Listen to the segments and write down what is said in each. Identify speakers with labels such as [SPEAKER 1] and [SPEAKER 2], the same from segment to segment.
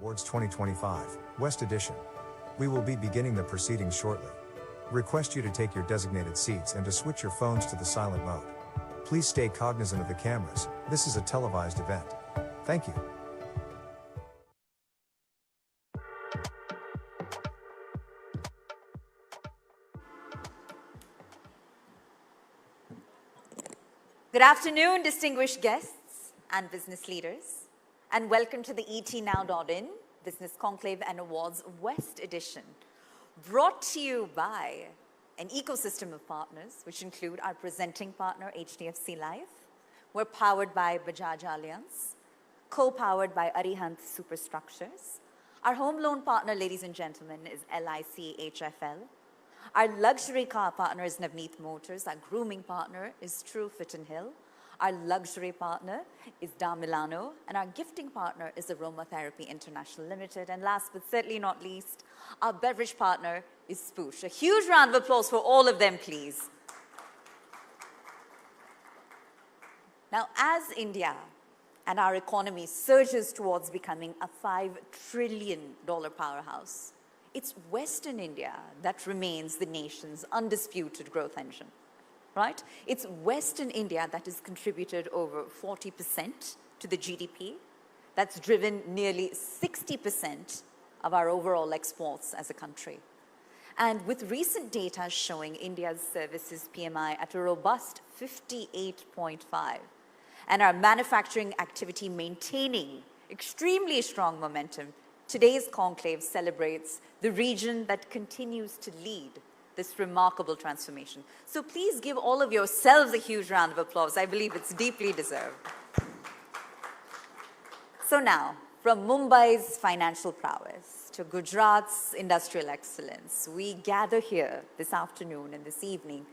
[SPEAKER 1] Awards 2025, West Edition. We will be beginning the proceedings shortly. Request you to take your designated seats and to switch your phones to the silent mode. Please stay cognizant of the cameras. This is a televised event. Thank you.
[SPEAKER 2] Good afternoon, distinguished guests and business leaders, and welcome to the ET Business Conclave Awards West Edition, brought to you by an ecosystem of partners, which include our presenting partner, HDFC Life. We're powered by Bajaj Allianz, co-powered by Arihant Superstructures. Our home loan partner, ladies and gentlemen, is LIC HFL. Our luxury car partner is Navneet Motors. Our grooming partner is True Fit and Hill. Our luxury partner is Da Milano. And our gifting partner is Aromatherapy International Limited. And last but certainly not least, our beverage partner is Spoosh. A huge round of applause for all of them, please. Now, as India and our economy surges towards becoming a $5 trillion powerhouse, it's Western India that remains the nation's undisputed growth engine, right? It's Western India that has contributed over 40% to the GDP, that's driven nearly 60% of our overall exports as a country. And with recent data showing India's services PMI at a robust 58.5, and our manufacturing activity maintaining extremely strong momentum, today's conclave celebrates the region that continues to lead this remarkable transformation. So please give all of yourselves a huge round of applause. I believe it's deeply deserved. So now, from Mumbai's financial prowess to Gujarat's industrial excellence, we gather here this afternoon and this evening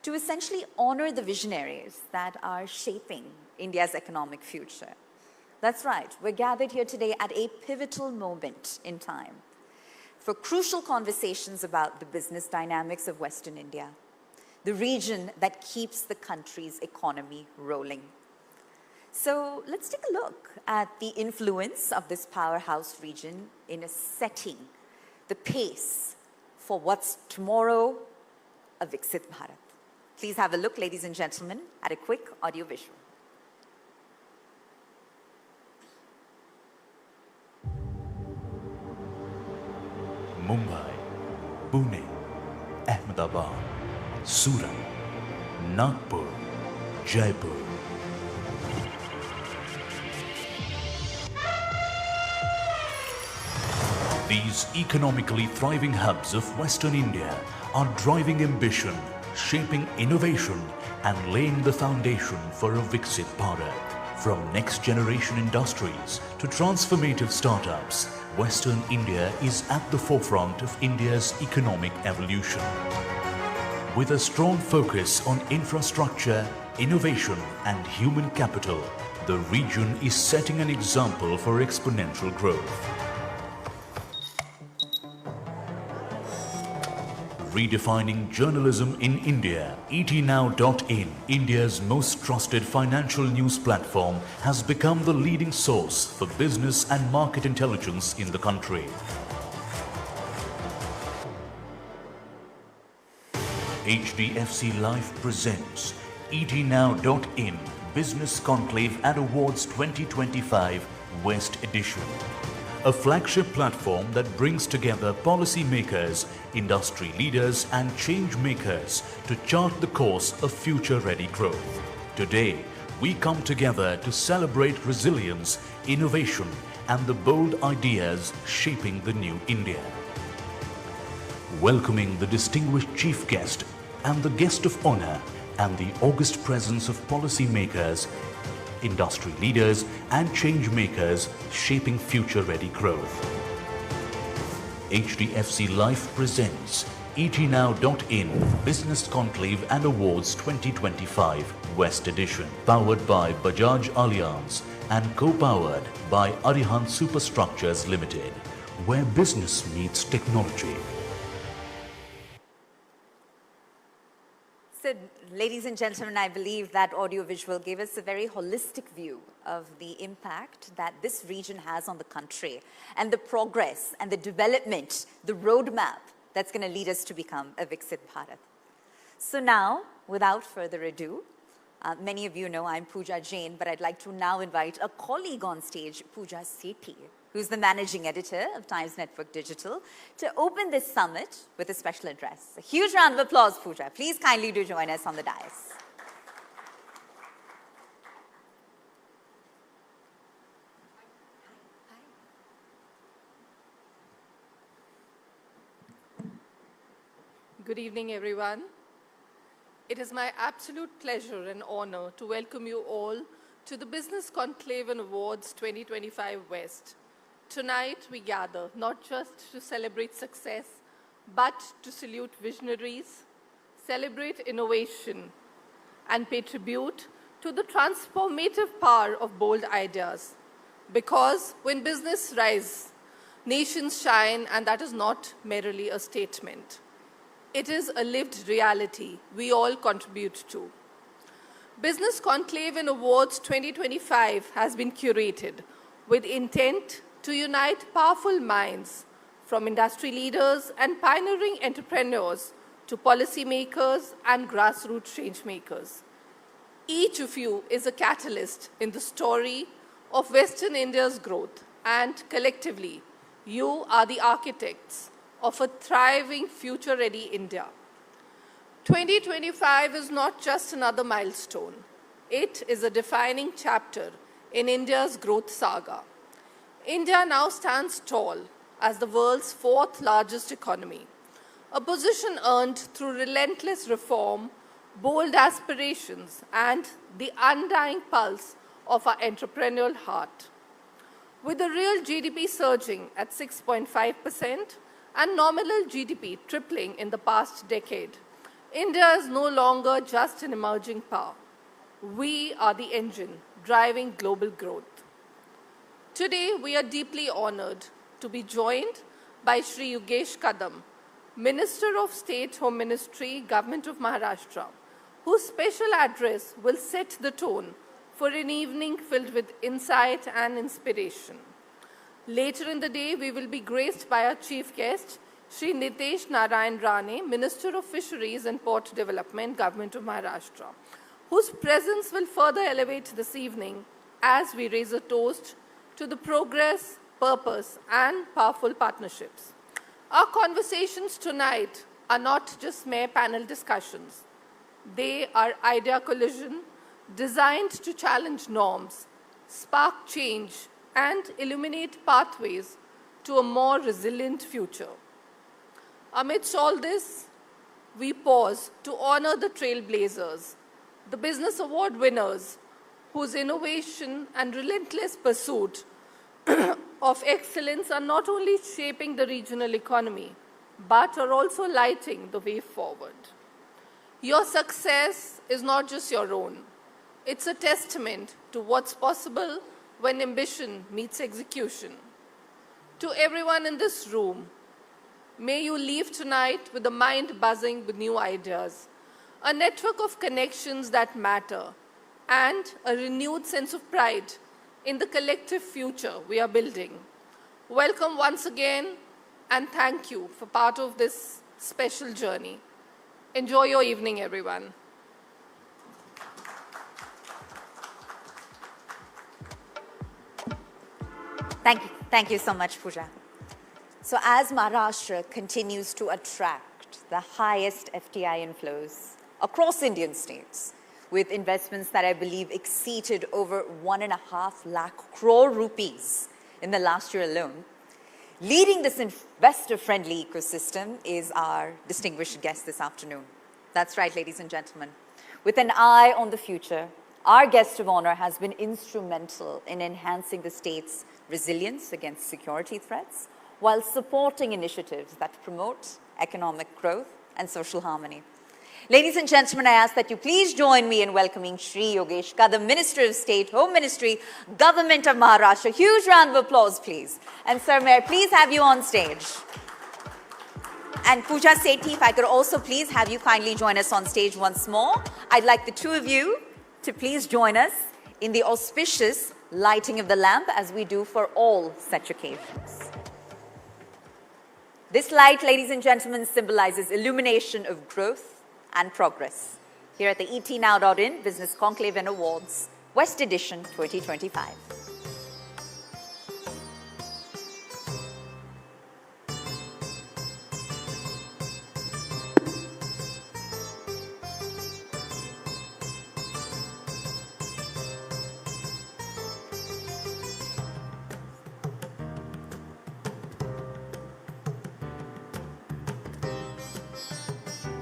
[SPEAKER 2] to essentially honor the visionaries that are shaping India's economic future. That's right, we're gathered here today at a pivotal moment in time for crucial conversations about the business dynamics of Western India, the region that keeps the country's economy rolling. So let's take a look at the influence of this powerhouse region in setting the pace for what's tomorrow a Viksit Bharat. Please have a look, ladies and gentlemen, at a quick audio visual.
[SPEAKER 3] Mumbai, Pune, Ahmedabad, Surat, Nagpur, Jaipur. These economically thriving hubs of Western India are driving ambition, shaping innovation, and laying the foundation for a Viksit Bharat. From next-generation industries to transformative startups, Western India is at the forefront of India's economic evolution. With a strong focus on infrastructure, innovation, and human capital, the region is setting an example for exponential growth. Redefining journalism in India, etnow.in, India's most trusted financial news platform, has become the leading source for business and market intelligence in the country. HDFC Life presents etnow.in Business Conclave Awards 2025 West Edition, a flagship platform that brings together policymakers, industry leaders, and change makers to chart the course of future-ready growth. Today, we come together to celebrate resilience, innovation, and the bold ideas shaping the new India. Welcoming the distinguished chief guest and the guest of honor, and the august presence of policymakers, industry leaders, and change makers shaping future-ready growth. HDFC Life presents etnow.in Business Conclave Awards 2025 West Edition, powered by Bajaj Allianz and co-powered by Arihant Superstructures Limited, where business meets technology.
[SPEAKER 2] So Ladies and gentlemen, I believe that audiovisual gave us a very holistic view of the impact that this region has on the country and the progress and the development, the roadmap that's going to lead us to become a Viksit Bharat. So now, without further ado, many of you know I'm Pooja Jain, but I'd like to now invite a colleague on stage, Pooja Sethi, who's the managing editor of Times Network Digital, to open this summit with a special address. A huge round of applause, Pooja. Please kindly do join us on the dais.
[SPEAKER 4] Good evening, everyone. It is my absolute pleasure and honor to welcome you all to the Business Conclave Awards 2025 West. Tonight, we gather not just to celebrate success, but to salute visionaries, celebrate innovation, and pay tribute to the transformative power of bold ideas. Because when business rise, nations shine, and that is not merely a statement. It is a lived reality we all contribute to. Business Conclave Awards 2025 has been curated with intent to unite powerful minds from industry leaders and pioneering entrepreneurs to policymakers and grassroots changemakers. Each of you is a catalyst in the story of Western India's growth, and collectively, you are the architects of a thriving, future-ready India. 2025 is not just another milestone. It is a defining chapter in India's growth saga. India now stands tall as the world's fourth largest economy, a position earned through relentless reform, bold aspirations, and the undying pulse of our entrepreneurial heart. With the real GDP surging at 6.5% and nominal GDP tripling in the past decade, India is no longer just an emerging power. We are the engine driving global growth. Today, we are deeply honored to be joined by Shri Yogesh Kadam, Minister of State Home Ministry, Government of Maharashtra, whose special address will set the tone for an evening filled with insight and inspiration. Later in the day, we will be graced by our chief guest, Shri Nitesh Narayan Rane, Minister of Fisheries and Port Development, Government of Maharashtra, whose presence will further elevate this evening as we raise a toast to the progress, purpose, and powerful partnerships. Our conversations tonight are not just mere panel discussions. They are idea collision designed to challenge norms, spark change, and illuminate pathways to a more resilient future. Amidst all this, we pause to honor the trailblazers, the business award winners, whose innovation and relentless pursuit of excellence are not only shaping the regional economy, but are also lighting the way forward. Your success is not just your own. It's a testament to what's possible when ambition meets execution. To everyone in this room, may you leave tonight with a mind buzzing with new ideas, a network of connections that matter, and a renewed sense of pride in the collective future we are building. Welcome once again, and thank you for part of this special journey. Enjoy your evening, everyone.
[SPEAKER 2] Thank you so much, Pooja. So as Maharashtra continues to attract the highest FDI inflows across Indian states, with investments that I believe exceeded over 1.5 lakh crore rupees in the last year alone, leading this investor-friendly ecosystem is our distinguished guest this afternoon. That's right, ladies and gentlemen. With an eye on the future, our guest of honor has been instrumental in enhancing the state's resilience against security threats, while supporting initiatives that promote economic growth and social harmony. Ladies and gentlemen, I ask that you please join me in welcoming Shri Yogesh Kadam, Minister of State, Home Ministry, Government of Maharashtra. Huge round of applause, please. And sir, may I please have you on stage? And Pooja Sethi, if I could also please have you kindly join us on stage once more. I'd like the two of you to please join us in the auspicious lighting of the lamp as we do for all such occasions. This light, ladies and gentlemen, symbolizes illumination of growth and progress. Here at the etnow.in Business Conclave Awards, West Edition 2025.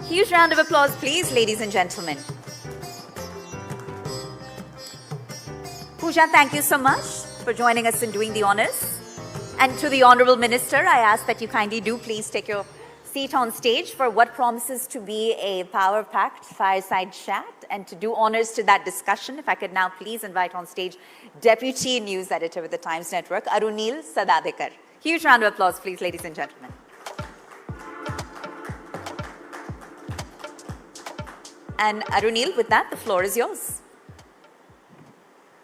[SPEAKER 2] Huge round of applause, please, ladies and gentlemen. Pooja, thank you so much for joining us and doing the honors. And to the Honorable Minister, I ask that you kindly do please take your seat on stage for what promises to be a power-packed fireside chat. And to do honors to that discussion, if I could now please invite on stage Deputy News Editor with the Times Network, Arunil Sadadekar. Huge round of applause, please, ladies and gentlemen. And Arunil, with that, the floor is yours.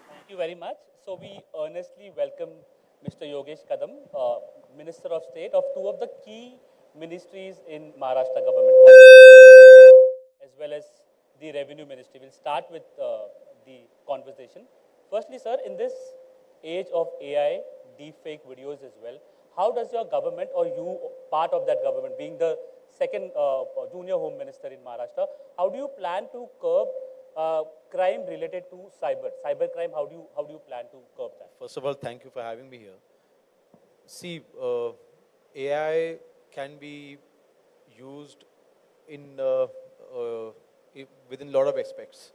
[SPEAKER 5] Thank you very much. So we earnestly welcome Mr. Yogesh Kadam, Minister of State of two of the key ministries in Maharashtra government, as well as the Revenue Ministry. We'll start with the conversation. Firstly, sir, in this age of AI, deepfake videos as well, how does your government, or you part of that government, being the second junior home minister in Maharashtra, how do you plan to curb crime related to cybercrime? How do you plan to curb that?
[SPEAKER 6] First of all, thank you for having me here. See, AI can be used in within a lot of aspects.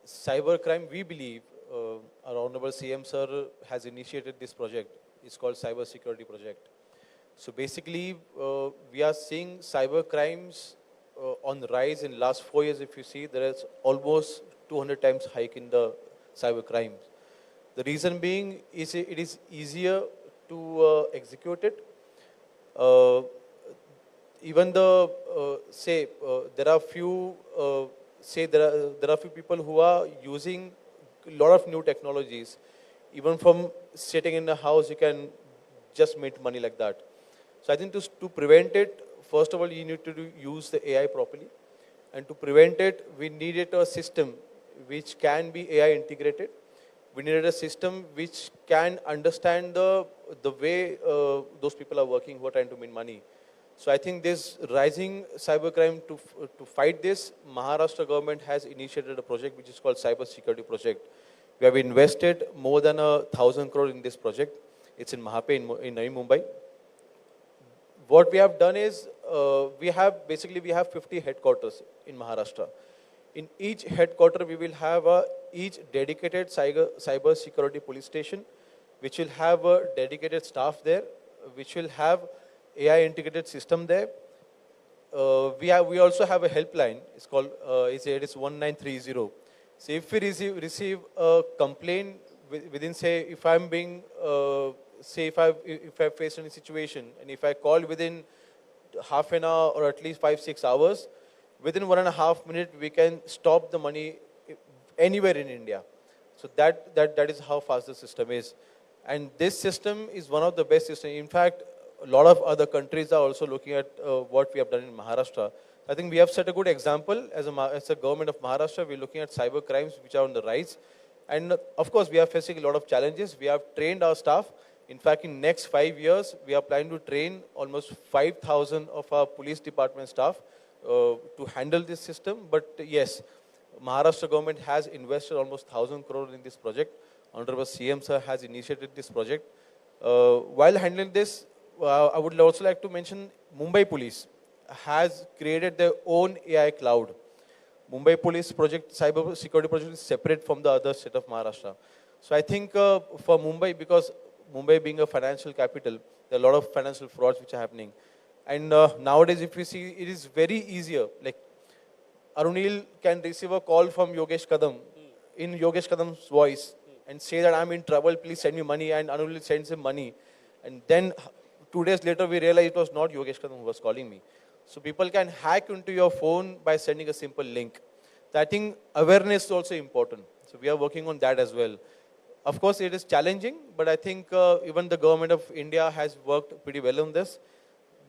[SPEAKER 6] Cybercrime, we believe, our Honorable CM Sir has initiated this project. It's called Cyber Security Project. So basically, we are seeing cyber crimes on the rise in last 4 years. If you see, there is almost 200 times hike in the cyber crimes. The reason being is it is easier to execute it. Even the there are few there are few people who are using a lot of new technologies. Even from sitting in a house, you can just make money like that. So I think to prevent it, first of all, you need to use the AI properly. And to prevent it, we needed a system which can be AI integrated. We needed a system which can understand the way those people are working who are trying to make money. So I think this rising cybercrime, to fight this, Maharashtra government has initiated a project which is called Cyber Security Project. We have invested more than 1,000 crore in this project. It's in Mahape in Navi Mumbai. What we have done is, we have 50 headquarters in Maharashtra. In each headquarter, we will have each dedicated cyber security police station, which will have a dedicated staff there, which will have AI integrated system there. We also have a helpline. It's called it is 1930. So if we receive a complaint within, say, if I'm being if I face any situation, and if I call within half an hour or at least 5-6 hours, within 1.5 minutes we can stop the money anywhere in India. So that is how fast the system is, and this system is one of the best systems. In fact, a lot of other countries are also looking at what we have done in Maharashtra. I think we have set a good example as a government of Maharashtra. We're looking at cyber crimes which are on the rise, and of course we are facing a lot of challenges. We have trained our staff. In fact, in next 5 years, we are planning to train almost 5,000 of our police department staff to handle this system. But yes, Maharashtra government has invested almost 1,000 crore in this project. Honorable CM Sir has initiated this project. While handling this, I would also like to mention Mumbai Police has created their own AI cloud. Mumbai Police project, cyber security project, is separate from the other state of Maharashtra. So I think for Mumbai, because Mumbai being a financial capital, there are a lot of financial frauds which are happening. And nowadays, if you see, it is very easier. Like, Arunil can receive a call from Yogesh Kadam in Yogesh Kadam's voice and say that I'm in trouble, please send me money, and Arunil sends him money. And then 2 days later, we realized it was not Yogesh Kadam who was calling me. So people can hack into your phone by sending a simple link. So I think awareness is also important. So we are working on that as well. Of course, it is challenging, but I think even the government of India has worked pretty well on this.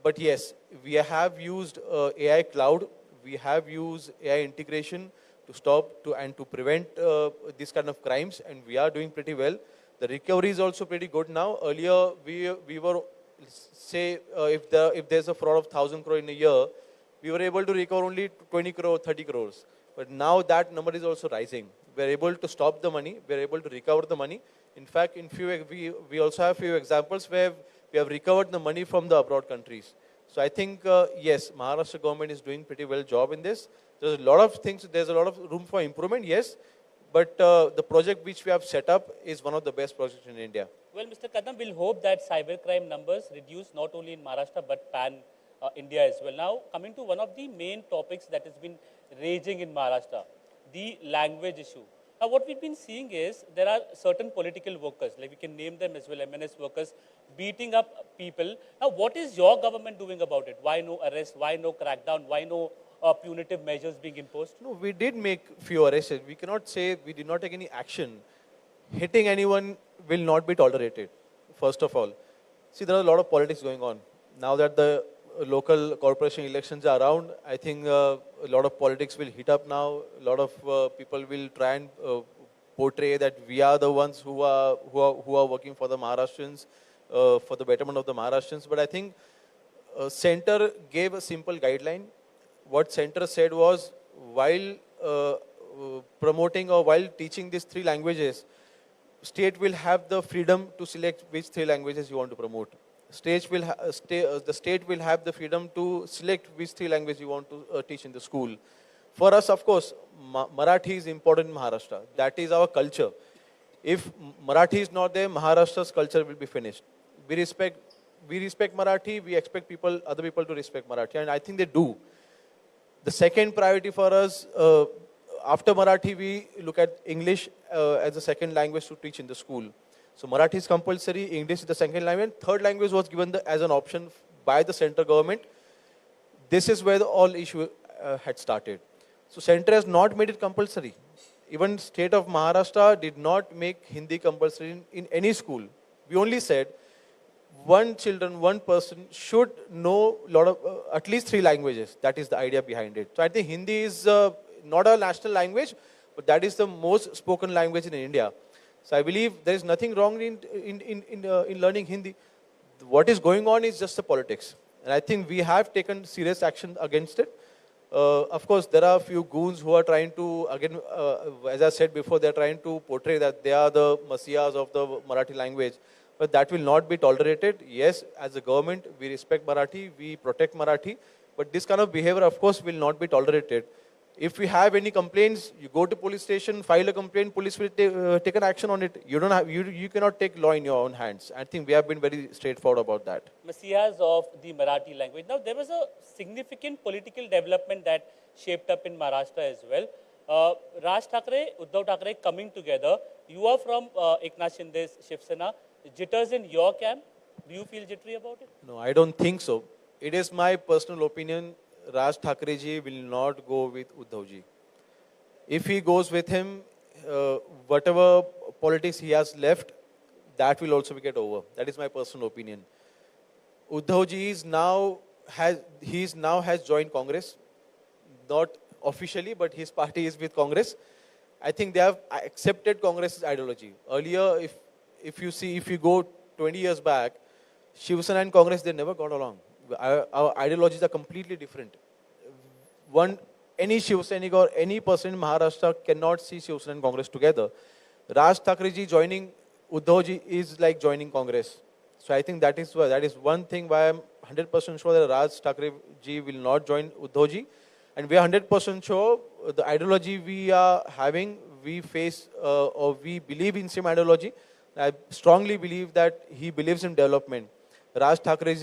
[SPEAKER 6] But yes, we have used AI cloud. We have used AI integration to stop and to prevent these kind of crimes, and we are doing pretty well. The recovery is also pretty good now. Earlier, we were, say, if there's a fraud of 1,000 crore in a year, we were able to recover only 20 crore, 30 crores. But now that number is also rising. We're able to stop the money. We're able to recover the money. In fact, we also have few examples where we have recovered the money from the abroad countries. So I think, yes, Maharashtra government is doing pretty well job in this. There's a lot of things, there's a lot of room for improvement, yes. But the project which we have set up is one of the best projects in India.
[SPEAKER 5] Well, Mr. Kadam, we'll hope that cybercrime numbers reduce not only in Maharashtra but pan India as well. Now, coming to one of the main topics that has been raging in Maharashtra, the language issue. Now, what we've been seeing is there are certain political workers, like we can name them as well, MNS workers, beating up people. Now, what is your government doing about it? Why no arrest? Why no crackdown? Why no punitive measures being imposed?
[SPEAKER 6] No, we did make few arrests. We cannot say we did not take any action. Hitting anyone will not be tolerated, first of all. See, there are a lot of politics going on. Now that the local corporation elections are around, I think a lot of politics will heat up now. A lot of people will try and portray that we are the ones who are working for the Maharashtrians, for the betterment of the Maharashtrians. But I think Center gave a simple guideline. What Center said was, while promoting or while teaching these 3 languages, state will have the freedom to select which 3 languages you want to promote. The state will have the freedom to select which 3 languages you want to teach in the school. For us, of course, Marathi is important in Maharashtra. That is our culture. If Marathi is not there, Maharashtra's culture will be finished. We respect Marathi. We expect other people to respect Marathi, and I think they do. The second priority for us, after Marathi, we look at English as a second language to teach in the school. So Marathi is compulsory, English is the second language. Third language was given as an option by the central government. This is where the all issue had started. So center has not made it compulsory. Even state of Maharashtra did not make Hindi compulsory in any school. We only said one person should know at least 3 languages. That is the idea behind it. So I think Hindi is not a national language, but that is the most spoken language in India. So I believe there is nothing wrong in learning Hindi. What is going on is just the politics. And I think we have taken serious action against it. Of course, there are a few goons who are trying to, again, as I said before, they are trying to portray that they are the messiahs of the Marathi language. But that will not be tolerated. Yes, as a government, we respect Marathi, we protect Marathi. But this kind of behavior, of course, will not be tolerated. If we have any complaints, you go to police station, file a complaint, police will take an action on it. You cannot take law in your own hands. I think we have been very straightforward about that.
[SPEAKER 5] Messiahs of the Marathi language. Now, there was a significant political development that shaped up in Maharashtra as well. Raj Thackeray, Uddhav Thackeray coming together. You are from Eknath Shinde's Shiv Sena. Jitters in your camp. Do you feel jittery about it?
[SPEAKER 6] No, I don't think so. It is my personal opinion. Raj Thackeray ji will not go with Uddhav ji. If he goes with him, whatever politics he has left, that will also get over. That is my personal opinion. Uddhav ji now has joined Congress, not officially, but his party is with Congress. I think they have accepted Congress's ideology. Earlier, if you go 20 years back, Shiv Sena and Congress, they never got along. Our ideologies are completely different. Any Shiv Sainik or any person in Maharashtra cannot see Shiv Sena and Congress together. Raj Thackeray ji joining Uddhav ji is like joining Congress. So I think that is one thing why I'm 100% sure that Raj Thackeray ji will not join Uddhav ji. And we are 100% sure the ideology we are having, we face or we believe in same ideology. I strongly believe that he believes in development. Raj Thackeray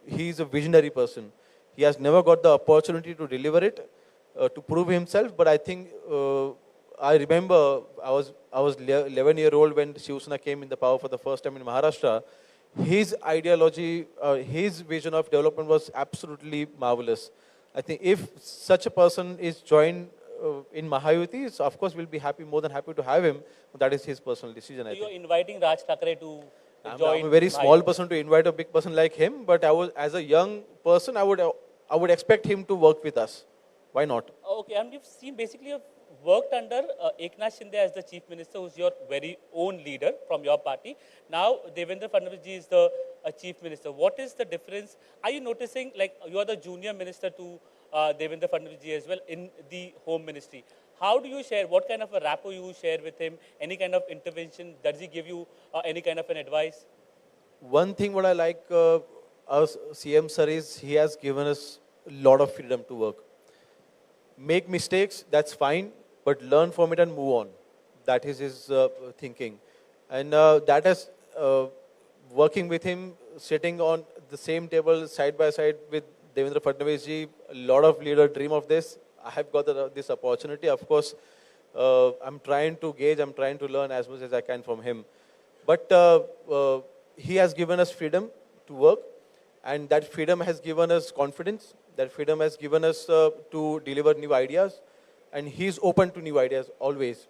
[SPEAKER 6] he is a visionary person. He has never got the opportunity to deliver it, to prove himself. But I think, I remember I was 11-year-old when Shiv Sena came in the power for the first time in Maharashtra. his ideology, his vision of development was absolutely marvelous. I think if such a person is joined in Mahayuti, so of course we'll be happy, more than happy to have him. That is his personal decision,
[SPEAKER 5] So
[SPEAKER 6] I
[SPEAKER 5] you're
[SPEAKER 6] think.
[SPEAKER 5] inviting Raj Thackeray to join.
[SPEAKER 6] I'm a very small
[SPEAKER 5] Mahayuti.
[SPEAKER 6] person to invite a big person like him, but as a young person, I would expect him to work with us. Why not?
[SPEAKER 5] Okay, and you've seen basically you've worked under Eknath Shinde as the chief minister, who's your very own leader from your party. Now Devendra Fadnavis ji is the chief minister. What is the difference? Are you noticing, like, you are the junior minister to Devendra Fadnavis ji as well in the home ministry? How do you share? What kind of a rapport you share with him? Any kind of intervention? Does he give you any kind of an advice?
[SPEAKER 6] One thing what I like our CM sir is he has given us a lot of freedom to work. Make mistakes, that's fine, but learn from it and move on. That is his thinking. And that is working with him, sitting on the same table side by side with Devendra Fadnavis ji, a lot of leaders dream of this. I have got this opportunity. Of course, I'm trying to gauge, I'm trying to learn as much as I can from him. But he has given us freedom to work, and that freedom has given us confidence. That freedom has given us to deliver new ideas, and he's open to new ideas always.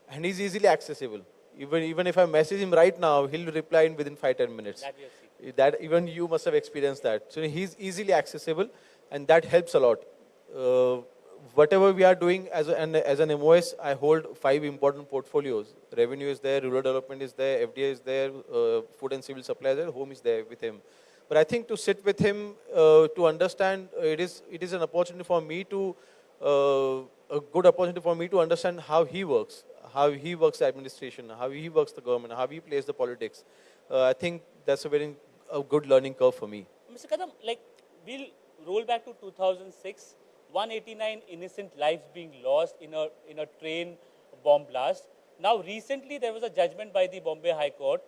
[SPEAKER 6] And he's easily accessible. Even if I message him right now, he'll reply in within 5-10 minutes.
[SPEAKER 5] That we have seen.
[SPEAKER 6] That even you must have experienced that. So he's easily accessible, and that helps a lot. Whatever we are doing as an MOS, I hold 5 important portfolios. Revenue is there, rural development is there, FDI is there, food and civil supply is there, home is there with him. But I think to sit with him, to understand, it is an opportunity for me to, a good opportunity for me to understand how he works the administration, how he works the government, how he plays the politics. I think that's a good learning curve for me.
[SPEAKER 5] Mr. Kadam, like, we'll roll back to 2006, 189 innocent lives being lost in a train bomb blast. Now, recently there was a judgment by the Bombay High Court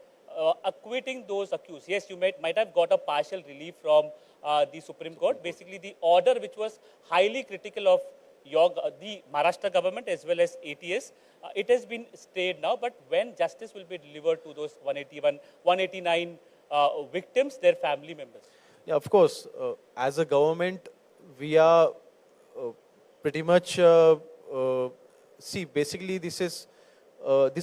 [SPEAKER 5] acquitting those accused. Yes, you might have got a partial relief from the Supreme Court. Basically, the order which was highly critical of the Maharashtra government as well as ATS, it has been stayed now. But when justice will be delivered to those 189 victims, their family members?
[SPEAKER 6] Yeah, of course. As a government, we are pretty much, see, basically this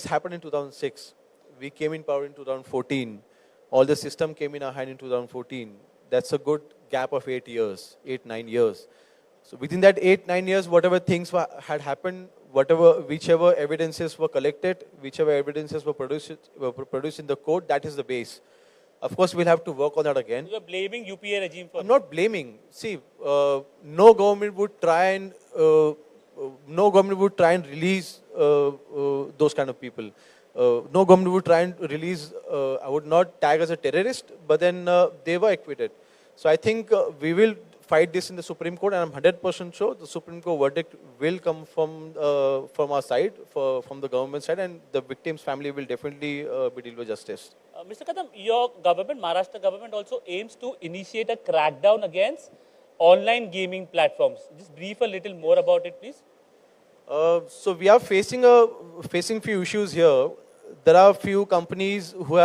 [SPEAKER 6] happened in 2006. We came in power in 2014. All the system came in our hand in 2014. That's a good gap of 9 years. So within that 8-9 years, whatever things had happened, whichever evidences were collected, whichever evidences were produced in the court, that is the base. Of course, we'll have to work on that again.
[SPEAKER 5] You are blaming UPA regime for...
[SPEAKER 6] I'm not blaming. See, no government would try and release those kind of people. No government would try and release, I would not tag as a terrorist, but then they were acquitted. So I think we will fight this in the Supreme Court, and I'm 100% sure the Supreme Court verdict will come from our side, from the government side, and the victim's family will definitely be dealt with justice.
[SPEAKER 5] Mr. Kadam, your government, Maharashtra government, also aims to initiate a crackdown against online gaming platforms. Just brief a little more about it, please.
[SPEAKER 6] So we are facing few issues here. There are few companies who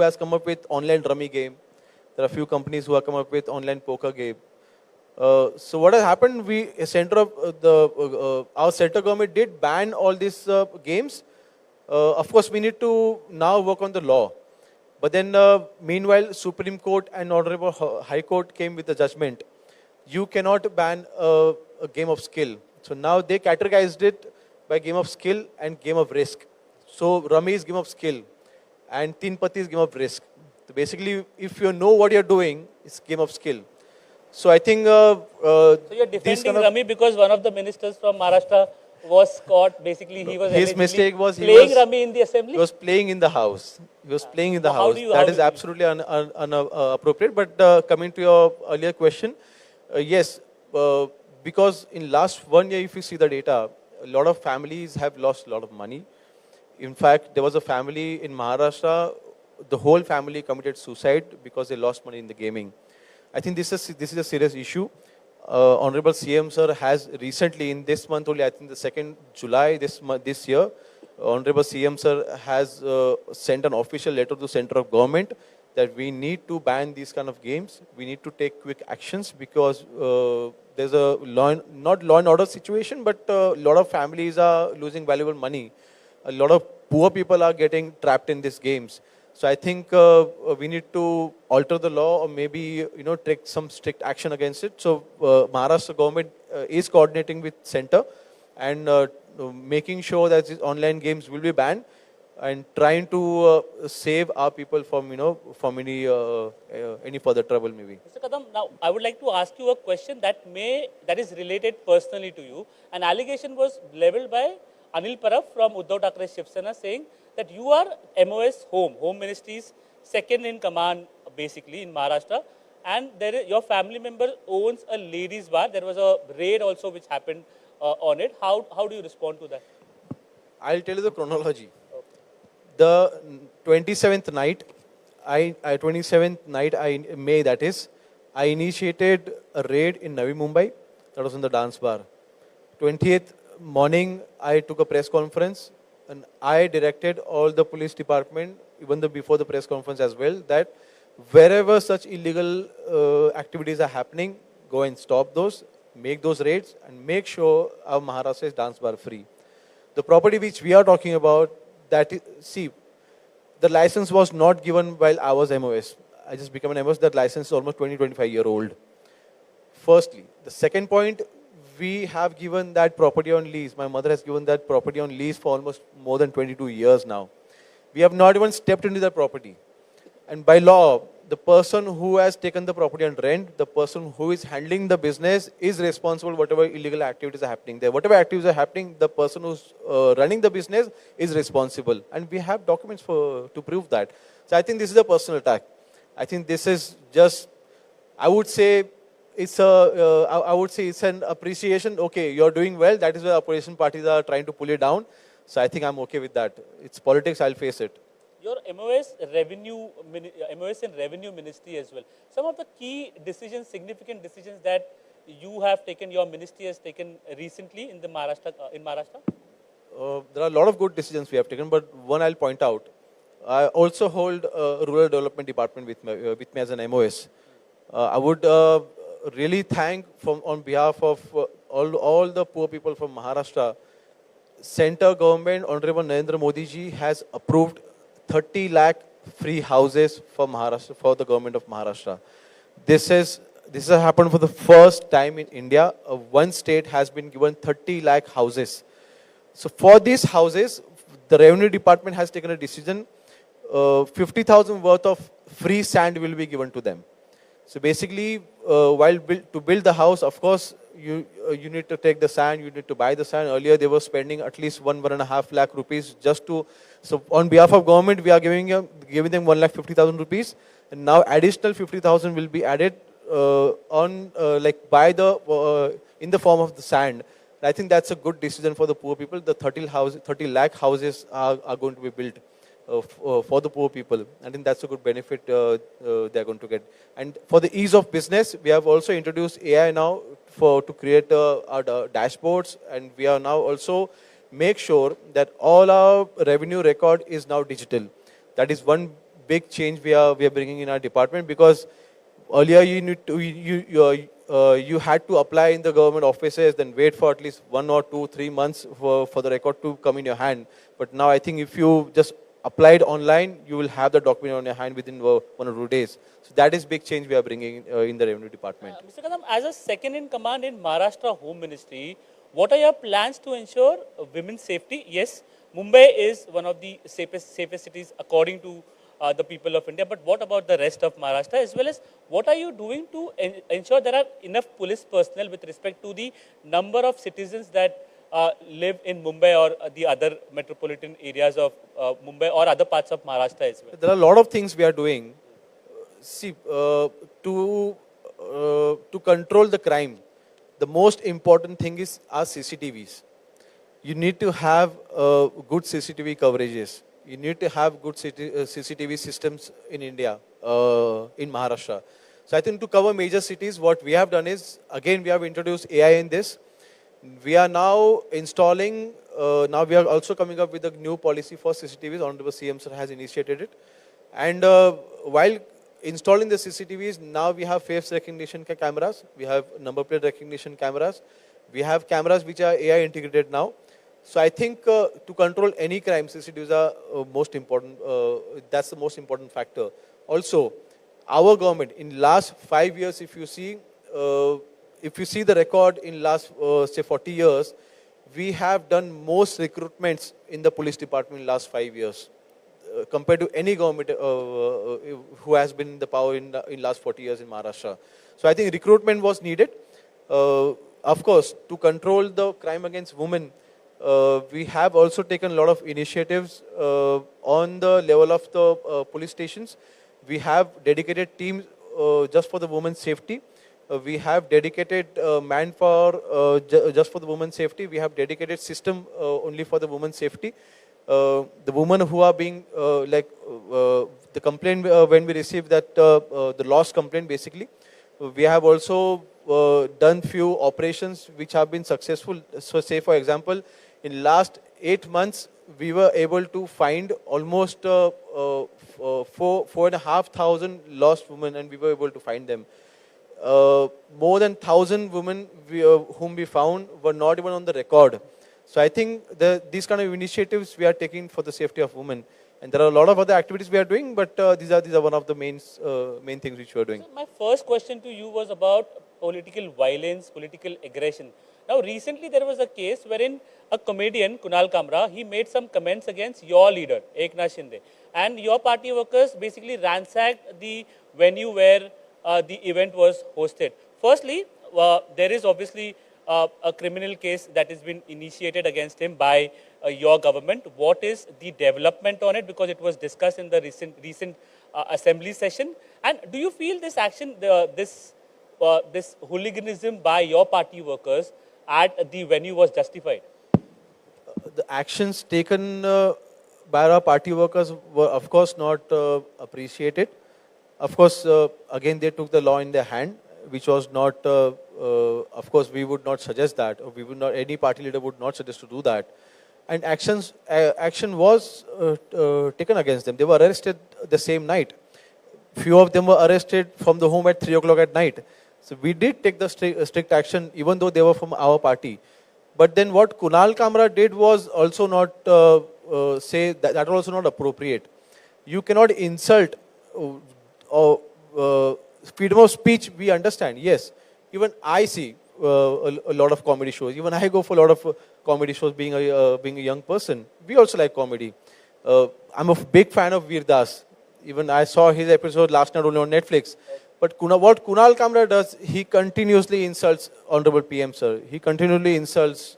[SPEAKER 6] has come up with online rummy game. There are few companies who have come up with online poker game. So what has happened? Our center government did ban all these games. Of course, we need to now work on the law. But then, meanwhile, Supreme Court and Honorable High Court came with a judgment. You cannot ban a game of skill. So now they categorized it by game of skill and game of risk. So Rummy is game of skill and Teen Patti is game of risk. So basically, if you know what you're doing, it's game of skill. So I think...
[SPEAKER 5] so you're defending Rummy because one of the ministers from Maharashtra was caught. Basically, he was
[SPEAKER 6] his mistake was
[SPEAKER 5] playing Rummy in the assembly?
[SPEAKER 6] He was playing in the house. He was playing in the house. That is absolutely inappropriate. But coming to your earlier question, yes, because in last 1 year, if you see the data, a lot of families have lost a lot of money. In fact, there was a family in Maharashtra, the whole family committed suicide because they lost money in the gaming. I think this is a serious issue. Honorable CM sir has recently, in this month only, I think the 2nd July this year, Honorable CM sir has sent an official letter to the Center of Government that we need to ban these kind of games. We need to take quick actions because there's a not law and order situation, but a lot of families are losing valuable money. A lot of poor people are getting trapped in these games. So I think we need to alter the law or maybe take some strict action against it. So Maharashtra government is coordinating with center and making sure that these online games will be banned and trying to save our people from from any further trouble maybe.
[SPEAKER 5] Mr. Kadam, now I would like to ask you a question that is related personally to you. An allegation was leveled by Anil Parab from Uddhav Thackere's Shiv Sena saying that you are MOS Home Ministry's second in command basically in Maharashtra, and your family member owns a ladies bar. There was a raid also which happened on it. How do you respond to that?
[SPEAKER 6] I'll tell you the chronology. The 27th night, May that is, I initiated a raid in Navi Mumbai. That was in the dance bar. 20th morning, I took a press conference and I directed all the police department, even before the press conference as well, that wherever such illegal activities are happening, go and stop those, make those raids and make sure our Maharashtra is dance bar free. The property which we are talking about, the license was not given while I was MOS. I just became an MOS. That license is almost 25-year-old. Firstly. The second point, we have given that property on lease. My mother has given that property on lease for almost more than 22 years now. We have not even stepped into that property. And by law, the person who has taken the property on rent, the person who is handling the business is responsible whatever illegal activities are happening there. Whatever activities are happening, the person who's running the business is responsible. And we have documents to prove that. So I think this is a personal attack. I think this is just, I would say it's an appreciation. Okay, you're doing well. That is why opposition parties are trying to pull you down. So I think I'm okay with that. It's politics. I'll face it.
[SPEAKER 5] Your MOS and Revenue Ministry as well. Some of the key decisions, significant decisions that you have taken, your ministry has taken recently in Maharashtra.
[SPEAKER 6] There are a lot of good decisions we have taken, but one I'll point out. I also hold a rural development department with me as an MOS. I would really thank on behalf of all the poor people from Maharashtra. Center government, Honorable Narendra Modi ji has approved 30 lakh free houses for Maharashtra, for the government of Maharashtra. This has happened for the first time in India. One state has been given 30 lakh houses. So for these houses, the revenue department has taken a decision. 50,000 worth of free sand will be given to them. So basically, to build the house, of course, you need to take the sand, you need to buy the sand. Earlier, they were spending at least 1.5 lakh rupees just to. So on behalf of government, we are giving them 1,50,000 rupees, and now additional 50,000 will be added in the form of the sand. And I think that's a good decision for the poor people. The 30 lakh houses are going to be built for the poor people. I think that's a good benefit they're going to get. And for the ease of business, we have also introduced AI now to create our dashboards, and we are now also make sure that all our revenue record is now digital. That is one big change we are bringing in our department, because earlier you had to apply in the government offices, then wait for at least 1 or 2, 3 months for the record to come in your hand. But now I think if you just applied online, you will have the document on your hand within 1 or 2 days. So that is big change we are bringing in the revenue department.
[SPEAKER 5] Mr. Kadam, as a second in command in Maharashtra Home Ministry, what are your plans to ensure women's safety? Yes, Mumbai is one of the safest cities according to the people of India, but what about the rest of Maharashtra, as well as what are you doing to ensure there are enough police personnel with respect to the number of citizens that live in Mumbai or the other metropolitan areas of Mumbai or other parts of Maharashtra as well?
[SPEAKER 6] There are a lot of things we are doing. See, to control the crime, the most important thing is our CCTVs. You need to have good CCTV coverages. You need to have good CCTV systems in India, in Maharashtra. So I think to cover major cities, what we have done is, again, we have introduced AI in this. We are now installing, now we are also coming up with a new policy for CCTVs. Honorable CM Sir has initiated it. And while installing the CCTVs, now we have face recognition cameras, we have number plate recognition cameras, we have cameras which are AI integrated now. So I think to control any crime, CCTVs are most important. That's the most important factor. Also, our government in last 5 years, if you see the record in last say 40 years, we have done most recruitments in the police department in last 5 years. Compared to any government who has been in the power in last 40 years in Maharashtra. So I think recruitment was needed. Of course, to control the crime against women, we have also taken a lot of initiatives on the level of the police stations. We have dedicated teams just for the women's safety. We have dedicated manpower just for the women's safety. We have dedicated system only for the women's safety. The women who are being the complaint when we receive that the lost complaint basically, we have also done few operations which have been successful. So say for example, in last 8 months we were able to find almost 4,500 lost women, and we were able to find them. More than 1,000 women whom we found were not even on the record. So I think these kind of initiatives we are taking for the safety of women, and there are a lot of other activities we are doing, but these are one of the main things which we are doing.
[SPEAKER 5] So my first question to you was about political violence, political aggression. Now recently there was a case wherein a comedian, Kunal Kamra, he made some comments against your leader, Eknath Shinde, and your party workers basically ransacked the venue where the event was hosted. Firstly, there is obviously a criminal case that has been initiated against him by your government. What is the development on it? Because it was discussed in the recent assembly session. And do you feel this action, this hooliganism by your party workers at the venue was justified?
[SPEAKER 6] The actions taken by our party workers were of course not appreciated. Of course, again they took the law in their hand, which was not, of course, we would not suggest that, or we would not, any party leader would not suggest to do that. And action was taken against them. They were arrested the same night. Few of them were arrested from the home at 3 o'clock at night. So we did take the strict action, even though they were from our party. But then what Kunal Kamra did was also not, that was also not appropriate. You cannot insult freedom of speech, we understand, yes. Even I see a lot of comedy shows. Even I go for a lot of comedy shows being a young person. We also like comedy. I'm a big fan of Veer Das. Even I saw his episode last night only on Netflix. But what Kunal Kamra does, he continuously insults Honorable PM, sir. He continually insults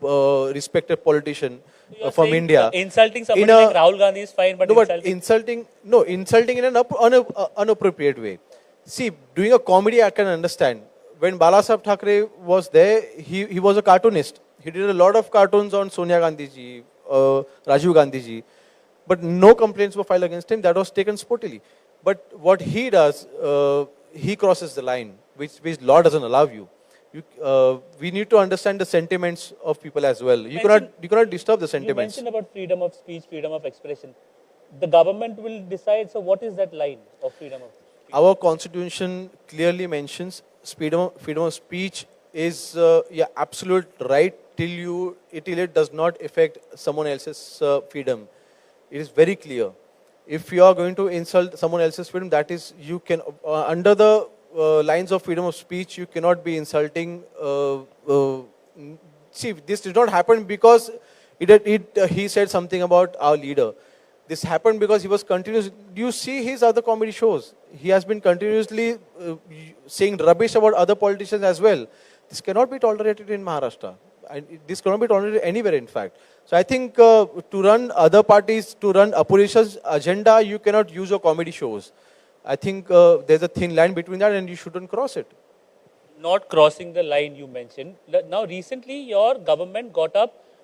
[SPEAKER 6] respected politician from India.
[SPEAKER 5] Insulting somebody like Rahul Gandhi is fine, but
[SPEAKER 6] no, insulting in an unappropriate way. See, doing a comedy I can understand. When Balasaheb Thackeray was there, he was a cartoonist. He did a lot of cartoons on Sonia Gandhi ji, Rajiv Gandhi ji. But no complaints were filed against him. That was taken sportily. But what he does, he crosses the line, which law doesn't allow you. We need to understand the sentiments of people as well. You cannot disturb the sentiments.
[SPEAKER 5] You mentioned about freedom of speech, freedom of expression. The government will decide. So what is that line of freedom of speech?
[SPEAKER 6] Our constitution clearly mentions freedom of speech is absolute right till it does not affect someone else's freedom. It is very clear. If you are going to insult someone else's freedom, that is, you can under the lines of freedom of speech, you cannot be insulting. See, this did not happen because he said something about our leader. This happened because he was continuously. Do you see his other comedy shows? He has been continuously saying rubbish about other politicians as well. This cannot be tolerated in Maharashtra. And this cannot be tolerated anywhere, in fact. So I think to run other parties, to run opposition's agenda, you cannot use your comedy shows. I think there's a thin line between that, and you shouldn't cross it.
[SPEAKER 5] Not crossing the line you mentioned. Now recently your government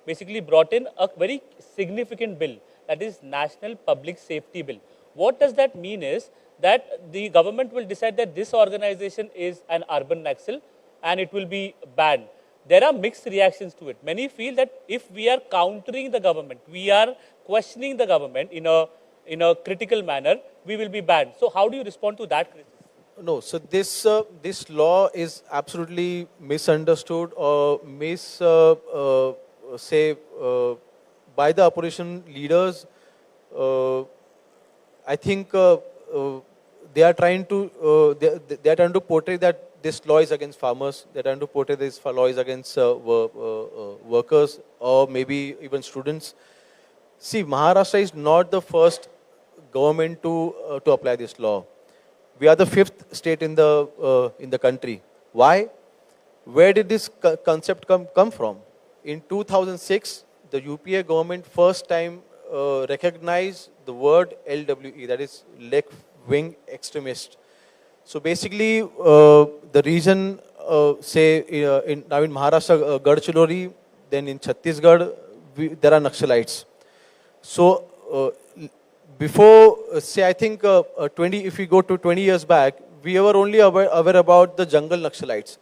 [SPEAKER 5] basically brought in a very significant bill, that is National Public Safety Bill. What does that mean is that the government will decide that this organization is an urban Naxal and it will be banned. There are mixed reactions to it. Many feel that if we are countering the government, we are questioning the government in a critical manner, we will be banned. So how do you respond to that criticism?
[SPEAKER 6] No, so this law is absolutely misunderstood or say by the opposition leaders. I think they are trying to they are trying to portray that this law is against farmers. They are trying to portray this law is against workers or maybe even students. See, Maharashtra is not the first government to apply this law. We are the 5th state in the country. Why? Where did this concept come from? In 2006, the UPA government first time recognized the word LWE, that is left-wing extremist. So basically, the region, now in Maharashtra, Gadchiroli, then in Chhattisgarh, there are Naxalites. So before, I think if we go to 20 years back, we were only aware about the jungle Naxalites.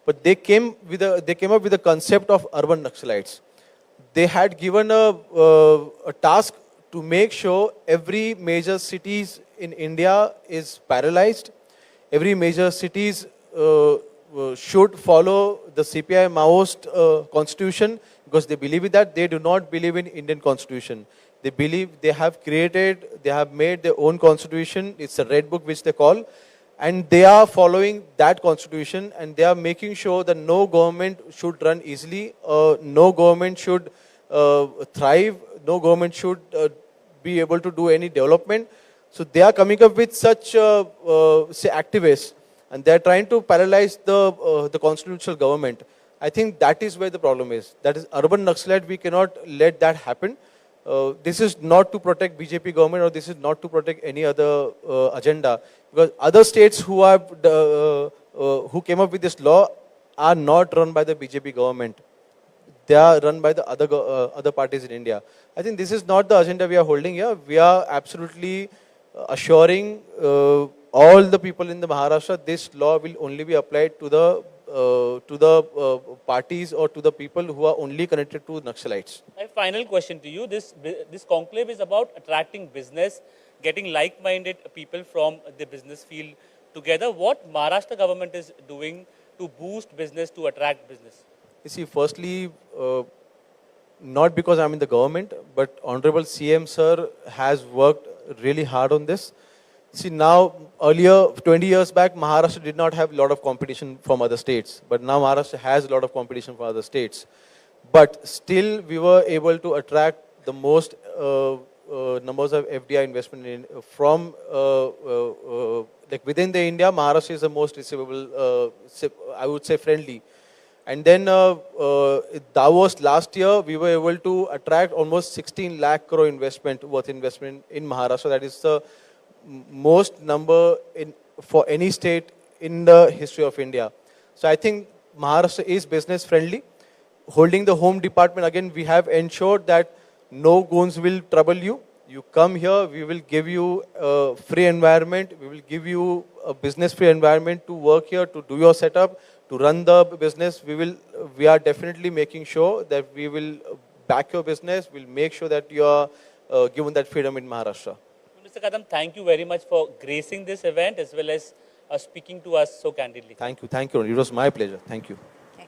[SPEAKER 6] But they came up with the concept of urban Naxalites. They had given a task to make sure every major cities in India is paralyzed. Every major cities should follow the CPI Maoist constitution, because they believe in that. They do not believe in Indian constitution. They believe they have made their own constitution. It's a red book which they call. And they are following that constitution, and they are making sure that no government should run easily, no government should thrive, no government should be able to do any development. So they are coming up with such, activists, and they are trying to paralyze the constitutional government. I think that is where the problem is. That is urban Naxalite. We cannot let that happen. This is not to protect BJP government, or this is not to protect any other agenda. Because other states who came up with this law are not run by the BJP government. They are run by the other parties in India. I think this is not the agenda we are holding here. We are absolutely assuring all the people in the Maharashtra this law will only be applied to the parties or to the people who are only connected to Naxalites.
[SPEAKER 5] My final question to you, this conclave is about attracting business, getting like-minded people from the business field together. What Maharashtra government is doing to boost business, to attract business?
[SPEAKER 6] You see, firstly, not because I'm in the government, but Honorable CM Sir has worked really hard on this. See, now, earlier, 20 years back, Maharashtra did not have a lot of competition from other states. But now Maharashtra has a lot of competition from other states. But still, we were able to attract the most numbers of FDI investment from, like within the India, Maharashtra is the most receivable, I would say friendly. And then Davos last year, we were able to attract almost 16 lakh crore worth investment in Maharashtra. That is the most number for any state in the history of India. So I think Maharashtra is business friendly. Holding the home department, again, we have ensured that no goons will trouble you. You come here, we will give you a free environment. We will give you a business free environment to work here, to do your setup, to run the business. We are definitely making sure that we will back your business. We'll make sure that you are given that freedom in Maharashtra.
[SPEAKER 5] Mr. Kadam, thank you very much for gracing this event as well as speaking to us so candidly.
[SPEAKER 6] Thank you. Thank you. It was my pleasure. Thank you.
[SPEAKER 2] Okay.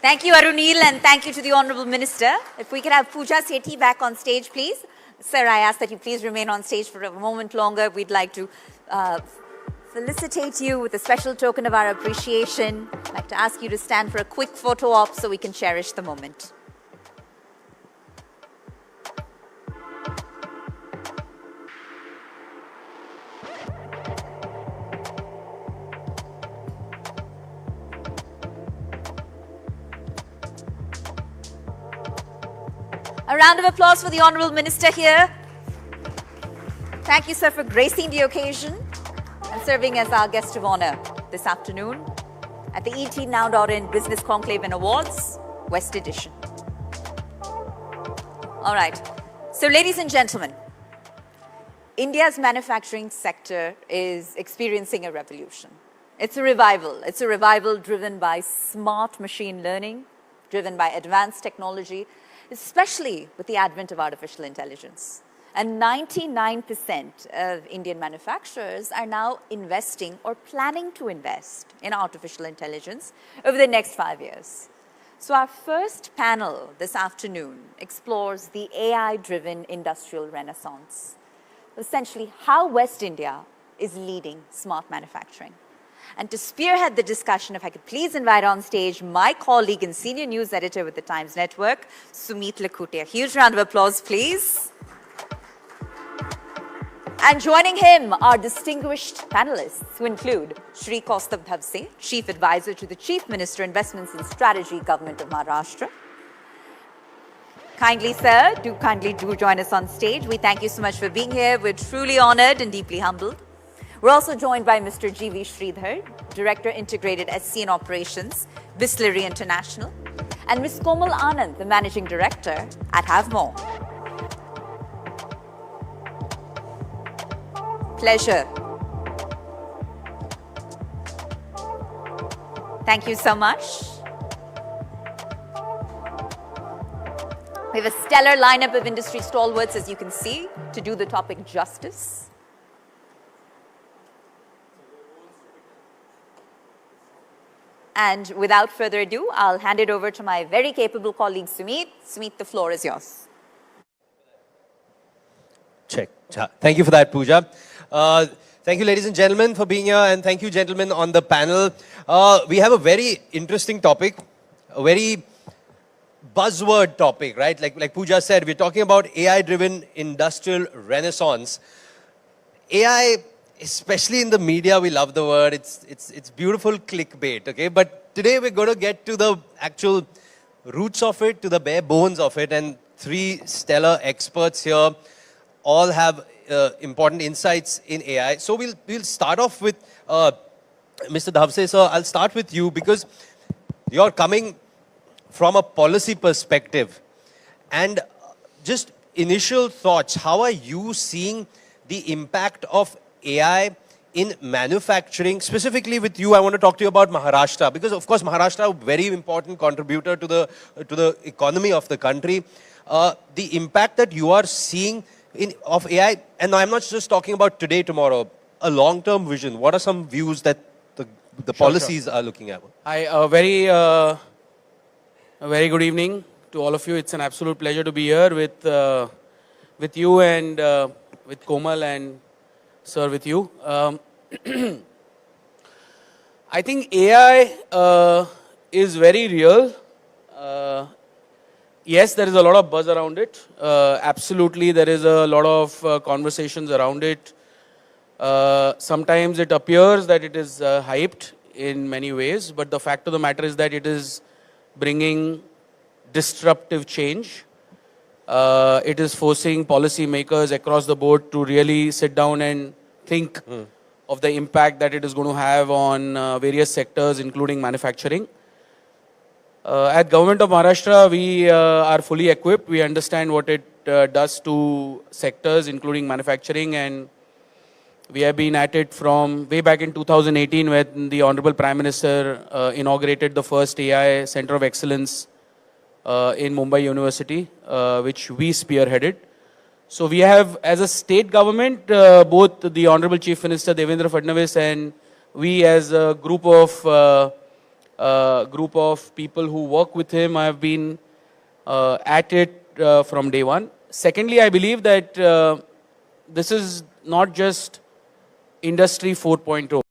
[SPEAKER 2] Thank you, Arunil, and thank you to the Honorable Minister. If we could have Pooja Sethi back on stage, please. Sir, I ask that you please remain on stage for a moment longer. We'd like to felicitate you with a special token of our appreciation. I'd like to ask you to stand for a quick photo op so we can cherish the moment. A round of applause for the Honourable Minister here. Thank you, sir, for gracing the occasion and serving as our guest of honour this afternoon at the ET Now.in Business Conclave Awards, West Edition. All right. So, ladies and gentlemen, India's manufacturing sector is experiencing a revolution. It's a revival. It's a revival driven by smart machine learning, driven by advanced technology, especially with the advent of artificial intelligence. And 99% of Indian manufacturers are now investing or planning to invest in artificial intelligence over the next 5 years. So our first panel this afternoon explores the AI-driven industrial renaissance, essentially how West India is leading smart manufacturing. And to spearhead the discussion, if I could please invite on stage my colleague and senior news editor with the Times Network, Sumit Lakhutia. Huge round of applause, please. And joining him are distinguished panelists who include Shri Kaustubh Dhavse, Chief Advisor to the Chief Minister, Investments and Strategy, Government of Maharashtra. Kindly, sir, kindly join us on stage. We thank you so much for being here. We're truly honored and deeply humbled. We're also joined by Mr. G.V. Sridhar, Director Integrated SC and Operations, Bisleri International, and Ms. Komal Anand, the Managing Director at Havmore. Pleasure. Thank you so much. We have a stellar lineup of industry stalwarts, as you can see, to do the topic justice. And without further ado, I'll hand it over to my very capable colleague, Sumit. Sumit, the floor is yours.
[SPEAKER 7] Check. Thank you for that, Pooja. Thank you, ladies and gentlemen, for being here, and thank you, gentlemen, on the panel. We have a very interesting topic, a very buzzword topic, right? Like Pooja said, we're talking about AI-driven industrial renaissance. AI, especially in the media, we love the word. It's beautiful clickbait, okay? But today we're going to get to the actual roots of it, to the bare bones of it, and three stellar experts here all have important insights in AI. So we'll start off with Mr. Dhavse, sir. I'll start with you because you're coming from a policy perspective. And just initial thoughts, how are you seeing the impact of AI in manufacturing? Specifically with you, I want to talk to you about Maharashtra, because of course Maharashtra, a very important contributor to the economy of the country. The impact that you are seeing of AI, and I'm not just talking about today, tomorrow, a long-term vision. What are some views that the policies are looking at?
[SPEAKER 8] Hi, a very good evening to all of you. It's an absolute pleasure to be here with you and with Komal and sir with you. I think AI is very real. Yes, there is a lot of buzz around it. Absolutely, there is a lot of conversations around it. Sometimes it appears that it is hyped in many ways, but the fact of the matter is that it is bringing disruptive change. It is forcing policymakers across the board to really sit down and think of the impact that it is going to have on various sectors, including manufacturing. At Government of Maharashtra, we are fully equipped. We understand what it does to sectors, including manufacturing, and we have been at it from way back in 2018 when the Honorable Prime Minister inaugurated the first AI Center of Excellence in Mumbai University, which we spearheaded. So we have, as a state government, both the Honorable Chief Minister Devendra Fadnavis and we as a group of people who work with him have been at it from day one. Secondly, I believe that this is not just Industry 4.0.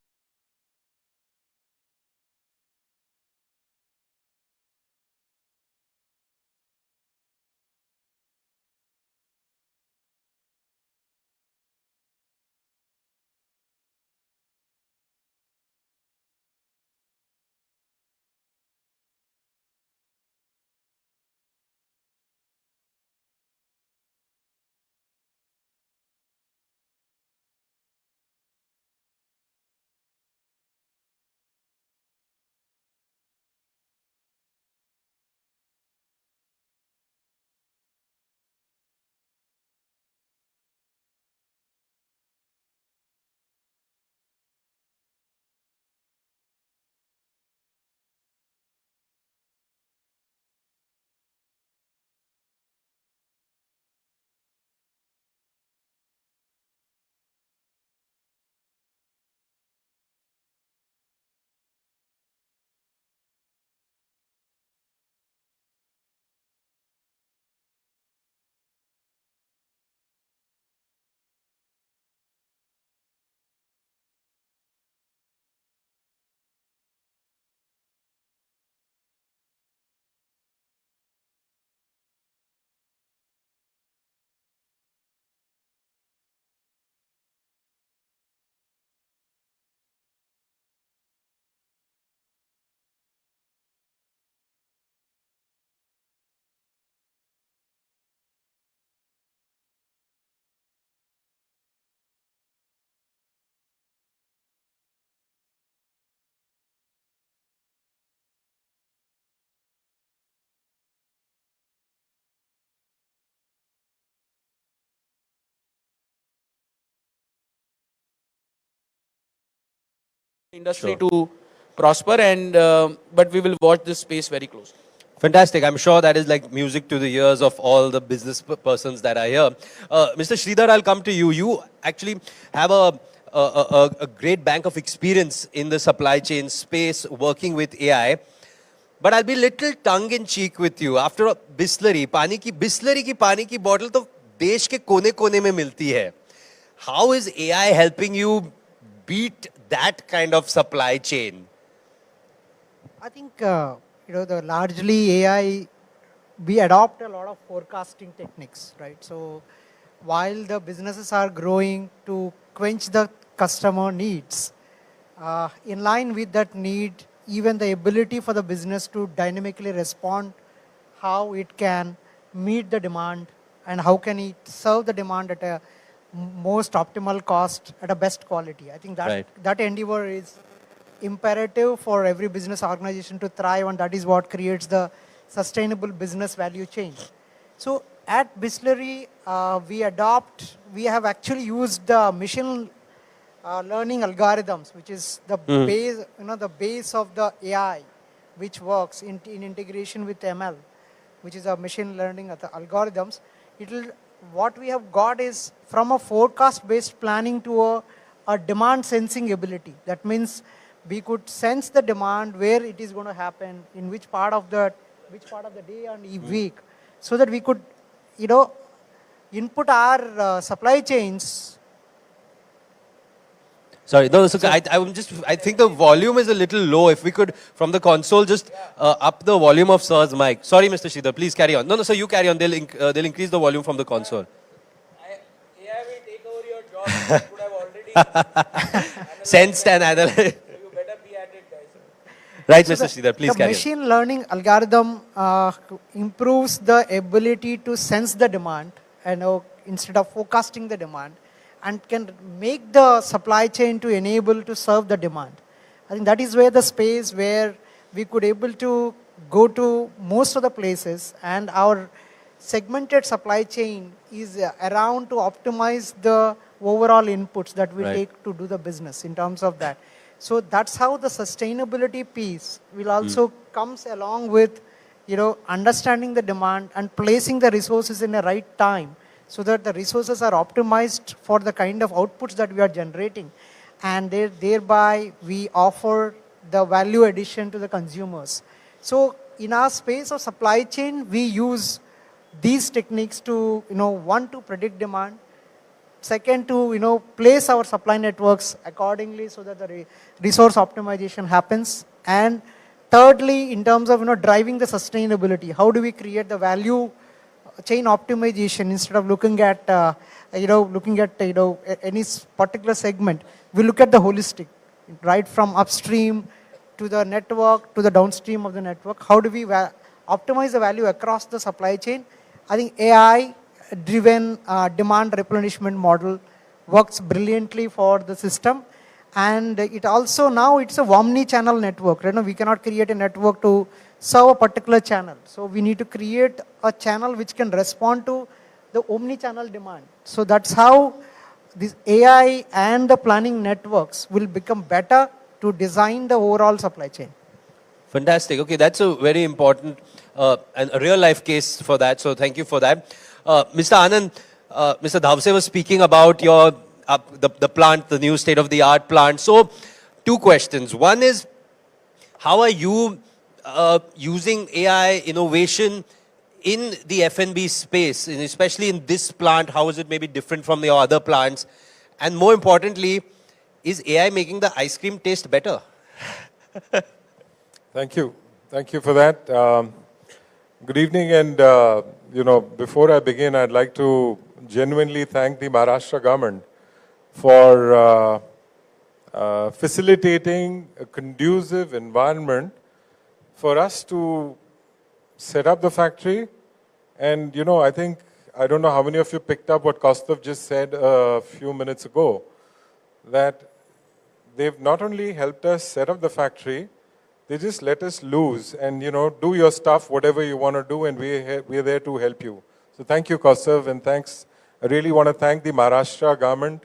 [SPEAKER 8] industry to prosper, and but we will watch this space very closely.
[SPEAKER 7] Fantastic. I'm sure that is like music to the ears of all the business persons that are here. Mr. Sridhar, I'll come to you. You actually have a great bank of experience in the supply chain space working with AI. But I'll be little tongue-in-cheek with you. After a Bisleri की पानी की bottle तो देश के कोने-कोने में मिलती है. How is AI helping you beat that kind of supply chain?
[SPEAKER 9] I think, the largely AI, we adopt a lot of forecasting techniques, right? So while the businesses are growing to quench the customer needs, in line with that need, even the ability for the business to dynamically respond, how it can meet the demand and how can it serve the demand at a most optimal cost at a best quality. I think that, that endeavor is imperative for every business organization to thrive, and that is what creates the sustainable business value chain. So at Bisleri, we have actually used the machine learning algorithms, which is the base, the base of the AI, which works in integration with ML, which is a machine learning algorithms. What we have got is from a forecast-based planning to a demand sensing ability. That means we could sense the demand, where it is going to happen, in which part of the day and week, so that we could, input our supply chains.
[SPEAKER 7] Sorry, no, so I think the volume is a little low. If we could, from the console, just up the volume of Sir's mic. Sorry, Mr. Sridhar, please carry on. No, sir, you carry on. They'll increase the volume from the console.
[SPEAKER 8] AI will take over your job. You could have already
[SPEAKER 7] sensed and analyzed.
[SPEAKER 8] You better be at it, guys.
[SPEAKER 7] Right, Mr. Sridhar, please carry on.
[SPEAKER 9] The machine learning algorithm improves the ability to sense the demand, instead of forecasting the demand, and can make the supply chain to enable to serve the demand. I think that is where the space where we could able to go to most of the places, and our segmented supply chain is around to optimize the overall inputs that we take to do the business in terms of that. So that's how the sustainability piece will also comes along with, understanding the demand and placing the resources in the right time, so that the resources are optimized for the kind of outputs that we are generating. And thereby we offer the value addition to the consumers. So in our space of supply chain, we use these techniques to, one, to predict demand. Second, to, place our supply networks accordingly so that the resource optimization happens. And thirdly, in terms of, driving the sustainability, how do we create the value chain optimization instead of looking at, any particular segment. We look at the holistic, right from upstream to the network to the downstream of the network. How do we optimize the value across the supply chain? I think AI-driven demand replenishment model works brilliantly for the system. And it also, now it's a omni-channel network. We cannot create a network to serve a particular channel. So we need to create a channel which can respond to the omni-channel demand. So that's how this AI and the planning networks will become better to design the overall supply chain.
[SPEAKER 7] Fantastic. Okay, that's a very important and a real life case for that. So thank you for that. Mr. Anand, Mr. Dhavse was speaking about your the plant, the new state-of-the-art plant. So, two questions. One is, how are you using AI innovation in the F&B space, and especially in this plant? How is it maybe different from your other plants? And more importantly, is AI making the ice cream taste better?
[SPEAKER 10] Thank you. Thank you for that. Good evening, and before I begin, I'd like to genuinely thank the Maharashtra government for facilitating a conducive environment for us to set up the factory. And, I think, I don't know how many of you picked up what Kaustav just said a few minutes ago, that they've not only helped us set up the factory, they just let us loose and, do your stuff, whatever you want to do, and we're there to help you. So thank you, Kaustav, and thanks. I really want to thank the Maharashtra government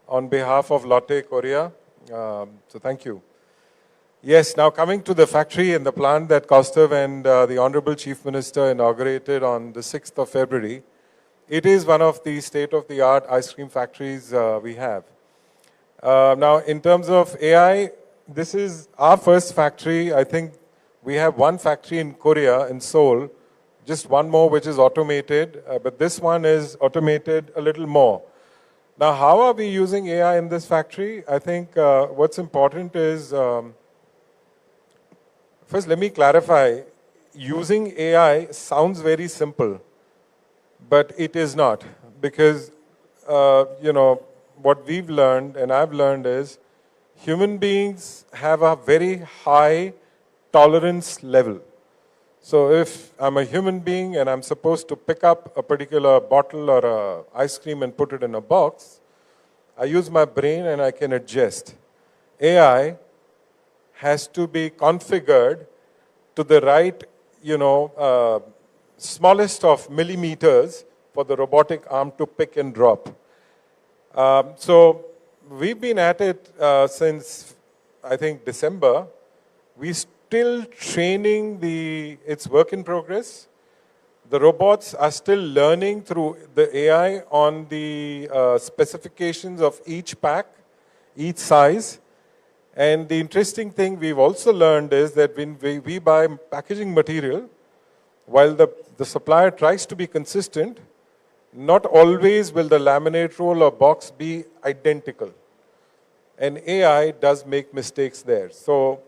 [SPEAKER 10] on behalf of Lotte Korea. So thank you. Yes, now coming to the factory and the plant that Kaustav and the Honorable Chief Minister inaugurated on the 6th of February, it is one of the state-of-the-art ice cream factories we have. Now, in terms of AI, this is our first factory. I think we have one factory in Korea, in Seoul, just one more which is automated, but this one is automated a little more. Now, how are we using AI in this factory? I think what's important is, first let me clarify, using AI sounds very simple, but it is not, because, what we've learned and I've learned is human beings have a very high tolerance level. So if I'm a human being and I'm supposed to pick up a particular bottle or a ice cream and put it in a box, I use my brain and I can adjust. AI has to be configured to the right, smallest of millimeters for the robotic arm to pick and drop. So we've been at it since, I think, December. We're still training it's work in progress. The robots are still learning through the AI on the specifications of each pack, each size. And the interesting thing we've also learned is that when we buy packaging material, while the supplier tries to be consistent, not always will the laminate roll or box be identical. And AI does make mistakes there. So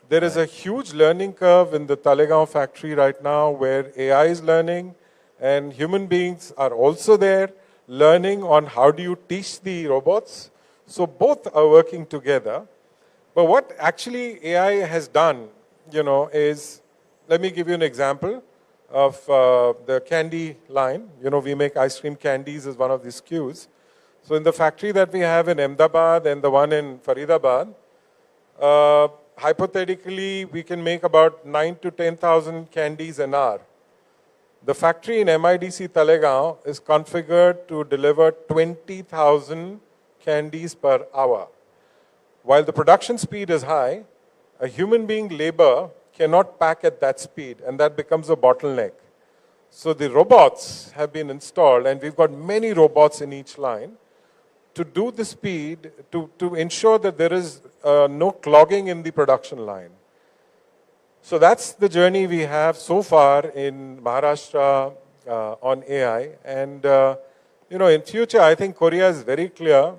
[SPEAKER 10] there is a huge learning curve in the Talegaon factory right now where AI is learning and human beings are also there learning on how do you teach the robots. So both are working together. But what actually AI has done, is, let me give you an example of the candy line. We make ice cream candies as one of the SKUs. So in the factory that we have in Ahmedabad and the one in Faridabad, hypothetically, we can make about 9 to 10,000 candies an hour. The factory in MIDC Talegaon is configured to deliver 20,000 candies per hour. While the production speed is high, a human being labor cannot pack at that speed, and that becomes a bottleneck. So the robots have been installed, and we've got many robots in each line to do the speed, to ensure that there is no clogging in the production line. So that's the journey we have so far in Maharashtra on AI. And, in future, I think Korea is very clear.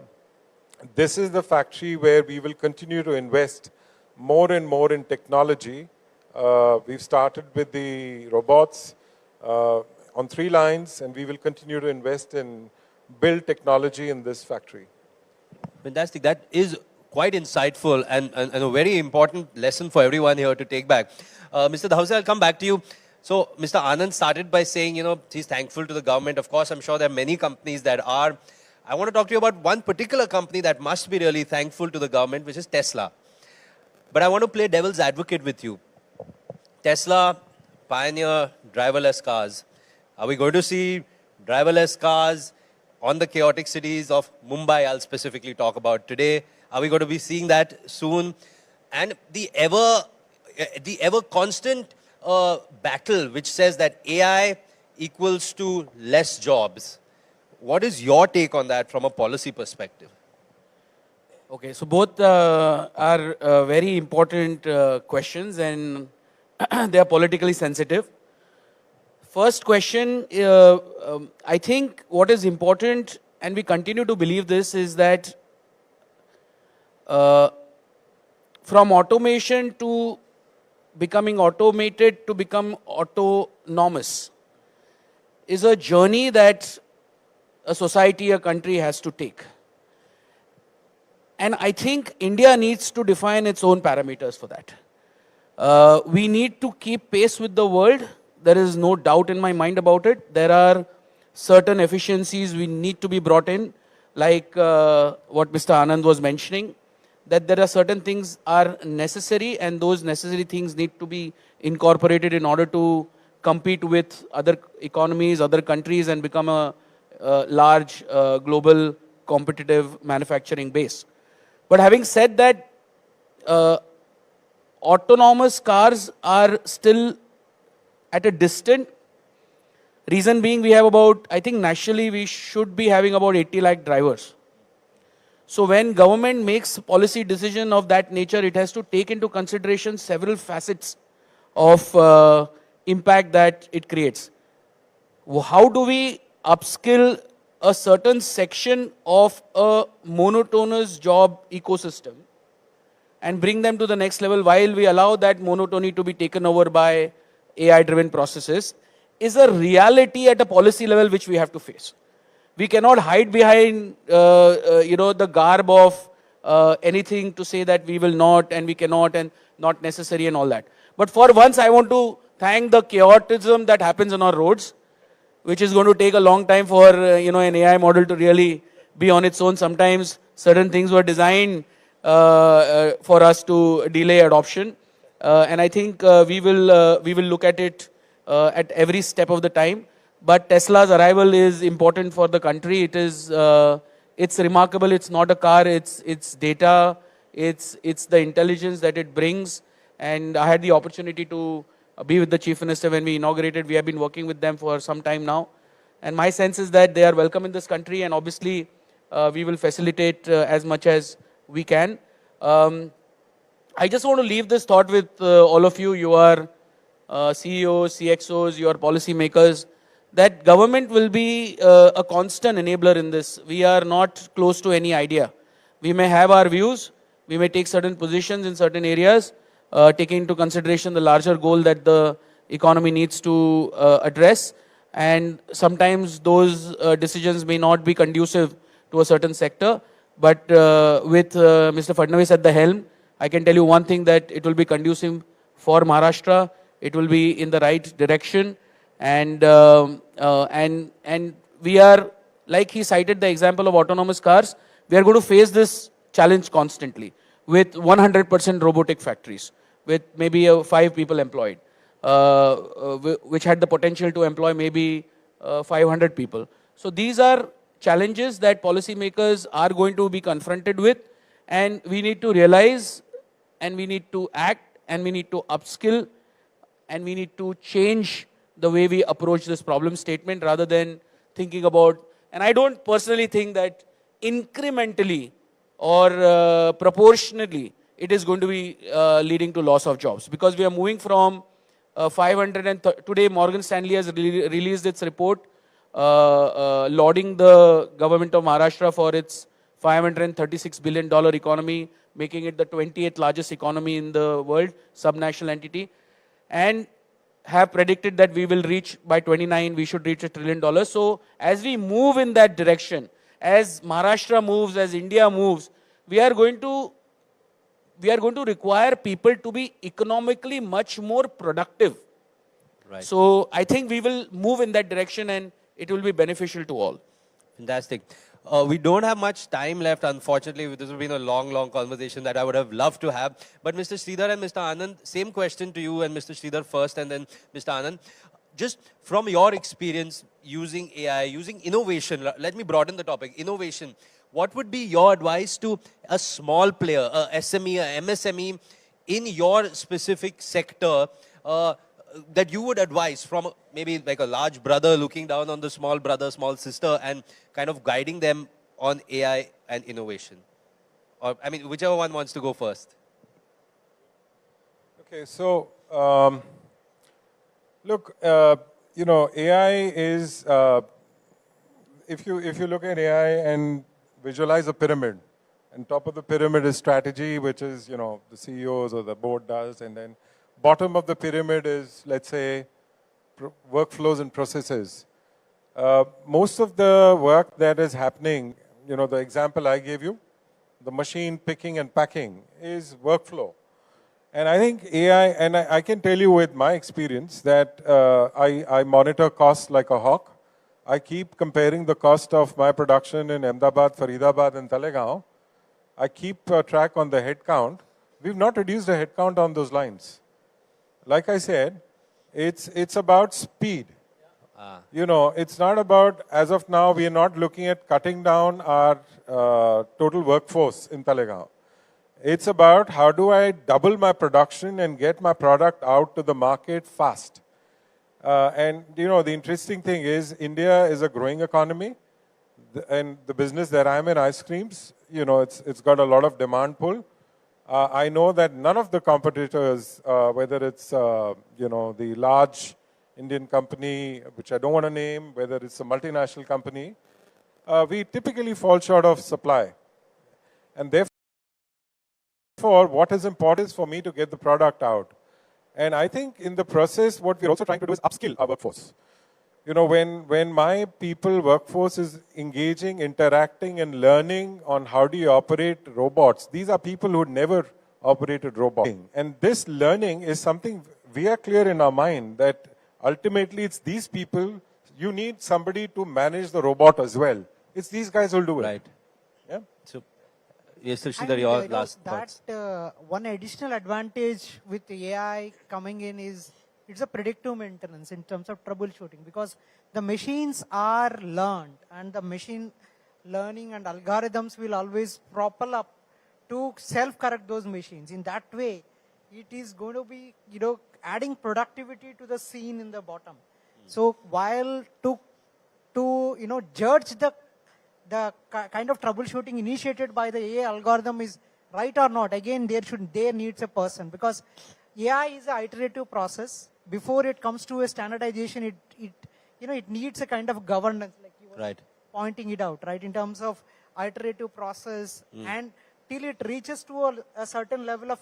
[SPEAKER 10] This is the factory where we will continue to invest more and more in technology. We've started with the robots on 3 lines, and we will continue to invest in build technology in this factory.
[SPEAKER 7] Fantastic. That is quite insightful and a very important lesson for everyone here to take back. Mr. Dhawse, I'll come back to you. So Mr. Anand started by saying, he's thankful to the government. Of course, I'm sure there are many companies that are. I want to talk to you about one particular company that must be really thankful to the government, which is Tesla. But I want to play devil's advocate with you. Tesla, pioneer driverless cars. Are we going to see driverless cars on the chaotic cities of Mumbai? I'll specifically talk about today. Are we going to be seeing that soon? And the ever constant battle which says that AI equals to less jobs. What is your take on that from a policy perspective?
[SPEAKER 8] Okay, so both are very important questions, and they are politically sensitive. First question, I think what is important, and we continue to believe this, is that from automation to becoming automated to become autonomous is a journey that a society, a country has to take. And I think India needs to define its own parameters for that. We need to keep pace with the world. There is no doubt in my mind about it. There are certain efficiencies we need to be brought in, like what Mr. Anand was mentioning, that there are certain things are necessary, and those necessary things need to be incorporated in order to compete with other economies, other countries, and become a large global competitive manufacturing base. But having said that, autonomous cars are still at a distant. Reason being, we have about, I think nationally we should be having about 80 lakh drivers. So when government makes policy decision of that nature, it has to take into consideration several facets of impact that it creates. How do we upskill a certain section of a monotonous job ecosystem and bring them to the next level while we allow that monotony to be taken over by AI-driven processes is a reality at a policy level which we have to face. We cannot hide behind, the garb of anything to say that we will not and we cannot and not necessary and all that. But for once, I want to thank the chaotism that happens on our roads, which is going to take a long time for an AI model to really be on its own. Sometimes certain things were designed for us to delay adoption, and I think we will look at it at every step of the time. But Tesla's arrival is important for the country. It's remarkable. It's not a car. It's data. It's the intelligence that it brings. And I had the opportunity to be with the Chief Minister when we inaugurated. We have been working with them for some time now. And my sense is that they are welcome in this country, and obviously we will facilitate as much as we can. I just want to leave this thought with all of you. You are CEOs, CXOs, you are policymakers, that government will be a constant enabler in this. We are not close to any idea. We may have our views, we may take certain positions in certain areas, taking into consideration the larger goal that the economy needs to address. And sometimes those decisions may not be conducive to a certain sector. But with Mr. Fadnavis at the helm, I can tell you one thing, that it will be conducive for Maharashtra. It will be in the right direction. And we are, like he cited the example of autonomous cars, we are going to face this challenge constantly with 100% robotic factories, with maybe 5 people employed, which had the potential to employ maybe 500 people. So these are challenges that policymakers are going to be confronted with, and we need to realize, and we need to act, and we need to upskill, and we need to change the way we approach this problem statement rather than thinking about, and I don't personally think that incrementally or proportionally it is going to be leading to loss of jobs, because we are moving from 500 and today Morgan Stanley has released its report lauding the government of Maharashtra for its $536 billion economy, making it the 28th largest economy in the world, subnational entity, and have predicted that we will reach by 29, we should reach $1 trillion. So as we move in that direction, as Maharashtra moves, as India moves, we are going to require people to be economically much more productive.
[SPEAKER 7] Right.
[SPEAKER 8] So I think we will move in that direction, and it will be beneficial to all.
[SPEAKER 7] Fantastic. We don't have much time left, unfortunately. This has been a long conversation that I would have loved to have. But Mr. Sridhar and Mr. Anand, same question to you, and Mr. Sridhar first and then Mr. Anand. Just from your experience using AI, using innovation, let me broaden the topic, innovation. What would be your advice to a small player, a SME, a MSME in your specific sector that you would advise from maybe like a large brother looking down on the small brother, small sister, and kind of guiding them on AI and innovation? Or, I mean, whichever one wants to go first.
[SPEAKER 10] Okay, so look, AI is, if you look at AI and visualize a pyramid, and top of the pyramid is strategy, which is, the CEOs or the board does, and then bottom of the pyramid is, let's say, workflows and processes. Most of the work that is happening, the example I gave you, the machine picking and packing is workflow. And I think AI, and I can tell you with my experience that I monitor costs like a hawk. I keep comparing the cost of my production in Ahmedabad, Faridabad, and Talegaon. I keep track on the head count. We've not reduced the head count on those lines. Like I said, it's about speed. It's not about, as of now, we are not looking at cutting down our total workforce in Talegaon. It's about how do I double my production and get my product out to the market fast. And you know, the interesting thing is India is a growing economy. And the business that I'm in, ice creams, you know, it's got a lot of demand pull. I know that none of the competitors, whether it's, you know, the large Indian company, which I don't want to name, whether it's a multinational company, we typically fall short of supply. And therefore, what is important is for me to get the product out. And I think in the process, what we're also trying to do is upskill our workforce. You know, when my workforce is engaging, interacting, and learning on how do you operate robots, these are people who never operated robots. And this learning is something we are clear in our mind that ultimately it's these people, you need somebody to manage the robot as well. It's these guys who'll do it.
[SPEAKER 7] Right.
[SPEAKER 10] Yeah.
[SPEAKER 7] So, yes, Sridhar, your last thoughts.
[SPEAKER 9] One additional advantage with AI coming in is it's a predictive maintenance in terms of troubleshooting, because the machines are learned and the machine learning and algorithms will always propel up to self-correct those machines. In that way, it is going to be, you know, adding productivity to the scene in the bottom. So while to you know, judge the kind of troubleshooting initiated by the AI algorithm is right or not, again, there needs a person, because AI is an iterative process. Before it comes to a standardization, it needs a kind of governance, like you were pointing it out, right? In terms of iterative process, and till it reaches to a certain level of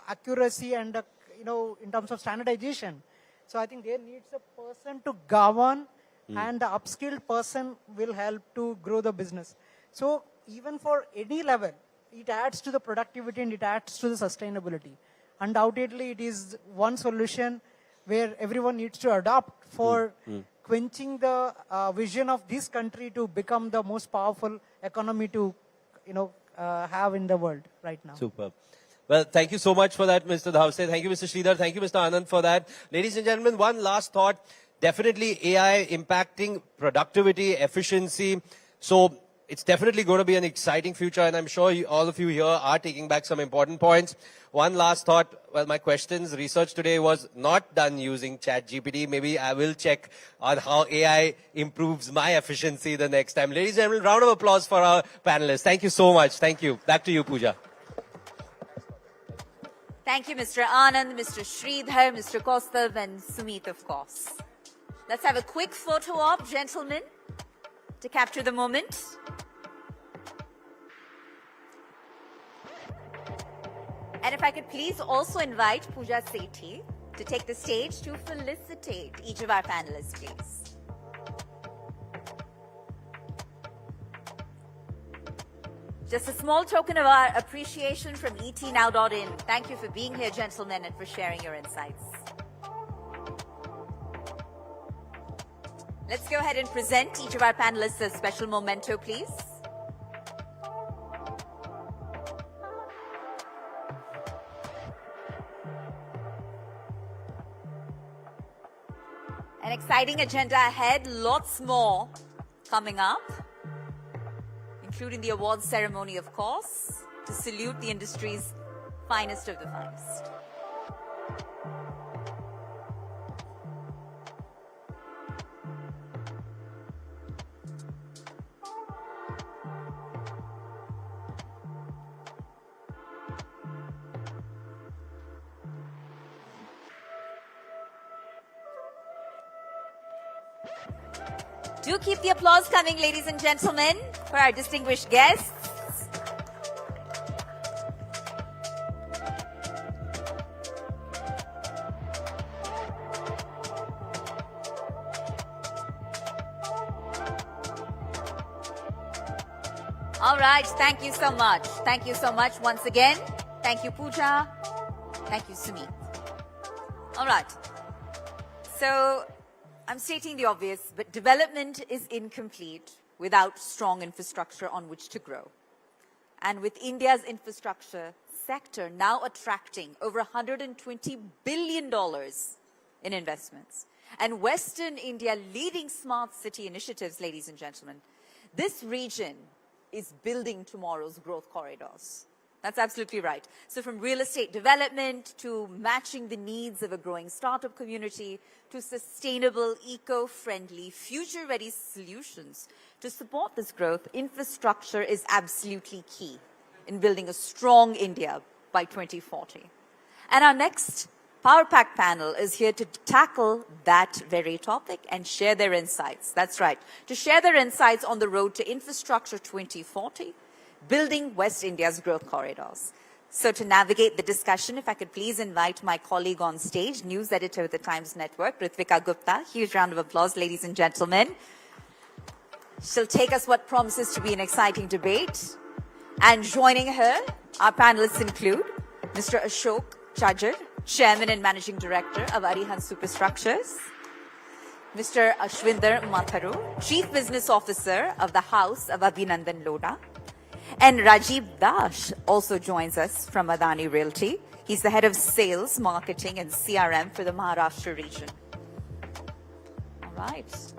[SPEAKER 9] accuracy and you know, in terms of standardization. So I think there needs a person to govern, and the upskilled person will help to grow the business. So even for any level, it adds to the productivity and it adds to the sustainability. Undoubtedly, it is one solution where everyone needs to adopt for quenching the vision of this country to become the most powerful economy to, you know, have in the world right now.
[SPEAKER 7] Superb. Well, thank you so much for that, Mr. Dhavse. Thank you, Mr. Sridhar. Thank you, Mr. Anand, for that. Ladies and gentlemen, one last thought. Definitely AI impacting productivity, efficiency. So it's definitely going to be an exciting future, and I'm sure all of you here are taking back some important points. One last thought. Well, my research today was not done using ChatGPT. Maybe I will check on how AI improves my efficiency the next time. Ladies and gentlemen, round of applause for our panelists. Thank you so much. Thank you. Back to you, Pooja.
[SPEAKER 2] Thank you, Mr. Anand, Mr. Sridhar, Mr. Kaustav, and Sumit, of course. Let's have a quick photo op, gentlemen, to capture the moment. And if I could please also invite Pooja Sethi to take the stage to felicitate each of our panelists, please. Just a small token of our appreciation from etnow.in. Thank you for being here, gentlemen, and for sharing your insights. Let's go ahead and present each of our panelists a special memento, please. An exciting agenda ahead, lots more coming up, including the awards ceremony, of course, to salute the industry's finest of the finest. Do keep the applause coming, ladies and gentlemen, for our distinguished guests. All right, thank you so much. Thank you so much once again. Thank you, Pooja. Thank you, Sumit. All right. So, I'm stating the obvious, but development is incomplete without strong infrastructure on which to grow. And with India's infrastructure sector now attracting over $120 billion in investments, and Western India leading smart city initiatives, ladies and gentlemen, this region is building tomorrow's growth corridors. That's absolutely right. So from real estate development to matching the needs of a growing startup community to sustainable, eco-friendly, future-ready solutions to support this growth, infrastructure is absolutely key in building a strong India by 2040. And our next Power Pack panel is here to tackle that very topic and share their insights. That's right, to share their insights on the road to Infrastructure 2040, building West India's growth corridors. So to navigate the discussion, if I could please invite my colleague on stage, news editor of the Times Network, Ritvika Gupta. Huge round of applause, ladies and gentlemen. She'll take us what promises to be an exciting debate. And joining her, our panelists include Mr. Ashok Chajjar, Chairman and Managing Director of Arihant Superstructures, Mr. Ashwinder Matharu, Chief Business Officer of the House of Abhinandan Lodha, and Rajiv Das also joins us from Adani Realty. He's the Head of Sales, Marketing and CRM for the Maharashtra region. All right.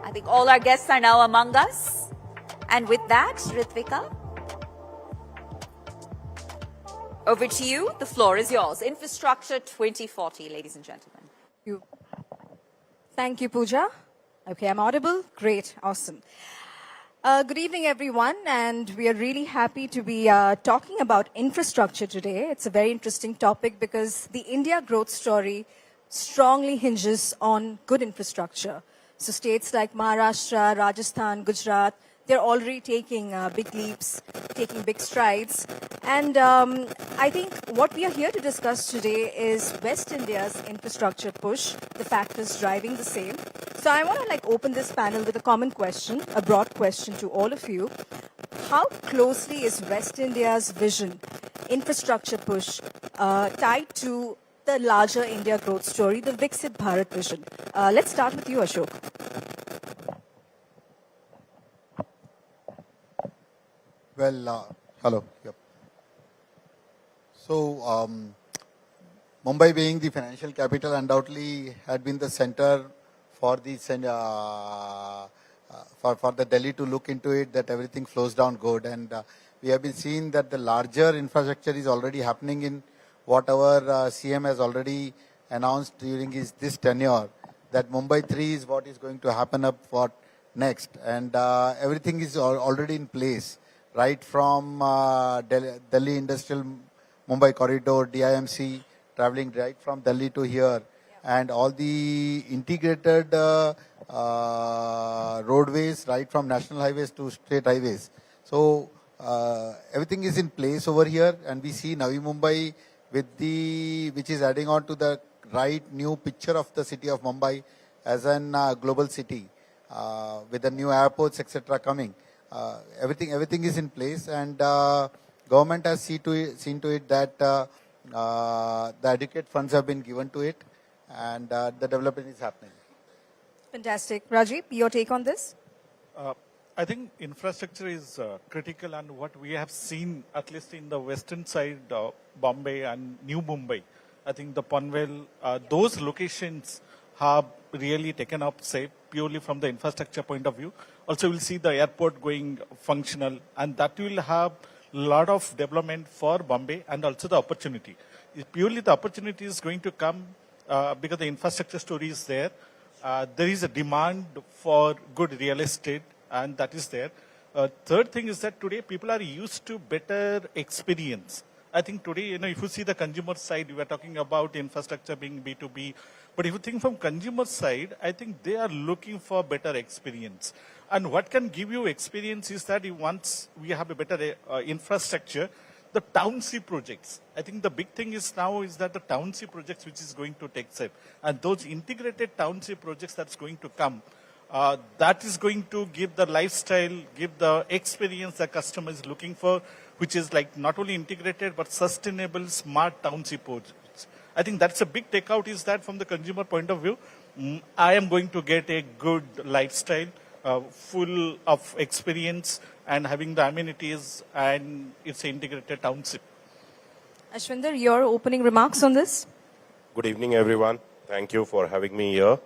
[SPEAKER 2] I think all our guests are now among us. And with that, Ritvika, over to you. The floor is yours. Infrastructure 2040, ladies and gentlemen.
[SPEAKER 11] Thank you, Pooja. Okay, I'm audible? Great, awesome. Good evening, everyone, and we are really happy to be talking about infrastructure today. It's a very interesting topic because the India growth story strongly hinges on good infrastructure. So states like Maharashtra, Rajasthan, Gujarat, they're already taking big leaps, taking big strides. And I think what we are here to discuss today is West India's infrastructure push, the factors driving the same. So I want to open this panel with a common question, a broad question to all of you. How closely is West India's vision, infrastructure push, tied to the larger India growth story, the Viksit Bharat vision? Let's start with you, Ashok.
[SPEAKER 12] Well, hello. Yep. So, Mumbai being the financial capital undoubtedly had been the center for the for the Delhi to look into it, that everything flows down good. And we have been seeing that the larger infrastructure is already happening in what our CM has already announced during this tenure, that Mumbai 3 is what is going to happen up for next. And everything is already in place, right from Delhi Industrial Mumbai Corridor, DIMC, traveling right from Delhi to here, and all the integrated roadways right from national highways to state highways. So everything is in place over here, and we see Navi Mumbai which is adding on to the right new picture of the city of Mumbai as an global city with the new airports, etc. coming. Everything is in place, and government has seen to it that the adequate funds have been given to it, and the development is happening.
[SPEAKER 11] Fantastic. Rajiv, your take on this?
[SPEAKER 13] I think infrastructure is critical, and what we have seen, at least in the western side, Bombay and New Mumbai, I think the Panvel, those locations have really taken up, say, purely from the infrastructure point of view. Also, we'll see the airport going functional, and that will have a lot of development for Bombay and also the opportunity. Purely the opportunity is going to come because the infrastructure story is there. There is a demand for good real estate, and that is there. Third thing is that today people are used to better experience. I think today, if you see the consumer side, we were talking about infrastructure being B2B. But if you think from consumer side, I think they are looking for better experience. And what can give you experience is that once we have a better infrastructure, the township projects. I think the big thing is now is that the township projects which is going to take shape. And those integrated township projects that's going to come, that is going to give the lifestyle, give the experience the customer is looking for, which is like not only integrated but sustainable, smart township projects. I think that's a big takeout is that from the consumer point of view, I am going to get a good lifestyle, full of experience and having the amenities, and it's an integrated township.
[SPEAKER 11] Ashwinder, your opening remarks on this?
[SPEAKER 14] Good evening, everyone. Thank you for having me here.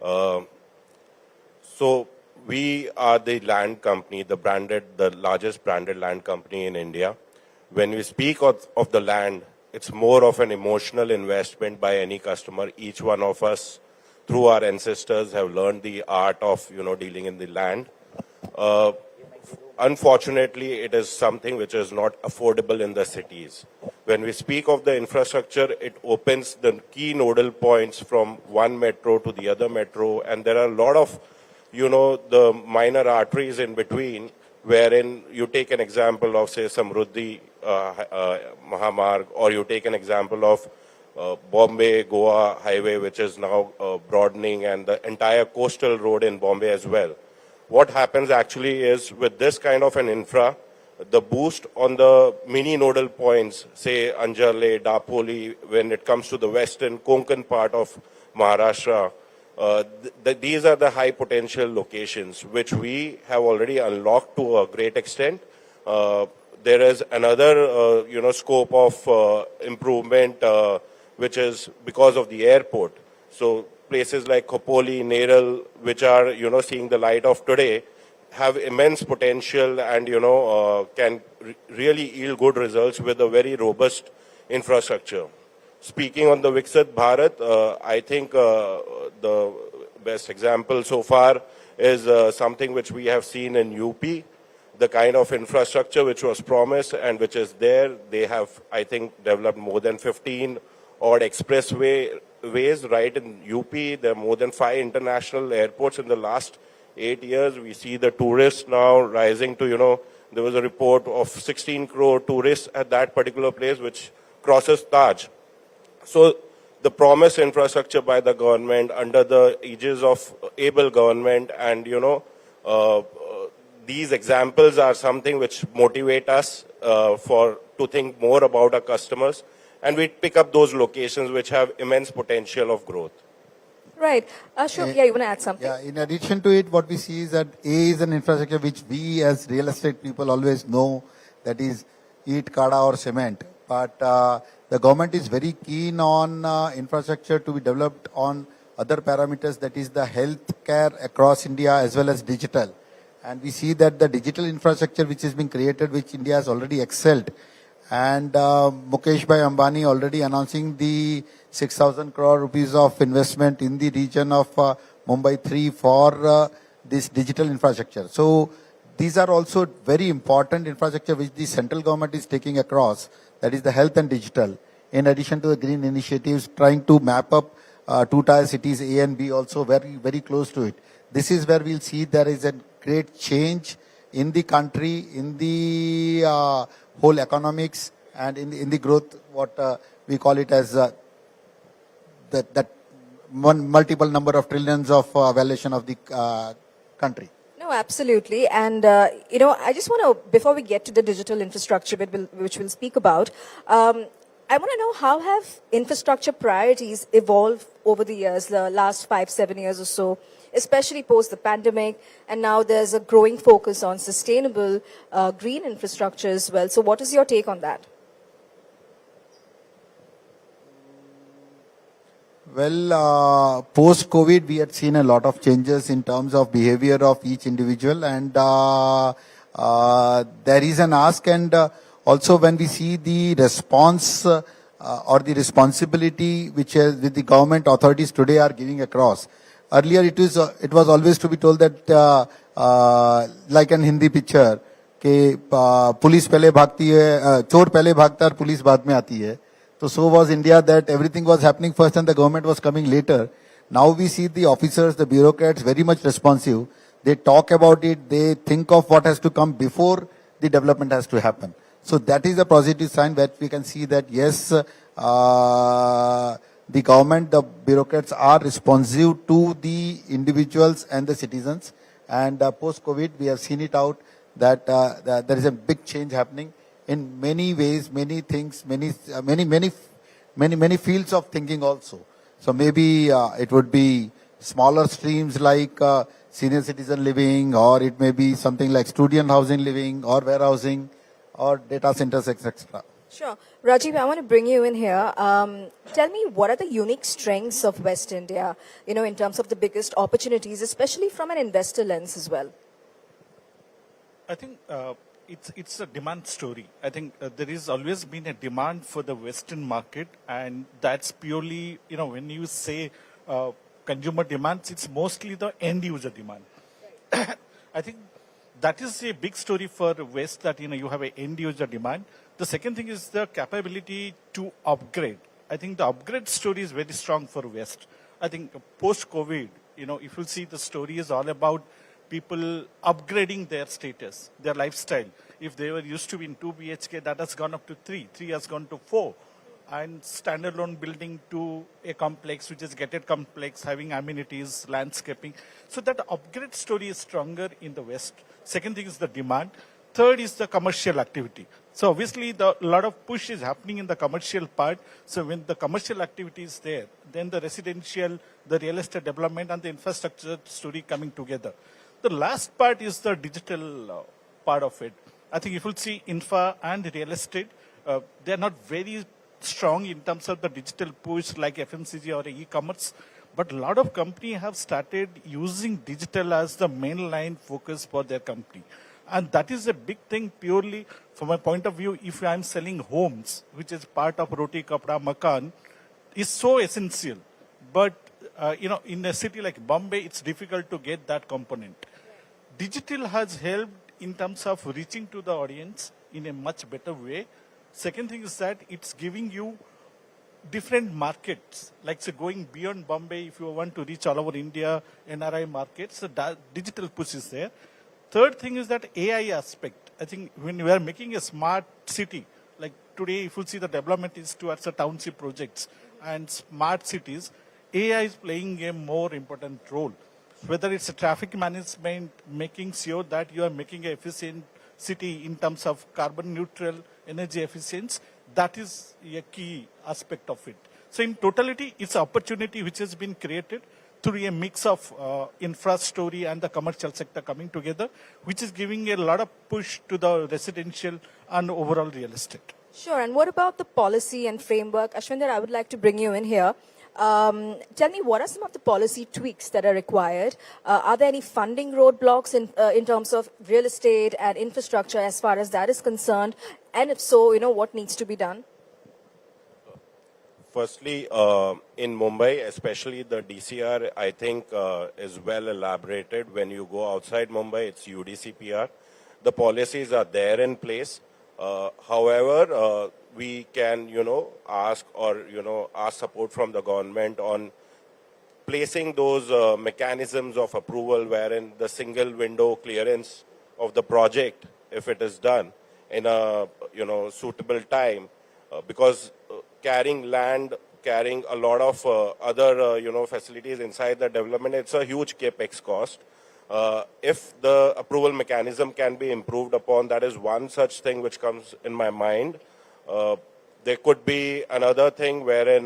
[SPEAKER 14] So we are the land company, the largest branded land company in India. When we speak of the land, it's more of an emotional investment by any customer. Each one of us, through our ancestors, have learned the art of, dealing in the land. Unfortunately, it is something which is not affordable in the cities. When we speak of the infrastructure, it opens the key nodal points from one metro to the other metro, and there are a lot of, the minor arteries in between, wherein you take an example of, say, Samruddhi Mahamarg, or you take an example of Bombay-Goa highway, which is now broadening, and the entire coastal road in Bombay as well. What happens actually is, with this kind of an infra, the boost on the mini nodal points, say Anjarle, Dapoli, when it comes to the western Konkan part of Maharashtra, these are the high potential locations which we have already unlocked to a great extent. There is another, scope of improvement, which is because of the airport. So places like Khopoli, Neral, which are, seeing the light of today, have immense potential and, can really yield good results with a very robust infrastructure. Speaking on the Viksit Bharat, I think the best example so far is something which we have seen in UP, the kind of infrastructure which was promised and which is there. They have, I think, developed more than 15 odd expressways right in UP. There are more than 5 international airports in the last 8 years. We see the tourists now rising to, there was a report of 16 crore tourists at that particular place, which crosses Taj. So the promised infrastructure by the government under the aegis of able government, and, these examples are something which motivate us to think more about our customers, and we pick up those locations which have immense potential of growth.
[SPEAKER 11] Right. Ashok, you want to add something?
[SPEAKER 12] Yeah, in addition to it, what we see is that A is an infrastructure which we as real estate people always know, that is eat, kada or cement. But the government is very keen on infrastructure to be developed on other parameters, that is the healthcare across India as well as digital. And we see that the digital infrastructure which has been created, which India has already excelled. And Mukesh Bhai Ambani already announcing the 6,000 crore rupees of investment in the region of Mumbai 3 for this digital infrastructure. So these are also very important infrastructure which the central government is taking across, that is the health and digital, in addition to the green initiatives, trying to map up 2-tier cities A and B also very, very close to it. This is where we'll see there is a great change in the country, in the whole economics, and in the growth, what we call it as that multiple number of trillions of valuation of the country.
[SPEAKER 11] No, absolutely. And, I just want to, before we get to the digital infrastructure bit, which we'll speak about, I want to know, how have infrastructure priorities evolved over the years, the last 5-7 years or so, especially post the pandemic, and now there's a growing focus on sustainable green infrastructure as well. So what is your take on that?
[SPEAKER 12] Well, post-COVID, we had seen a lot of changes in terms of behavior of each individual, and there is an ask, and also when we see the response or the responsibility which with the government authorities today are giving across. Earlier, it was always to be told that like an Hindi picture, कि police पहले भागती है, चोर पहले भागता है, police बाद में आती है. So was India, that everything was happening first and the government was coming later. Now we see the officers, the bureaucrats very much responsive. They talk about it, they think of what has to come before the development has to happen. So that is a positive sign that we can see that yes, the government, the bureaucrats are responsive to the individuals and the citizens. And post-COVID, we have seen it out that there is a big change happening in many ways, many things, many fields of thinking also. So maybe it would be smaller streams like senior citizen living, or it may be something like student housing living, or warehousing, or data centers, etc.
[SPEAKER 11] Sure. Rajiv, I want to bring you in here. Tell me, what are the unique strengths of West India, in terms of the biggest opportunities, especially from an investor lens as well?
[SPEAKER 13] I think it's a demand story. I think there has always been a demand for the Western market, and that's purely, when you say consumer demands, it's mostly the end user demand. I think that is a big story for West, that you have an end user demand. The second thing is the capability to upgrade. I think the upgrade story is very strong for West. I think post-COVID, if you see, the story is all about people upgrading their status, their lifestyle. If they were used to be in 2 BHK, that has gone up to 3 has gone to 4. And standalone building to a complex, which is gated complex, having amenities, landscaping. So that upgrade story is stronger in the West. Second thing is the demand. Third is the commercial activity. So obviously, a lot of push is happening in the commercial part. So when the commercial activity is there, then the residential, the real estate development, and the infrastructure story coming together. The last part is the digital part of it. I think if you see infra and real estate, they are not very strong in terms of the digital push like FMCG or e-commerce, but a lot of companies have started using digital as the mainline focus for their company. And that is a big thing purely from my point of view. If I'm selling homes, which is part of Roti Kapda Makan, is so essential. But, in a city like Bombay, it's difficult to get that component. Digital has helped in terms of reaching to the audience in a much better way. Second thing is that it's giving you different markets, like say going beyond Bombay, if you want to reach all over India, NRI markets, so that digital push is there. Third thing is that AI aspect. I think when we are making a smart city, like today, if you see the development is towards the township projects and smart cities, AI is playing a more important role. Whether it's a traffic management, making sure that you are making an efficient city in terms of carbon neutral, energy efficiency, that is a key aspect of it. So in totality, it's an opportunity which has been created through a mix of infra story and the commercial sector coming together, which is giving a lot of push to the residential and overall real estate.
[SPEAKER 11] Sure. And what about the policy and framework? Ashwinder, I would like to bring you in here. Tell me, what are some of the policy tweaks that are required? Are there any funding roadblocks in terms of real estate and infrastructure as far as that is concerned? And if so, what needs to be done?
[SPEAKER 14] Firstly, in Mumbai, especially the DCR, I think is well elaborated. When you go outside Mumbai, it's UDCPR. The policies are there in place. However, we can, ask support from the government on placing those mechanisms of approval wherein the single window clearance of the project, if it is done in a, suitable time, because carrying land, carrying a lot of other, facilities inside the development, it's a huge capex cost. If the approval mechanism can be improved upon, that is one such thing which comes in my mind. There could be another thing wherein,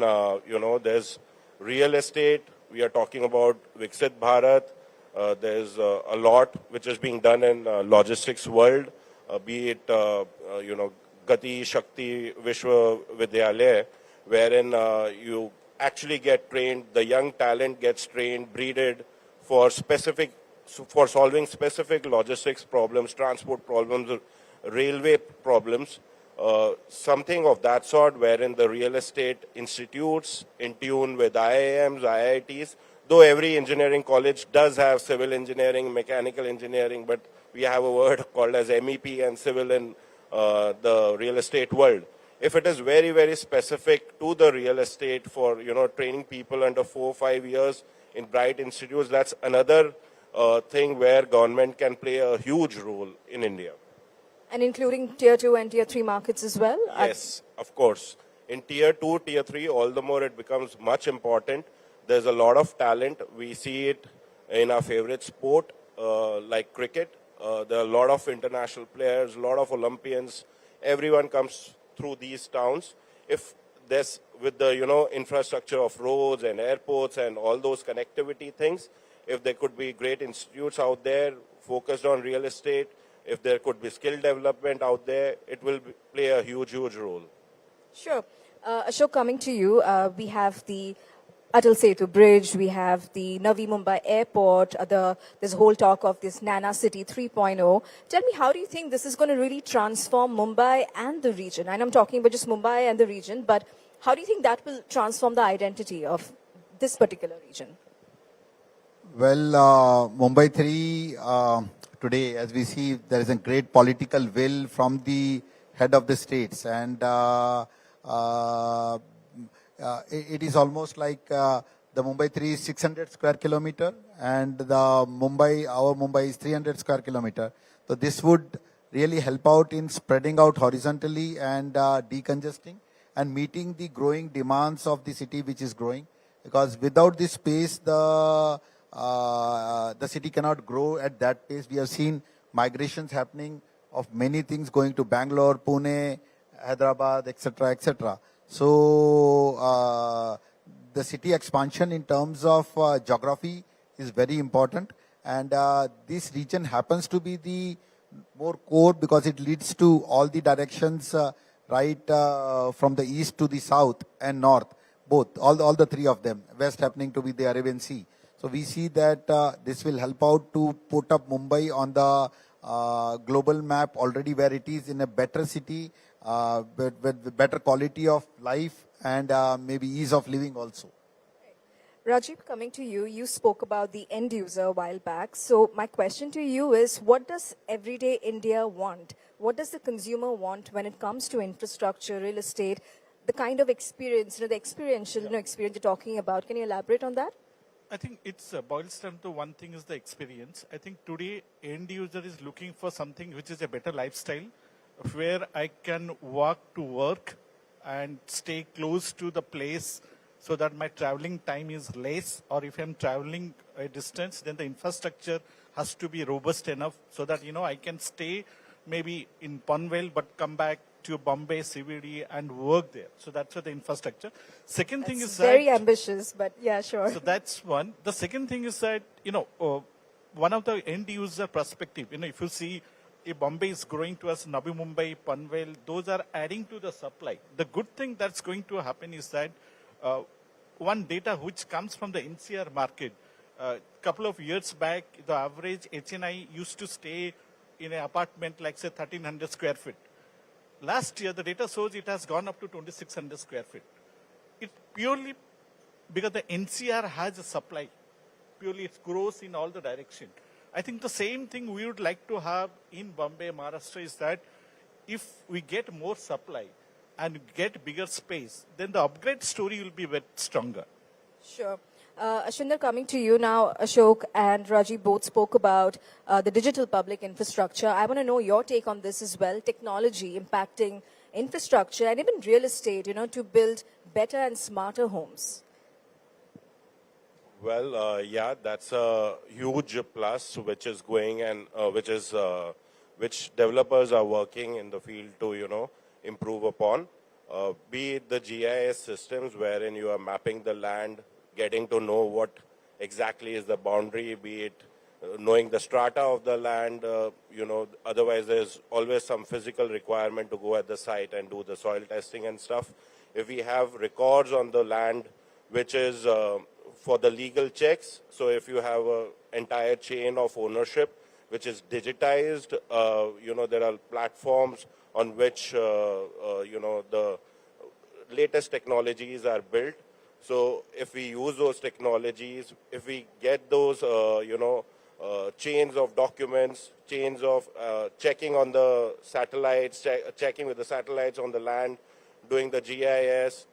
[SPEAKER 14] there's real estate. We are talking about Viksit Bharat. There's a lot which is being done in logistics world, be it, Gati Shakti Vishwa Vidyalaya, wherein you actually get trained, the young talent gets trained, breeded for solving specific logistics problems, transport problems, railway problems, something of that sort, wherein the real estate institutes in tune with IIMs, IITs, though every engineering college does have civil engineering, mechanical engineering, but we have a word called as MEP and civil in the real estate world. If it is very, very specific to the real estate for, training people under 4 or 5 years in bright institutes, that's another thing where government can play a huge role in India.
[SPEAKER 11] And including tier 2 and tier 3 markets as well?
[SPEAKER 14] Yes, of course. In tier 2, tier 3, all the more it becomes much important. There's a lot of talent. We see it in our favorite sport, like cricket. There are a lot of international players, a lot of Olympians. Everyone comes through these towns. If there's, with the, infrastructure of roads and airports and all those connectivity things, if there could be great institutes out there focused on real estate, if there could be skill development out there, it will play a huge, huge role.
[SPEAKER 11] Sure. Ashok, coming to you, we have the Atal Setu Bridge, we have the Navi Mumbai Airport, there's a whole talk of this Nana City 3.0. Tell me, how do you think this is going to really transform Mumbai and the region? And I'm talking about just Mumbai and the region, but how do you think that will transform the identity of this particular region?
[SPEAKER 12] Well, Mumbai 3, today, as we see, there is a great political will from the head of the states. And it is almost like the Mumbai 3 is 600 square kilometer and our Mumbai is 300 square kilometer. So this would really help out in spreading out horizontally and decongesting and meeting the growing demands of the city, which is growing. Because without this space, the city cannot grow at that pace. We have seen migrations happening of many things going to Bangalore, Pune, Hyderabad, etc., etc. So the city expansion in terms of geography is very important, and this region happens to be the more core because it leads to all the directions right from the east to the south and north, both, all the three of them, west happening to be the Arabian Sea. So we see that this will help out to put up Mumbai on the global map already where it is in a better city, with better quality of life and maybe ease of living also.
[SPEAKER 11] Rajiv, coming to you, you spoke about the end user a while back. So my question to you is, what does everyday India want? What does the consumer want when it comes to infrastructure, real estate, the kind of experience, the experiential experience you're talking about? Can you elaborate on that?
[SPEAKER 13] I think it boils down to one thing is the experience. I think today end user is looking for something which is a better lifestyle, where I can walk to work and stay close to the place so that my traveling time is less, or if I'm traveling a distance, then the infrastructure has to be robust enough so that, I can stay maybe in Panvel but come back to Bombay CBD and work there. So that's what the infrastructure. Second thing is
[SPEAKER 11] very ambitious, but yeah, sure.
[SPEAKER 13] So that's one. The second thing is that, one of the end user perspective, if you see if Bombay is growing to us, Navi Mumbai, Panvel, those are adding to the supply. The good thing that's going to happen is that one data which comes from the NCR market, a couple of years back, the average HNI used to stay in an apartment like say 1300 square feet. Last year, the data shows it has gone up to 2600 square feet. It purely because the NCR has a supply. Purely it grows in all the direction. I think the same thing we would like to have in Bombay, Maharashtra is that if we get more supply and get bigger space, then the upgrade story will be bit stronger.
[SPEAKER 11] Sure. Ashwinder, coming to you now, Ashok and Rajiv both spoke about the digital public infrastructure. I want to know your take on this as well, technology impacting infrastructure and even real estate, to build better and smarter homes.
[SPEAKER 14] Well, yeah, that's a huge plus which is going and which developers are working in the field to, improve upon. Be it the GIS systems wherein you are mapping the land, getting to know what exactly is the boundary, be it knowing the strata of the land, otherwise there's always some physical requirement to go at the site and do the soil testing and stuff. If we have records on the land, which is for the legal checks, so if you have an entire chain of ownership, which is digitized, there are platforms on which, the latest technologies are built. So if we use those technologies, if we get those, chains of documents, chains of checking on the satellites, checking with the satellites on the land, doing the GIS,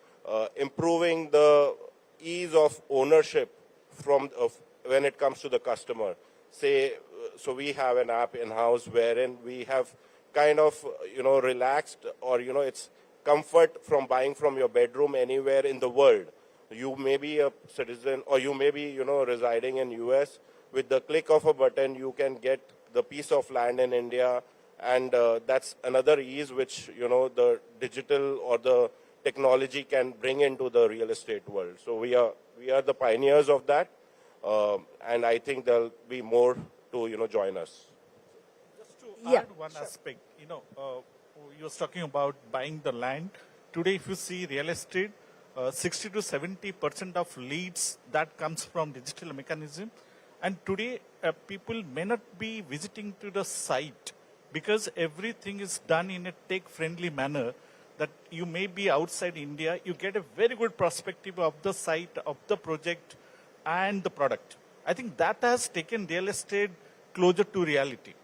[SPEAKER 14] improving the ease of ownership when it comes to the customer. So we have an app in-house wherein we have kind of, relaxed or, it's comfort from buying from your bedroom anywhere in the world. You may be a citizen or you may be, residing in US. With the click of a button, you can get the piece of land in India. And that's another ease which, the digital or the technology can bring into the real estate world. So we are the pioneers of that. And I think there'll be more to, join us.
[SPEAKER 13] add one aspect. You was talking about buying the land. Today, if you see real estate, 60 to 70% of leads that comes from digital mechanism. And today, people may not be visiting to the site because everything is done in a tech-friendly manner. That you may be outside India, you get a very good perspective of the site, of the project, and the product. I think that has taken real estate closer to reality.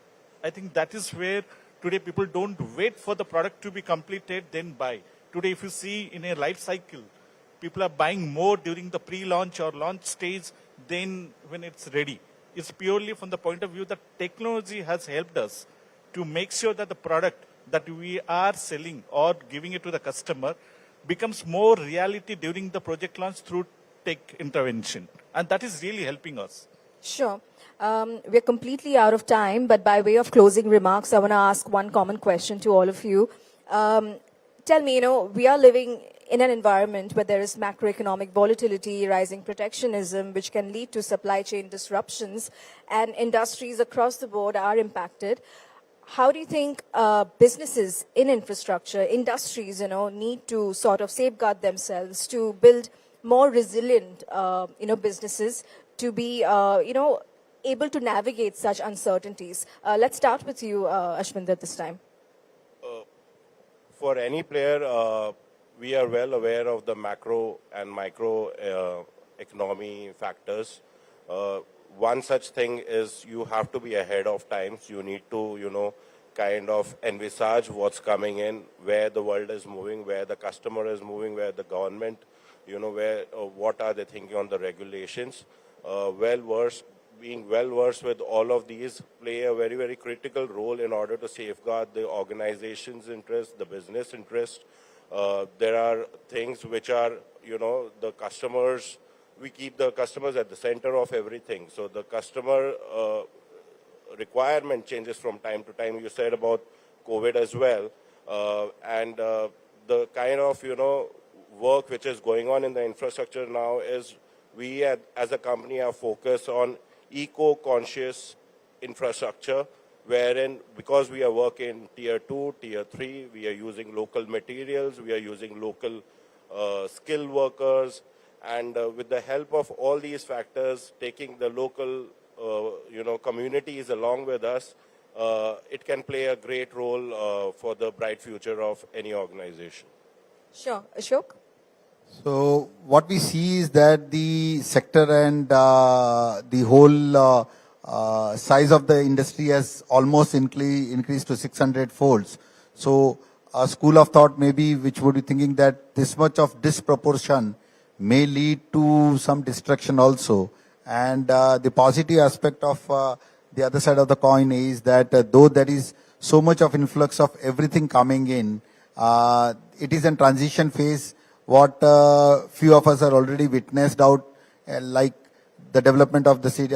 [SPEAKER 13] I think that is where today people don't wait for the product to be completed, then buy. Today, if you see in a life cycle, people are buying more during the pre-launch or launch stage than when it's ready. It's purely from the point of view that technology has helped us to make sure that the product that we are selling or giving it to the customer becomes more reality during the project launch through tech intervention. And that is really helping us.
[SPEAKER 11] Sure. We're completely out of time, but by way of closing remarks, I want to ask one common question to all of you. Tell me, we are living in an environment where there is macroeconomic volatility, rising protectionism, which can lead to supply chain disruptions, and industries across the board are impacted. How do you think businesses in infrastructure, industries, need to sort of safeguard themselves to build more resilient, businesses to be, able to navigate such uncertainties? Let's start with you, Ashwinder, this time.
[SPEAKER 14] For any player, we are well aware of the macro and micro economy factors. One such thing is you have to be ahead of times. You need to, kind of envisage what's coming in, where the world is moving, where the customer is moving, where the government, what are they thinking on the regulations. Being well versed with all of these play a very, very critical role in order to safeguard the organization's interest, the business interest. There are things which are, the customers. We keep the customers at the center of everything. So the customer requirement changes from time to time. You said about COVID as well. And the kind of, work which is going on in the infrastructure now is we as a company are focused on eco-conscious infrastructure, wherein because we are working tier 2, tier 3, we are using local materials, we are using local skilled workers, and with the help of all these factors, taking the local, communities along with us, it can play a great role for the bright future of any organization.
[SPEAKER 11] Sure. Ashok?
[SPEAKER 12] So what we see is that the sector and the whole size of the industry has almost increased to 600 folds. So a school of thought maybe which would be thinking that this much of disproportion may lead to some destruction also. And the positive aspect of the other side of the coin is that though there is so much of influx of everything coming in, it is a transition phase. What few of us are already witnessed out, like the development of the city,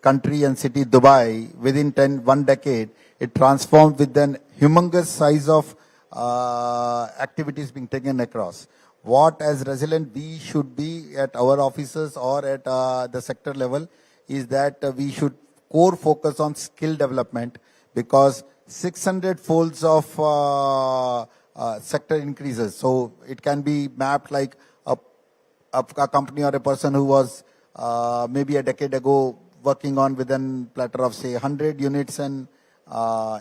[SPEAKER 12] country and city Dubai, within 1 decade, it transformed with an humongous size of activities being taken across. What as resilient we should be at our offices or at the sector level is that we should core focus on skill development, because 600 folds of sector increases. So it can be mapped like a company or a person who was maybe a decade ago working on within platter of say 100 units and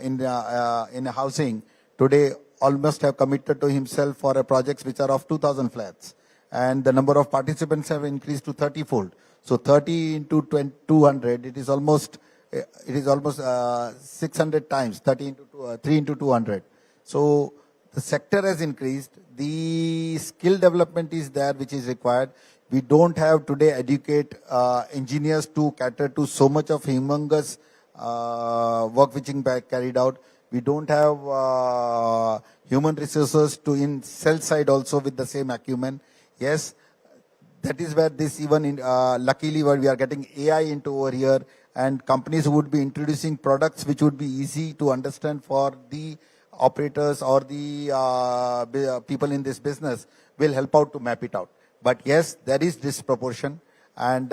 [SPEAKER 12] in a housing, today almost have committed to himself for projects which are of 2,000 flats. And the number of participants have increased to 30-fold. So 30 into 200, it is almost 600 times, 3 into 200. So the sector has increased. The skill development is there, which is required. We don't have today educate engineers to cater to so much of humongous work which is carried out. We don't have human resources to in sell side also with the same acumen. Yes, that is where this even luckily where we are getting AI into over here, and companies would be introducing products which would be easy to understand for the operators or the people in this business will help out to map it out. But yes, there is disproportion, and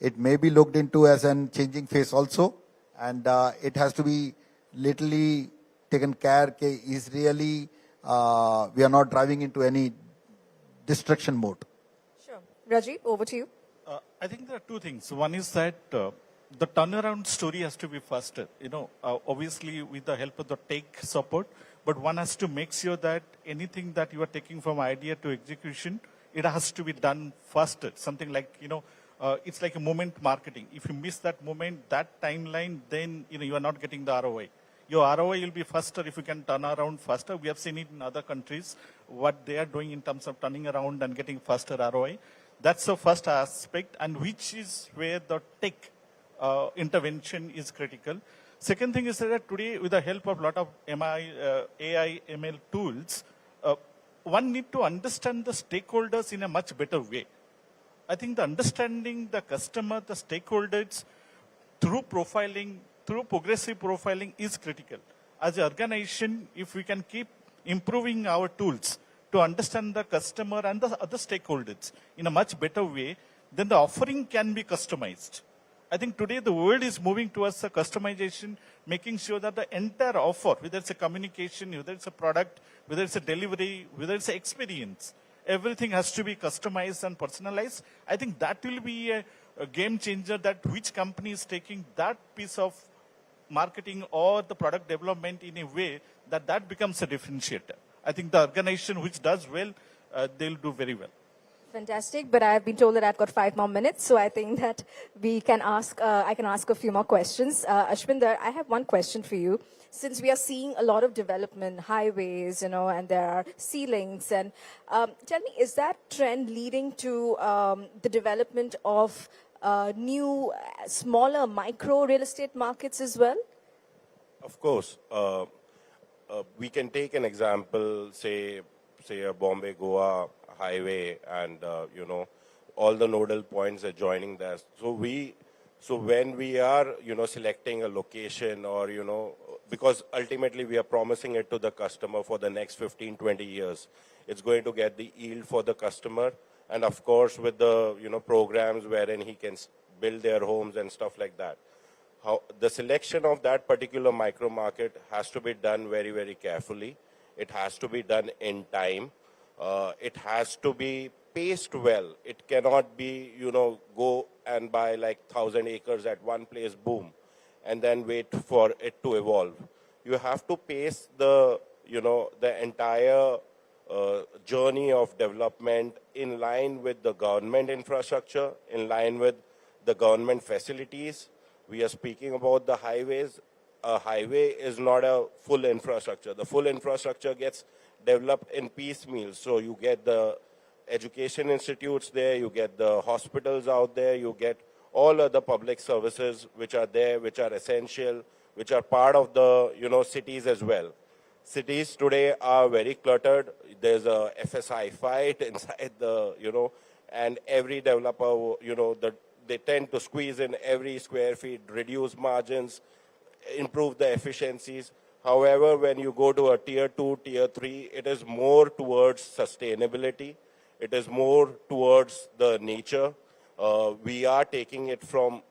[SPEAKER 12] it may be looked into as a changing face also, and it has to be literally taken care is really, we are not driving into any destruction mode.
[SPEAKER 11] Sure. Rajiv, over to you.
[SPEAKER 13] I think there are two things. One is that the turnaround story has to be faster. Obviously with the help of the tech support, but one has to make sure that anything that you are taking from idea to execution, it has to be done faster. Something like, it's like a moment marketing. If you miss that moment, that timeline, then, you are not getting the ROI. Your ROI will be faster if you can turn around faster. We have seen it in other countries, what they are doing in terms of turning around and getting faster ROI. That's the first aspect, and which is where the tech intervention is critical. Second thing is that today, with the help of a lot of AI, ML tools, one need to understand the stakeholders in a much better way. I think the understanding the customer, the stakeholders, through profiling, through progressive profiling is critical. As an organization, if we can keep improving our tools to understand the customer and the other stakeholders in a much better way, then the offering can be customized. I think today the world is moving towards a customization, making sure that the entire offer, whether it's a communication, whether it's a product, whether it's a delivery, whether it's an experience, everything has to be customized and personalized. I think that will be a game changer, that which company is taking that piece of marketing or the product development in a way that becomes a differentiator. I think the organization which does well, they'll do very well.
[SPEAKER 11] Fantastic, but I've been told that I've got 5 more minutes, so I think that we can ask, I can ask a few more questions. Ashwinder, I have one question for you. Since we are seeing a lot of development, highways, and there are sea links, and tell me, is that trend leading to the development of new, smaller, micro real estate markets as well?
[SPEAKER 14] Of course. We can take an example, say a Bombay-Goa highway, and all the nodal points adjoining that. So when we are selecting a location, or because ultimately we are promising it to the customer for the next 15-20 years, it's going to get the yield for the customer, and of course with the programs wherein he can build their homes and stuff like that. How the selection of that particular micro market has to be done very, very carefully. It has to be done in time. It has to be paced well. It cannot be, go and buy like 1,000 acres at one place, boom, and then wait for it to evolve. You have to pace the entire journey of development in line with the government infrastructure, in line with the government facilities. We are speaking about the highways. A highway is not a full infrastructure. The full infrastructure gets developed in piecemeal. So you get the education institutes there, you get the hospitals out there, you get all other public services which are there, which are essential, which are part of the cities as well. Cities today are very cluttered. There's a FSI fight inside the and every developer they tend to squeeze in every square feet, reduce margins, improve the efficiencies. However, when you go to a tier 2, tier 3, it is more towards sustainability. It is more towards the nature. We are taking it from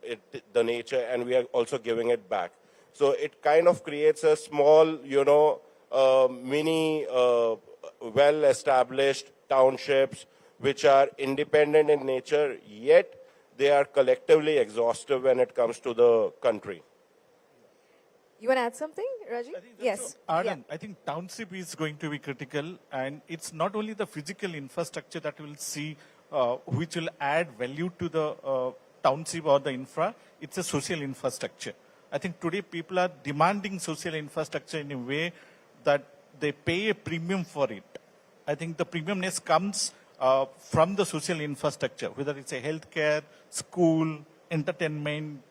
[SPEAKER 14] the nature, and we are also giving it back. So it kind of creates a small, mini, well-established townships which are independent in nature, yet they are collectively exhaustive when it comes to the country.
[SPEAKER 11] You want to add something, Rajiv? Yes.
[SPEAKER 13] Arden, I think township is going to be critical, and it's not only the physical infrastructure that we'll see which will add value to the township or the infra, it's a social infrastructure. I think today people are demanding social infrastructure in a way that they pay a premium for it. I think the premiumness comes from the social infrastructure, whether it's a healthcare, school, entertainment,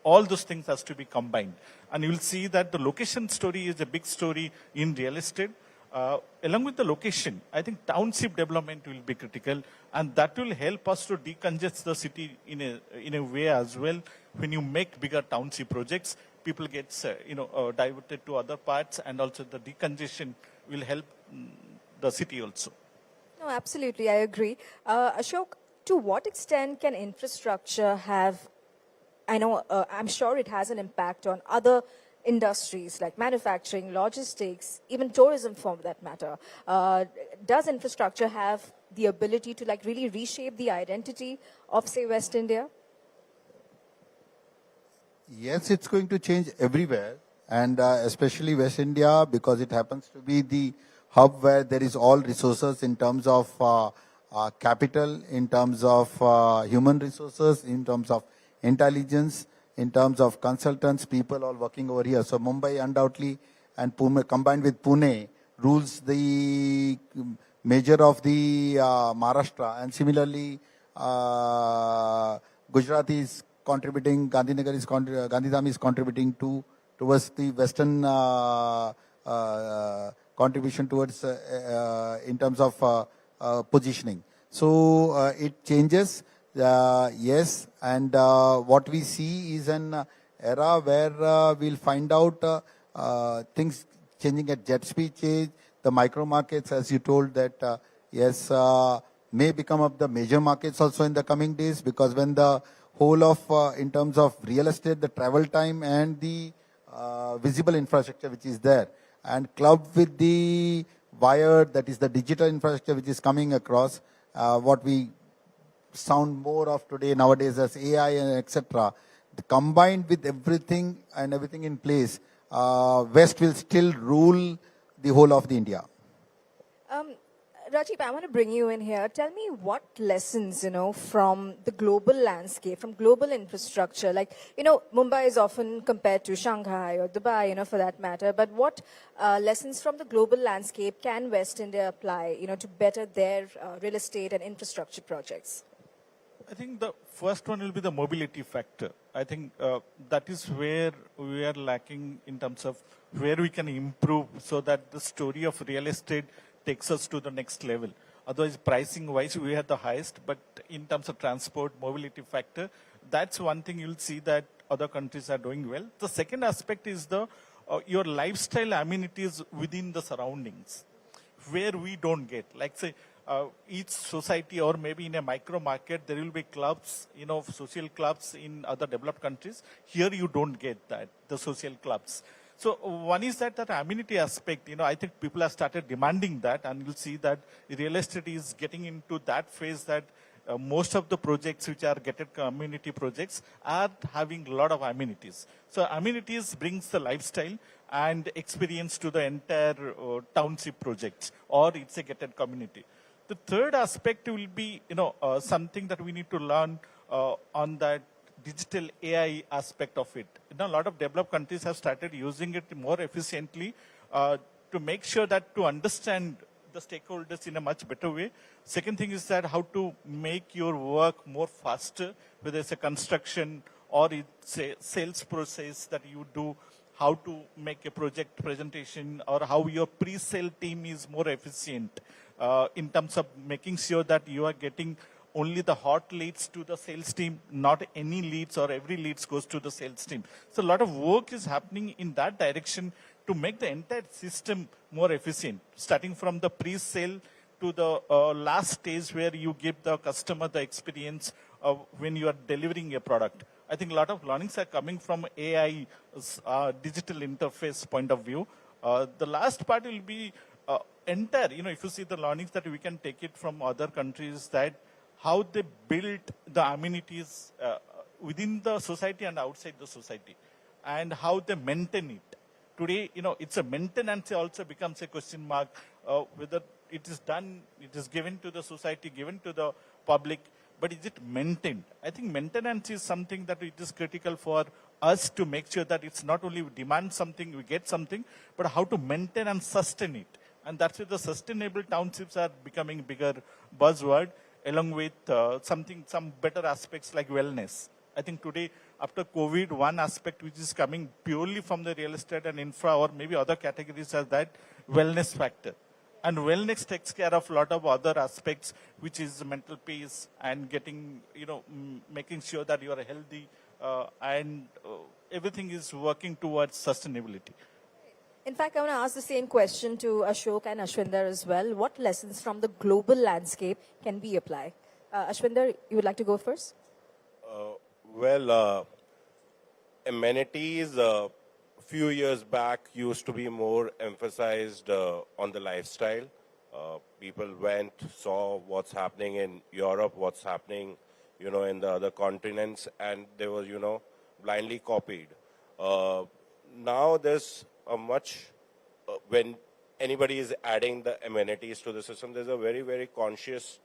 [SPEAKER 13] all those things has to be combined. And you will see that the location story is a big story in real estate. Along with the location, I think township development will be critical, and that will help us to decongest the city in a way as well. When you make bigger township projects, people get diverted to other parts, and also the decongestion will help the city also.
[SPEAKER 11] No, absolutely, I agree. Ashok, to what extent can infrastructure have, I'm sure it has an impact on other industries like manufacturing, logistics, even tourism for that matter, does infrastructure have the ability to like really reshape the identity of, say, West India?
[SPEAKER 12] Yes, it's going to change everywhere, and especially West India, because it happens to be the hub where there is all resources in terms of capital, in terms of human resources, in terms of intelligence, in terms of consultants, people all working over here. So Mumbai undoubtedly and Pune, combined with Pune, rules the major of the Maharashtra, and similarly Gujarat is contributing, Gandhidham is contributing towards the western contribution towards in terms of positioning. So it changes, yes, and what we see is an era where we'll find out things changing at jet speed change. The micro markets, as you told, that yes, may become up the major markets also in the coming days, because when the whole of, in terms of real estate, the travel time and the visible infrastructure which is there, and clubbed with the wired, that is the digital infrastructure which is coming across, what we sound more of today nowadays as AI and etc. Combined with everything and everything in place, West will still rule the whole of the India.
[SPEAKER 11] Rajiv, I want to bring you in here. Tell me what lessons, from the global landscape, from global infrastructure, like, Mumbai is often compared to Shanghai or Dubai, for that matter, but what lessons from the global landscape can West India apply, to better their real estate and infrastructure projects?
[SPEAKER 13] I think the first one will be the mobility factor. I think that is where we are lacking in terms of where we can improve so that the story of real estate takes us to the next level. Otherwise, pricing wise, we are the highest, but in terms of transport, mobility factor, that's one thing you'll see that other countries are doing well. The second aspect is the your lifestyle amenities within the surroundings, where we don't get. Like say, each society or maybe in a micro market, there will be clubs, social clubs in other developed countries. Here you don't get that, the social clubs. So one is that amenity aspect, I think people have started demanding that, and you'll see that real estate is getting into that phase that most of the projects which are gated community projects are having a lot of amenities. So amenities brings the lifestyle and experience to the entire township projects, or it's a gated community. The third aspect will be, something that we need to learn on that digital AI aspect of it. A lot of developed countries have started using it more efficiently to make sure that to understand the stakeholders in a much better way. Second thing is that how to make your work more faster, whether it's a construction or it's a sales process that you do, how to make a project presentation, or how your pre-sale team is more efficient in terms of making sure that you are getting only the hot leads to the sales team, not any leads or every leads goes to the sales team. So a lot of work is happening in that direction to make the entire system more efficient, starting from the pre-sale to the last stage where you give the customer the experience when you are delivering a product. I think a lot of learnings are coming from AI, digital interface point of view. The last part will be entire, if you see the learnings that we can take it from other countries, that how they build the amenities within the society and outside the society, and how they maintain it. Today, it's a maintenance also becomes a question mark, whether it is done, it is given to the society, given to the public, but is it maintained? I think maintenance is something that it is critical for us to make sure that it's not only we demand something, we get something, but how to maintain and sustain it. And that's where the sustainable townships are becoming bigger buzzword, along with some better aspects like wellness. I think today, after COVID, one aspect which is coming purely from the real estate and infra or maybe other categories are that wellness factor. And wellness takes care of a lot of other aspects, which is mental peace and getting, making sure that you are healthy and everything is working towards sustainability.
[SPEAKER 11] In fact, I want to ask the same question to Ashok and Ashwinder as well. What lessons from the global landscape can we apply? Ashwinder, you would like to go first?
[SPEAKER 14] Amenities few years back used to be more emphasized on the lifestyle. People went, saw what's happening in Europe, what's happening, in the other continents, and they were, blindly copied. Now there's a much, when anybody is adding the amenities to the system, there's a very, very conscious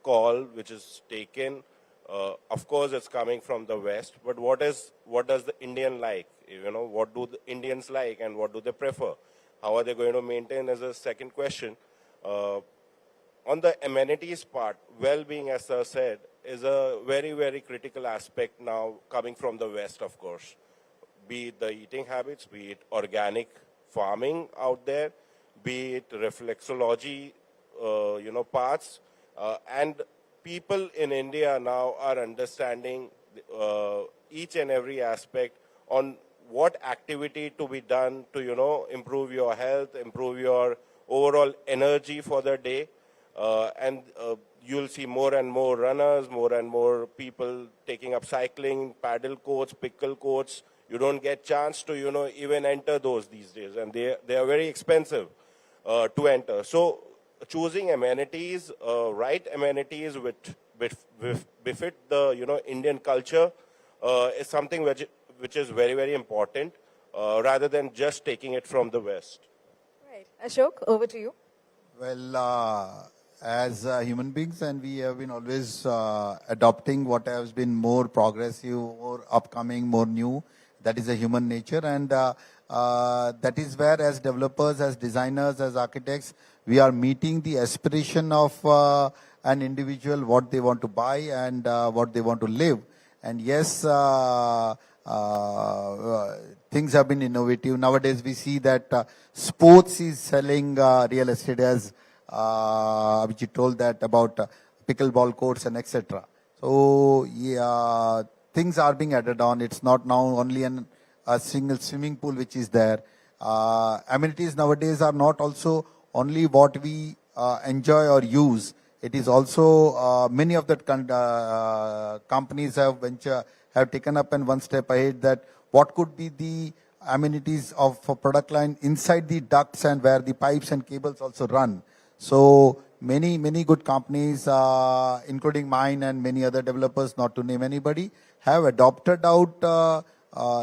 [SPEAKER 14] call which is taken. Of course, it's coming from the West, but what does the Indian like? What do the Indians like and what do they prefer? How are they going to maintain as a second question? On the amenities part, well-being, as Sir said, is a very, very critical aspect now coming from the West, of course. Be it the eating habits, be it organic farming out there, be it reflexology, paths, and people in India now are understanding each and every aspect on what activity to be done to, improve your health, improve your overall energy for the day. And you'll see more and more runners, more and more people taking up cycling, paddle courts, pickle courts. You don't get chance to, even enter those these days. And they are very expensive to enter. So choosing amenities, right amenities which befit the, Indian culture is something which is very, very important rather than just taking it from the West.
[SPEAKER 11] Right. Ashok, over to you.
[SPEAKER 12] Well, as human beings, and we have been always adopting what has been more progressive, more upcoming, more new. That is a human nature, and that is where, as developers, as designers, as architects, we are meeting the aspiration of an individual, what they want to buy and what they want to live. And yes, things have been innovative. Nowadays, we see that sports is selling real estate, as Abhijit told that about pickleball courts and etc. So yeah, things are being added on. It's not now only a single swimming pool which is there. Amenities nowadays are not also only what we enjoy or use. It is also many of the companies have taken up and one step ahead that what could be the amenities of a product line inside the ducts and where the pipes and cables also run. So many good companies, including mine and many other developers, not to name anybody, have adopted out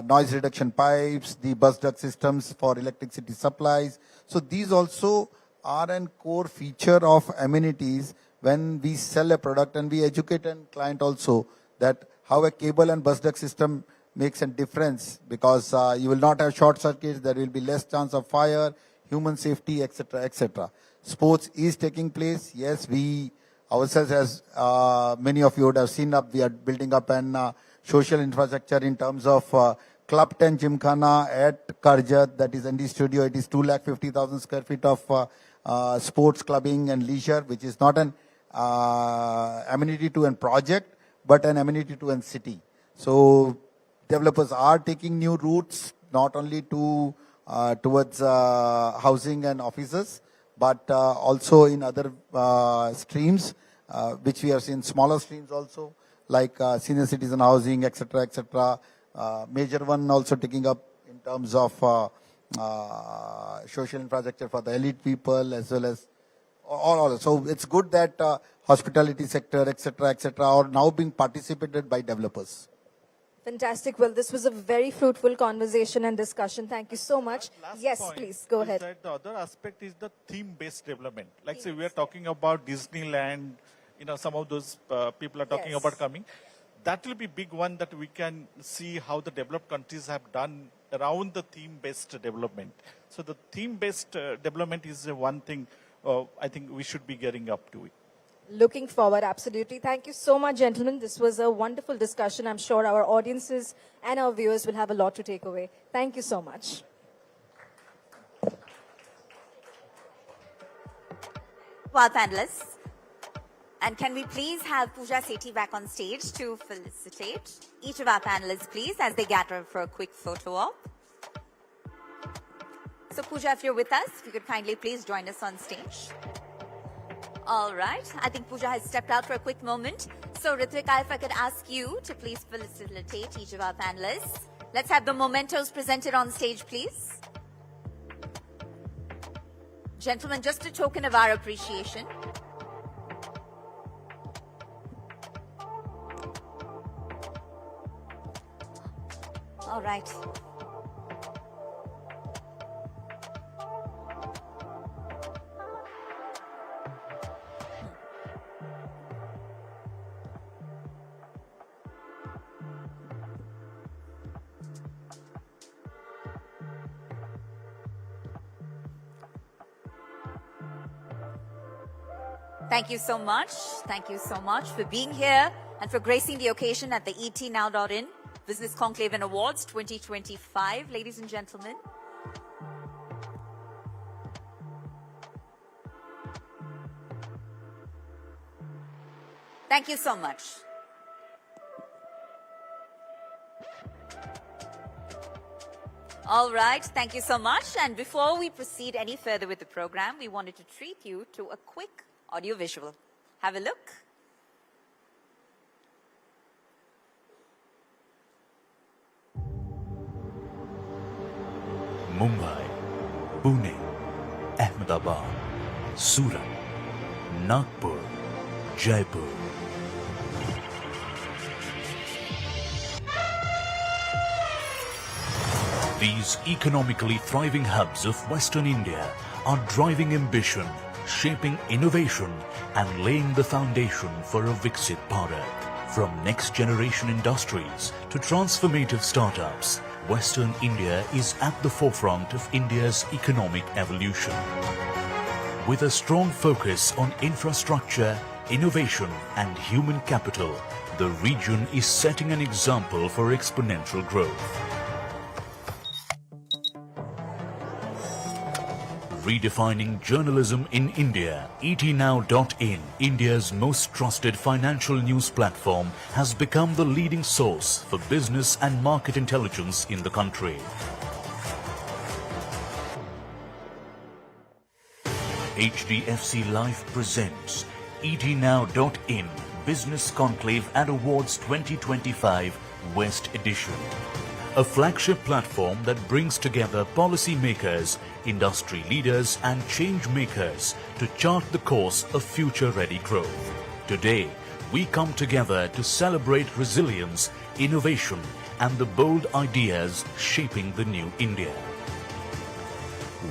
[SPEAKER 12] noise reduction pipes, the bus duct systems for electricity supplies. So these also are a core feature of amenities when we sell a product, and we educate a client also that how a cable and bus duct system makes a difference, because you will not have short circuits, there will be less chance of fire, human safety, etc., etc. Sports is taking place. Yes, we ourselves, as many of you would have seen, we are building up an social infrastructure in terms of Club 10 Gymkhana at Karjat, that is ND Studio. It is 250,000 square feet of sports clubbing and leisure, which is not an amenity to a project, but an amenity to a city. So developers are taking new routes, not only to towards housing and offices, but also in other streams, which we have seen smaller streams also, like senior citizen housing, etc., etc. Major one also taking up in terms of social infrastructure for the elite people, as well as all. So it's good that hospitality sector, etc., etc., are now being participated by developers.
[SPEAKER 11] Fantastic. Well, this was a very fruitful conversation and discussion. Thank you so much. Yes, please, go ahead.
[SPEAKER 13] That the other aspect is the theme-based development. Like, say, we are talking about Disneyland, some of those people are talking about coming. That will be big one that we can see how the developed countries have done around the theme-based development. So the theme-based development is one thing I think we should be getting up to it.
[SPEAKER 11] Looking forward, absolutely. Thank you so much, gentlemen. This was a wonderful discussion. I'm sure our audiences and our viewers will have a lot to take away. Thank you so much.
[SPEAKER 2] Well, panelists, and can we please have Pooja Sethi back on stage to felicitate each of our panelists, please, as they gather for a quick photo op. So, Pooja, if you're with us, if you could kindly please join us on stage. All right. I think Pooja has stepped out for a quick moment. So, Ritvika, if I could ask you to please facilitate each of our panelists. Let's have the mementos presented on stage, please. Gentlemen, just a token of our appreciation. All right. Thank you so much. Thank you so much for being here and for gracing the occasion at the etnow.in Business Conclave Awards 2025, ladies and gentlemen. Thank you so much. All right, thank you so much. And before we proceed any further with the program, we wanted to treat you to a quick audio-visual. Have a look.
[SPEAKER 3] Mumbai, Pune, Ahmedabad, Surat, Nagpur, Jaipur. These economically thriving hubs of Western India are driving ambition, shaping innovation and laying the foundation for a Viksit Bharat. From next-generation industries to transformative startups, Western India is at the forefront of India's economic evolution. With a strong focus on infrastructure, innovation and human capital, the region is setting an example for exponential growth. Redefining journalism in India, etnow.in, India's most trusted financial news platform, has become the leading source for business and market intelligence in the country. HDFC Life presents etnow.in Business Conclave Awards 2025 West Edition. A flagship platform that brings together policymakers, industry leaders and change makers to chart the course of future-ready growth. Today, we come together to celebrate resilience, innovation and the bold ideas shaping the new India.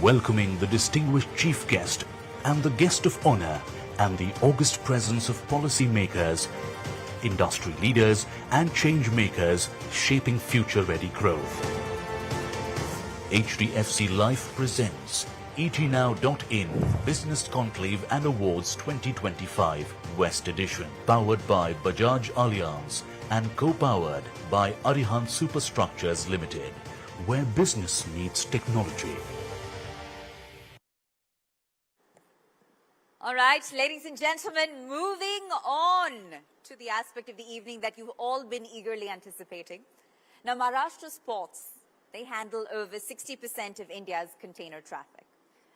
[SPEAKER 3] Welcoming the distinguished chief guest and the guest of honor and the august presence of policymakers, industry leaders and change makers shaping future-ready growth. HDFC Life presents etnow.in Business Conclave Awards 2025 West Edition, powered by Bajaj Allianz and co-powered by Arihant Superstructures Limited, where business meets technology.
[SPEAKER 2] All right, ladies and gentlemen, moving on to the aspect of the evening that you've all been eagerly anticipating. Now, Maharashtra's ports, they handle over 60% of India's container traffic.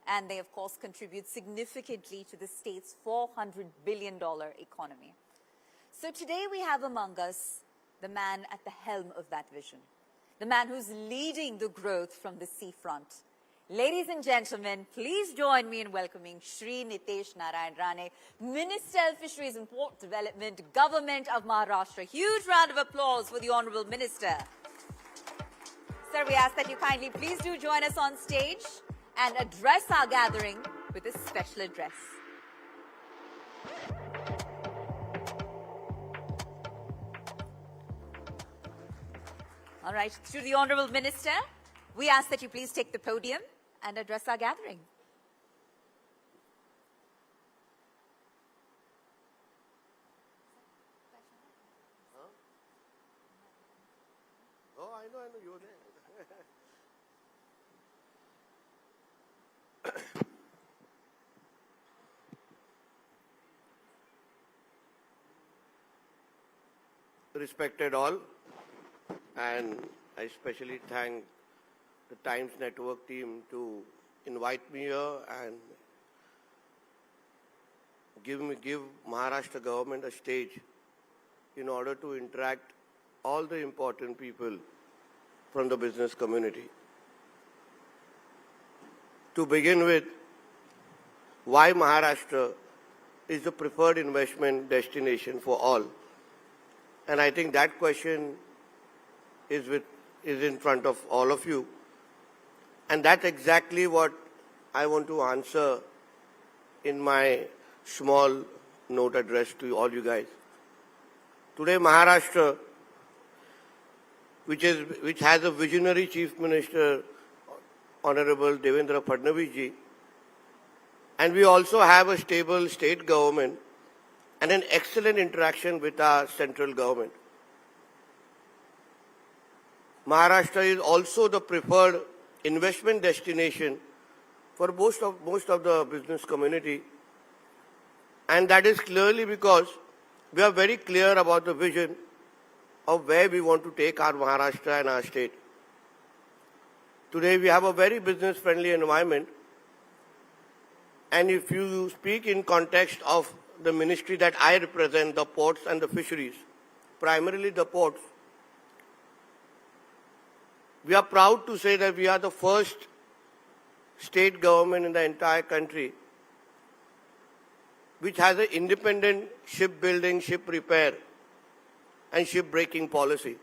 [SPEAKER 2] And they, of course, contribute significantly to the state's $400 billion economy. So today we have among us the man at the helm of that vision, the man who's leading the growth from the seafront. Ladies and gentlemen, please join me in welcoming Shri Nitesh Narayan Rane, Minister of Fisheries and Port Development, Government of Maharashtra. Huge round of applause for the Honorable Minister. Sir, we ask that you kindly please do join us on stage and address our gathering with a special address. All right, to the Honorable Minister, we ask that you please take the podium and address our gathering.
[SPEAKER 15] Oh, I know, you're there. Respected all, and I especially thank the Times Network team to invite me here and give Maharashtra government a stage in order to interact all the important people from the business community. To begin with, why Maharashtra is the preferred investment destination for all? And I think that question is in front of all of you. And that's exactly what I want to answer in my small note address to all you guys. Today, Maharashtra, which has a visionary Chief Minister, Honorable Devendra Fadnavis ji, and we also have a stable state government and an excellent interaction with our central government. Maharashtra is also the preferred investment destination for most of the business community, and that is clearly because we are very clear about the vision of where we want to take our Maharashtra and our state. Today we have a very business-friendly environment, and if you speak in context of the ministry that I represent, the ports and the fisheries, primarily the ports, we are proud to say that we are the first state government in the entire country which has an independent shipbuilding, ship repair and shipbreaking policy.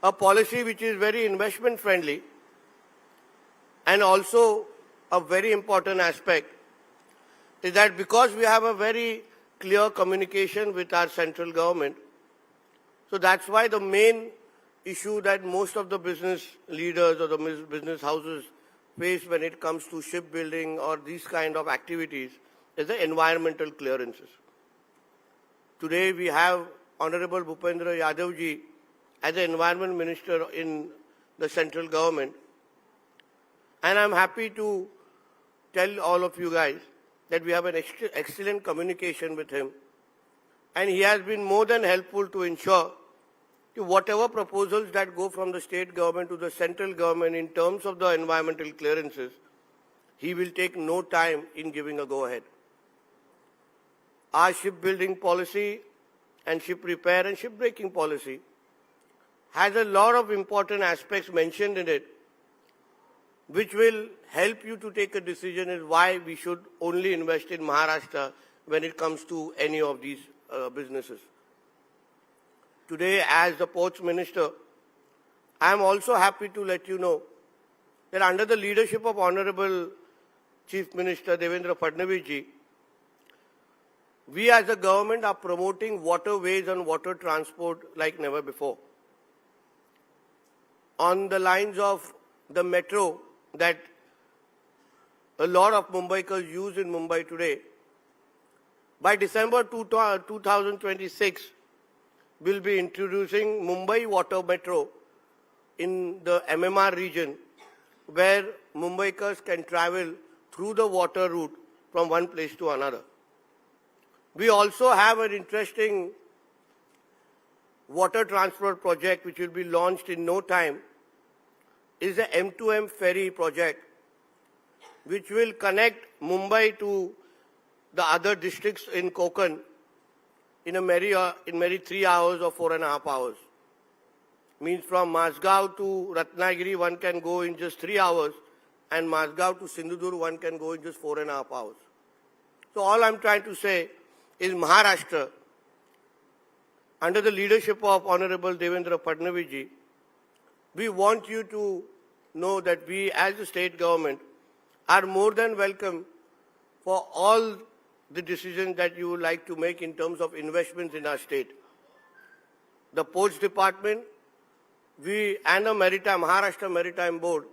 [SPEAKER 15] A policy which is very investment friendly, and also a very important aspect is that because we have a very clear communication with our central government, so that's why the main issue that most of the business leaders or the business houses face when it comes to shipbuilding or these kind of activities is the environmental clearances. Today we have Honorable Bhupendra Yadav ji as the Environment Minister in the central government, and I'm happy to tell all of you guys that we have an excellent communication with him, and he has been more than helpful to ensure that whatever proposals that go from the state government to the central government in terms of the environmental clearances, he will take no time in giving a go-ahead. Our shipbuilding policy and ship repair and shipbreaking policy has a lot of important aspects mentioned in it, which will help you to take a decision as why we should only invest in Maharashtra when it comes to any of these businesses. Today, as the Ports Minister, I am also happy to let you know that under the leadership of Honorable Chief Minister Devendra Fadnavis ji, we as a government are promoting waterways and water transport like never before. On the lines of the metro that a lot of Mumbaikars use in Mumbai today, by December 2026, we'll be introducing Mumbai Water Metro in the MMR region, where Mumbaikars can travel through the water route from one place to another. We also have an interesting water transport project which will be launched in no time. Is the M2M ferry project, which will connect Mumbai to the other districts in Konkan in merry 3 hours or 4.5 hours. Means from Mazgaon to Ratnagiri one can go in just 3 hours, and Mazgaon to Sindhudurg one can go in just 4.5 hours. So all I'm trying to say is Maharashtra, under the leadership of Honorable Devendra Fadnavis ji, we want you to know that we as the state government are more than welcome for all the decisions that you would like to make in terms of investments in our state. The Ports Department, and the Maharashtra Maritime Board,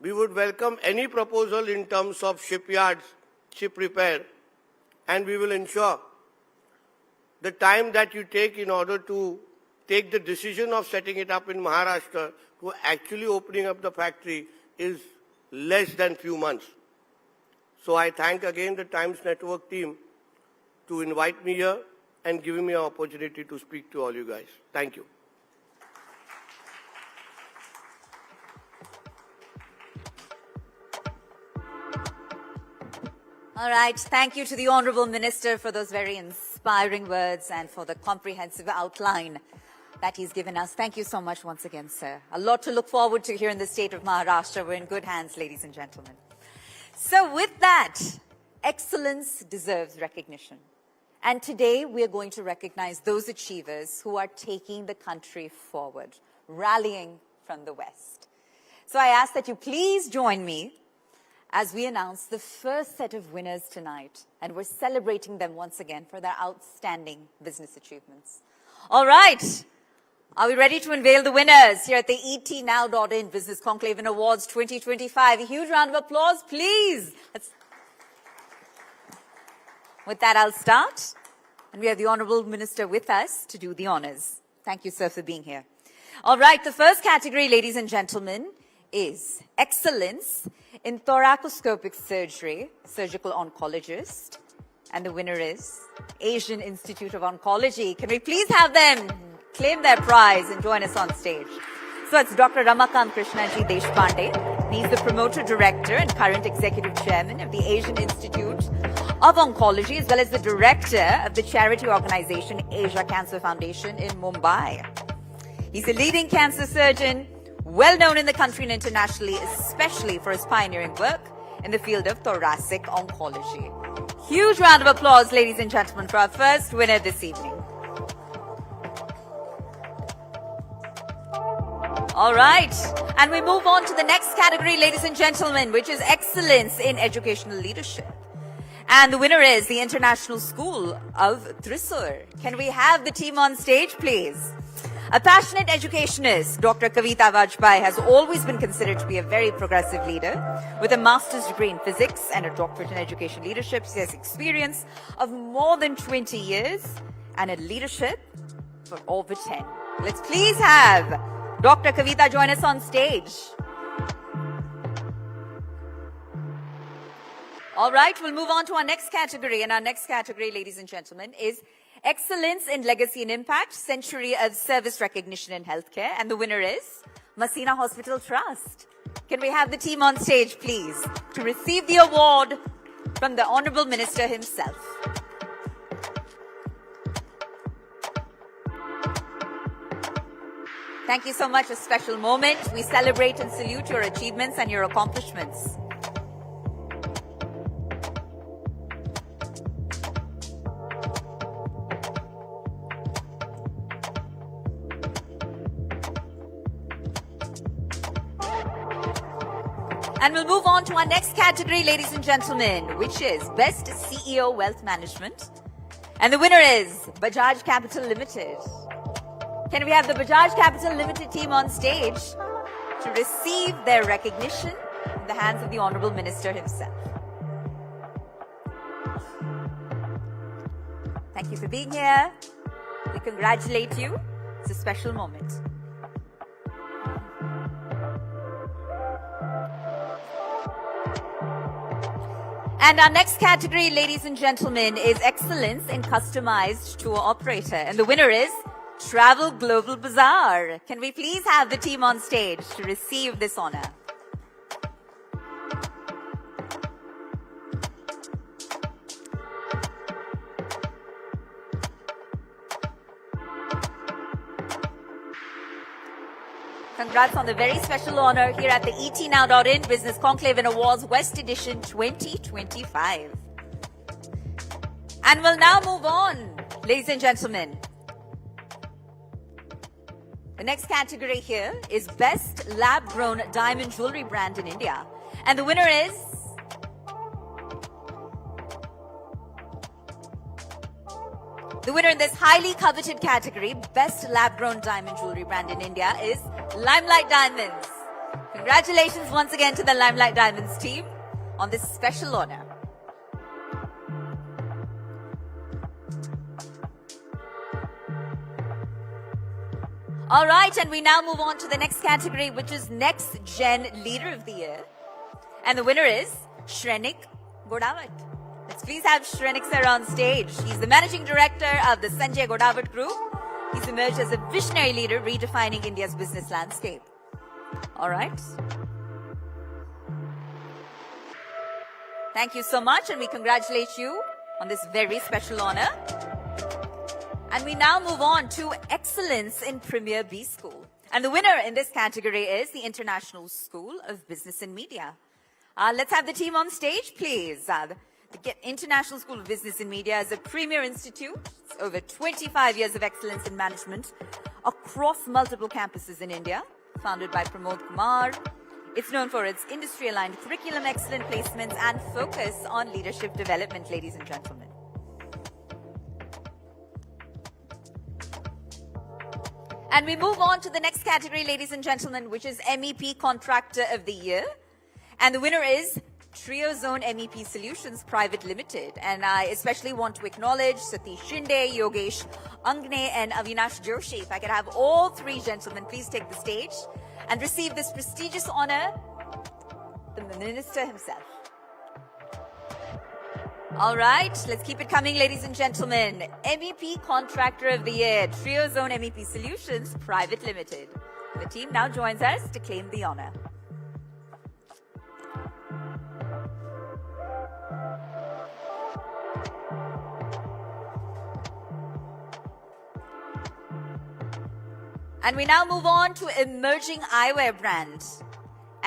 [SPEAKER 15] we would welcome any proposal in terms of shipyards, ship repair, and we will ensure the time that you take in order to take the decision of setting it up in Maharashtra to actually opening up the factory is less than few months. So I thank again the Times Network team to invite me here and giving me an opportunity to speak to all you guys. Thank you.
[SPEAKER 2] All right. Thank you to the Honorable Minister for those very inspiring words and for the comprehensive outline that he's given us. Thank you so much once again, sir. A lot to look forward to here in the state of Maharashtra. We're in good hands, ladies and gentlemen. So with that, excellence deserves recognition. And today we are going to recognize those achievers who are taking the country forward, rallying from the West. So I ask that you please join me as we announce the first set of winners tonight. And we're celebrating them once again for their outstanding business achievements. All right. Are we ready to unveil the winners here at the etnow.in Business Conclave Awards 2025? A huge round of applause, please. With that, I'll start. And we have the Honorable Minister with us to do the honors. Thank you, sir, for being here. All right, the first category, ladies and gentlemen, is Excellence in Thoracoscopic Surgery, Surgical Oncologist. And the winner is Asian Institute of Oncology. Can we please have them claim their prize and join us on stage? So it's Dr. Ramakant Krishnaji Deshpande. He's the Promoter Director and current Executive Chairman of the Asian Institute of Oncology, as well as the Director of the charity organization Asia Cancer Foundation in Mumbai. He's a leading cancer surgeon, well known in the country and internationally, especially for his pioneering work in the field of thoracic oncology. Huge round of applause, ladies and gentlemen, for our first winner this evening. All right, and we move on to the next category, ladies and gentlemen, which is Excellence in Educational Leadership. And the winner is the International School of Thrissur. Can we have the team on stage, please? A passionate educationist, Dr. Kavita Vajpayee has always been considered to be a very progressive leader. With a master's degree in physics and a doctorate in education leadership, she has experience of more than 20 years and a leadership for over 10. Let's please have Dr. Kavita join us on stage. All right, we'll move on to our next category. And our next category, ladies and gentlemen, is Excellence in Legacy and Impact, Century of Service Recognition in Healthcare. And the winner is Masina Hospital Trust. Can we have the team on stage, please, to receive the award from the Honorable Minister himself. Thank you so much. A special moment. We celebrate and salute your achievements and your accomplishments. And we'll move on to our next category, ladies and gentlemen, which is Best CEO Wealth Management. And the winner is Bajaj Capital Limited. Can we have the Bajaj Capital Limited team on stage to receive their recognition in the hands of the Honorable Minister himself? Thank you for being here. We congratulate you. It's a special moment. And our next category, ladies and gentlemen, is Excellence in Customized Tour Operator. And the winner is Travel Global Bazaar. Can we please have the team on stage to receive this honor? Congrats on the very special honor here at the etnow.in Business Conclave Awards West Edition 2025. And we'll now move on, ladies and gentlemen. The next category here is Best Lab-Grown Diamond Jewelry Brand in India. And the winner is the winner in this highly coveted category, Best Lab-Grown Diamond Jewelry Brand in India, is Limelight Diamonds. Congratulations once again to the Limelight Diamonds team on this special honor. All right, and we now move on to the next category, which is Next Gen Leader of the Year. And the winner is Shrenik Godavat. Let's please have Shrenik sir on stage. He's the Managing Director of the Sanjay Godavat Group. He's emerged as a visionary leader redefining India's business landscape. All right. Thank you so much, and we congratulate you on this very special honor. And we now move on to Excellence in Premier B School. And the winner in this category is the International School of Business and Media. Let's have the team on stage, please. The International School of Business and Media is a premier institute. It's over 25 years of excellence in management across multiple campuses in India, founded by Pramod Kumar. It's known for its industry-aligned curriculum, excellent placements, and focus on leadership development, ladies and gentlemen. And we move on to the next category, ladies and gentlemen, which is MEP Contractor of the Year. And the winner is Trio Zone MEP Solutions Private Limited. And I especially want to acknowledge Satish Shinde, Yogesh Angne, and Avinash Joshi. If I could have all three gentlemen please take the stage and receive this prestigious honor, the Minister himself. All right, let's keep it coming, ladies and gentlemen. MEP Contractor of the Year, Trio Zone MEP Solutions Private Limited. The team now joins us to claim the honor. And we now move on to Emerging Eyewear Brand.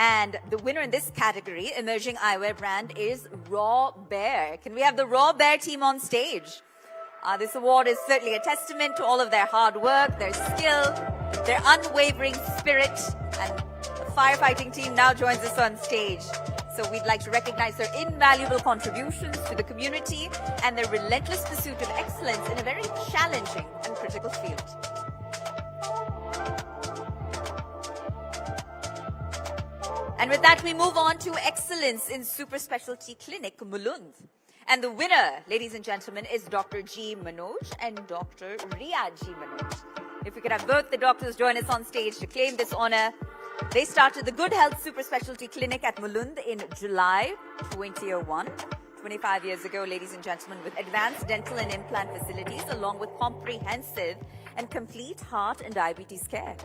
[SPEAKER 2] And the winner in this category, Emerging Eyewear Brand, is Raw Bear. Can we have the Raw Bear team on stage? This award is certainly a testament to all of their hard work, their skill, their unwavering spirit. And the firefighting team now joins us on stage. So we'd like to recognize their invaluable contributions to the community and their relentless pursuit of excellence in a very challenging and critical field. And with that, we move on to Excellence in Super Specialty Clinic, Mulund. And the winner, ladies and gentlemen, is Dr. G. Manoj and Dr. Ria G. Manoj. If we could have both the doctors join us on stage to claim this honor. They started the Good Health Super Specialty Clinic at Mulund in July 2001. 25 years ago, ladies and gentlemen, with advanced dental and implant facilities, along with comprehensive and complete heart and diabetes care.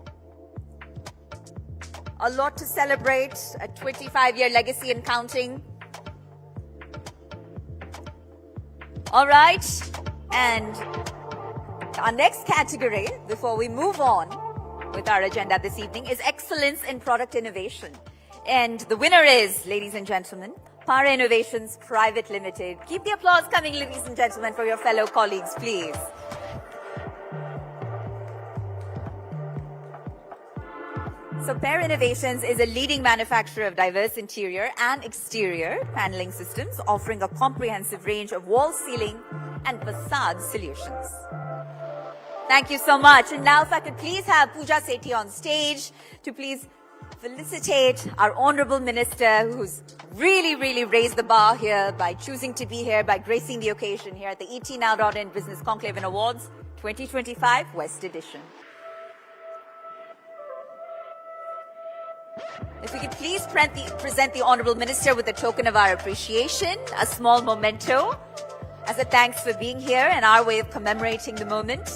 [SPEAKER 2] A lot to celebrate, a 25-year legacy and counting. All right, and our next category, before we move on with our agenda this evening, is Excellence in Product Innovation. And the winner is, ladies and gentlemen, Para Innovations Private Limited. Keep the applause coming, ladies and gentlemen, for your fellow colleagues, please. So Para Innovations is a leading manufacturer of diverse interior and exterior paneling systems, offering a comprehensive range of wall, ceiling, and facade solutions. Thank you so much. And now if I could please have Pooja Sethi on stage to please felicitate our Honorable Minister, who's really raised the bar here by choosing to be here, by gracing the occasion here at the ET Business Conclave Awards 2025 West Edition. If we could please present the Honourable Minister with a token of our appreciation, a small memento, as a thanks for being here and our way of commemorating the moment.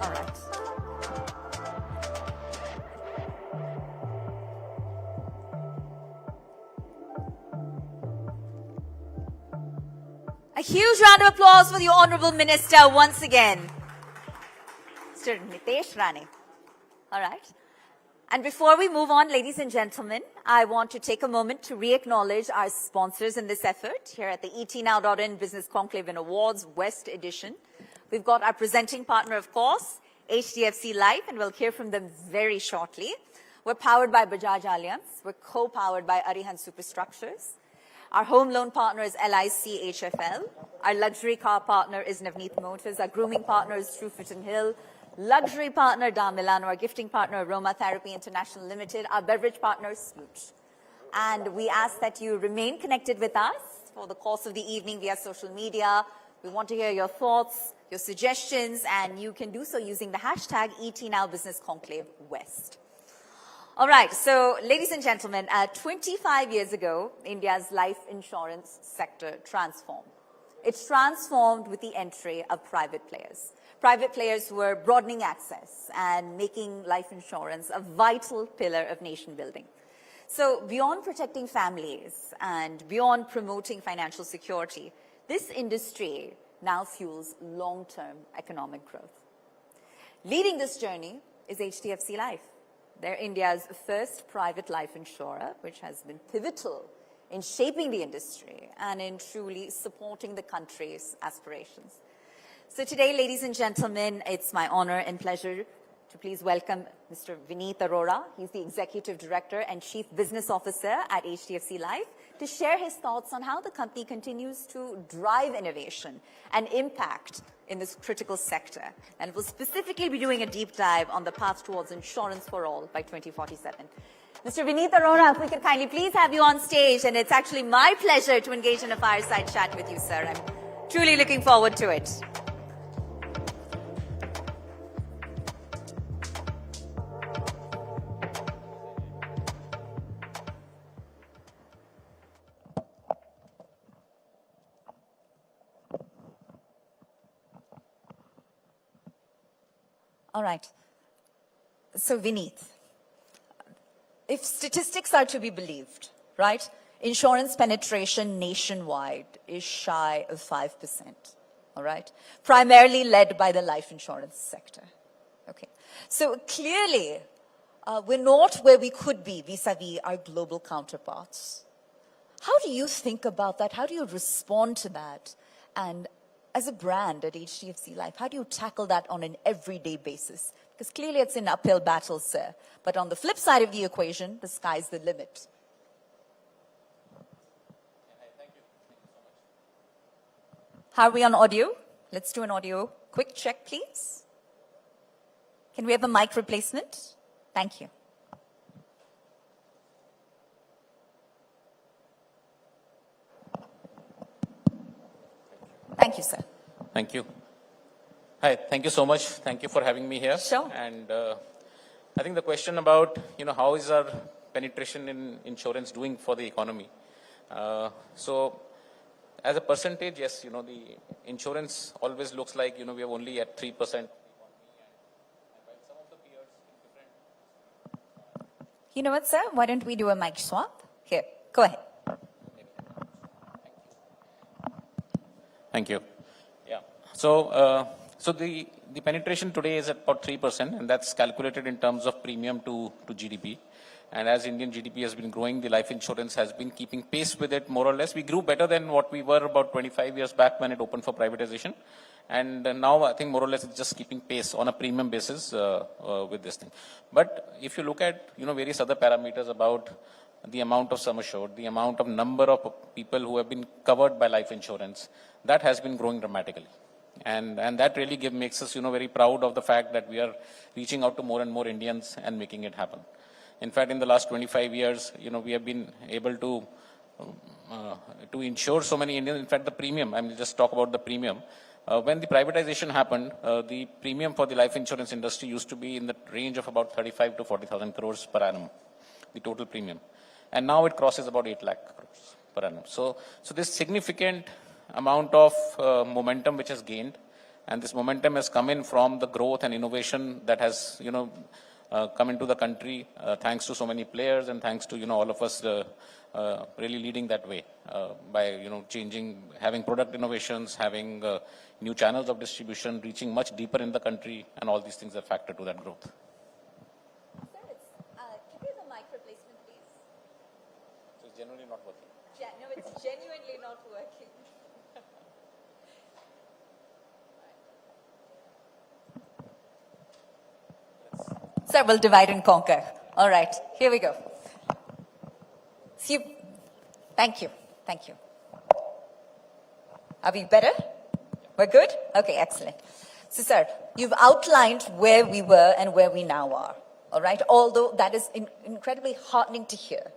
[SPEAKER 2] All right. A huge round of applause for the Honourable Minister once again, Mr. Nitesh Rane. All right. And before we move on, ladies and gentlemen, I want to take a moment to re-acknowledge our sponsors in this effort here at the ET Business Conclave Awards West Edition. We've got our presenting partner, of course, HDFC Life, and we'll hear from them very shortly. We're powered by Bajaj Allianz. We're co-powered by Arihant Superstructures. Our home loan partner is LIC HFL. Our luxury car partner is Navneet Motors. Our grooming partner is Truefit & Hill. Luxury partner, Da Milano. Our gifting partner, Aromatherapy International Limited. Our beverage partner, Smooch. And we ask that you remain connected with us for the course of the evening via social media. We want to hear your thoughts, your suggestions, and you can do so using the hashtag ETNowBusinessConclaveWest. All right, so ladies and gentlemen, 25 years ago, India's life insurance sector transformed. It's transformed with the entry of private players. Private players who are broadening access and making life insurance a vital pillar of nation building. So beyond protecting families and beyond promoting financial security, this industry now fuels long-term economic growth. Leading this journey is HDFC Life. They're India's first private life insurer, which has been pivotal in shaping the industry and in truly supporting the country's aspirations. So today, ladies and gentlemen, it's my honor and pleasure to please welcome Mr. Vineet Arora. He's the Executive Director and Chief Business Officer at HDFC Life, to share his thoughts on how the company continues to drive innovation and impact in this critical sector. And we'll specifically be doing a deep dive on the path towards insurance for all by 2047. Mr. Vineet Arora, if we could kindly please have you on stage, and it's actually my pleasure to engage in a fireside chat with you, sir. I'm truly looking forward to it. All right. So, Vineet, if statistics are to be believed, right, insurance penetration nationwide is shy of 5%, all right, primarily led by the life insurance sector. Okay. So, clearly, we're not where we could be vis-a-vis our global counterparts. How do you think about that? How do you respond to that? And as a brand at HDFC Life, how do you tackle that on an everyday basis? Because clearly it's an uphill battle, sir. But on the flip side of the equation, the sky's the limit.
[SPEAKER 8] Thank you so much.
[SPEAKER 2] How are we on audio? Let's do an audio quick check, please. Can we have a mic replacement? Thank you. Thank you, sir.
[SPEAKER 8] Thank you. Hi, thank you so much. Thank you for having me here.
[SPEAKER 2] Sure.
[SPEAKER 8] And I think the question about, how is our penetration in insurance doing for the economy? So as a percentage, yes, the insurance always looks like, we are only at 3%.
[SPEAKER 2] You know what, sir? Why don't we do a mic swap? Here, go ahead.
[SPEAKER 8] Thank you. Yeah. So, the penetration today is at about 3%, and that's calculated in terms of premium to GDP. And as Indian GDP has been growing, the life insurance has been keeping pace with it more or less. We grew better than what we were about 25 years back when it opened for privatization. And now I think more or less it's just keeping pace on a premium basis with this thing. But if you look at, various other parameters about the amount of sum assured, the amount of number of people who have been covered by life insurance, that has been growing dramatically. And that really makes us, very proud of the fact that we are reaching out to more and more Indians and making it happen. In fact, in the last 25 years, we have been able to insure so many Indians. In fact, the premium, just talk about the premium. When the privatization happened, the premium for the life insurance industry used to be in the range of about 35 to 40,000 crores per annum, the total premium. And now it crosses about 8 lakh crores per annum. So this significant amount of momentum which has gained, and this momentum has come in from the growth and innovation that has, come into the country, thanks to so many players and thanks to, all of us really leading that way by, having product innovations, having new channels of distribution, reaching much deeper in the country, and all these things are factor to that growth.
[SPEAKER 2] Sir, can we have a mic replacement, please?
[SPEAKER 8] So it's genuinely not working.
[SPEAKER 2] No, it's genuinely not working. Sir, we'll divide and conquer. All right, here we go. Thank you. Thank you. Are we better? We're good? Okay, excellent. So, sir, you've outlined where we were and where we now are. All right, although that is incredibly heartening to hear.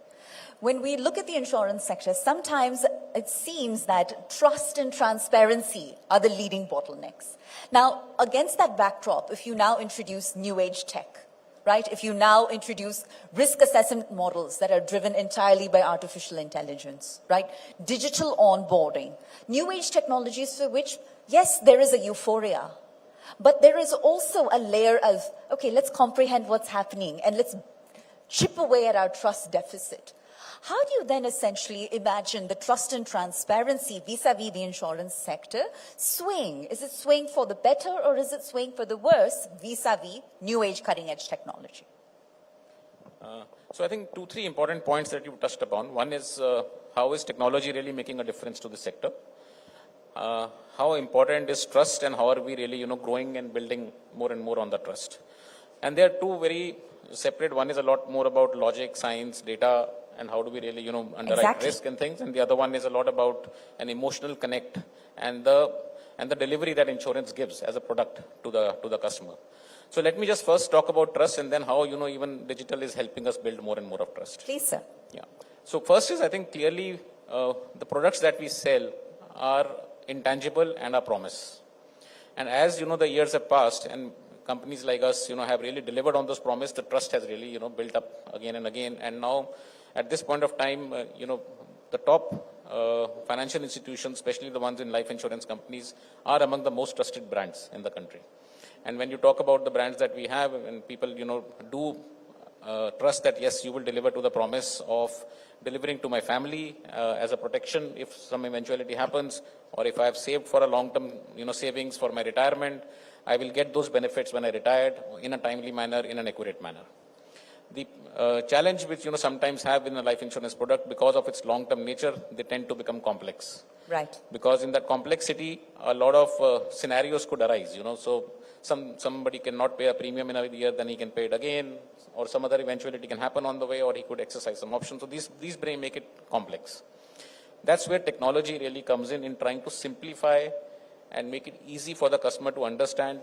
[SPEAKER 2] When we look at the insurance sector, sometimes it seems that trust and transparency are the leading bottlenecks. Now, against that backdrop, if you now introduce new age tech, right? If you now introduce risk assessment models that are driven entirely by artificial intelligence, right? Digital onboarding, new age technologies for which, yes, there is a euphoria, but there is also a layer of, okay, let's comprehend what's happening and let's chip away at our trust deficit. How do you then essentially imagine the trust and transparency vis-a-vis the insurance sector swing? Is it swaying for the better or is it swaying for the worse vis-a-vis new age cutting edge technology?
[SPEAKER 16] So I think 2-3 important points that you touched upon. One is how is technology really making a difference to the sector? How important is trust and how are we really growing and building more and more on the trust? And there are two very separate. One is a lot more about logic, science, data, and how do we really, underwrite risk and things. And the other one is a lot about an emotional connect and the delivery that insurance gives as a product to the customer. So let me just first talk about trust and then how, even digital is helping us build more and more of trust.
[SPEAKER 2] Please, sir.
[SPEAKER 16] Yeah. So first is, I think clearly the products that we sell are intangible and a promise. And as, the years have passed and companies like us, have really delivered on those promises, the trust has really, built up again and again. And now, at this point of time, the top financial institutions, especially the ones in life insurance companies, are among the most trusted brands in the country. And when you talk about the brands that we have, and people, do trust that, yes, you will deliver to the promise of delivering to my family as a protection if some eventuality happens, or if I have saved for a long-term, savings for my retirement, I will get those benefits when I retired in a timely manner, in an accurate manner. The challenge which sometimes have in a life insurance product, because of its long-term nature, they tend to become complex.
[SPEAKER 2] Right.
[SPEAKER 16] Because in that complexity, a lot of scenarios could arise. So somebody cannot pay a premium in a year, then he can pay it again, or some other eventuality can happen on the way, or he could exercise some options. So these make it complex. That's where technology really comes in trying to simplify and make it easy for the customer to understand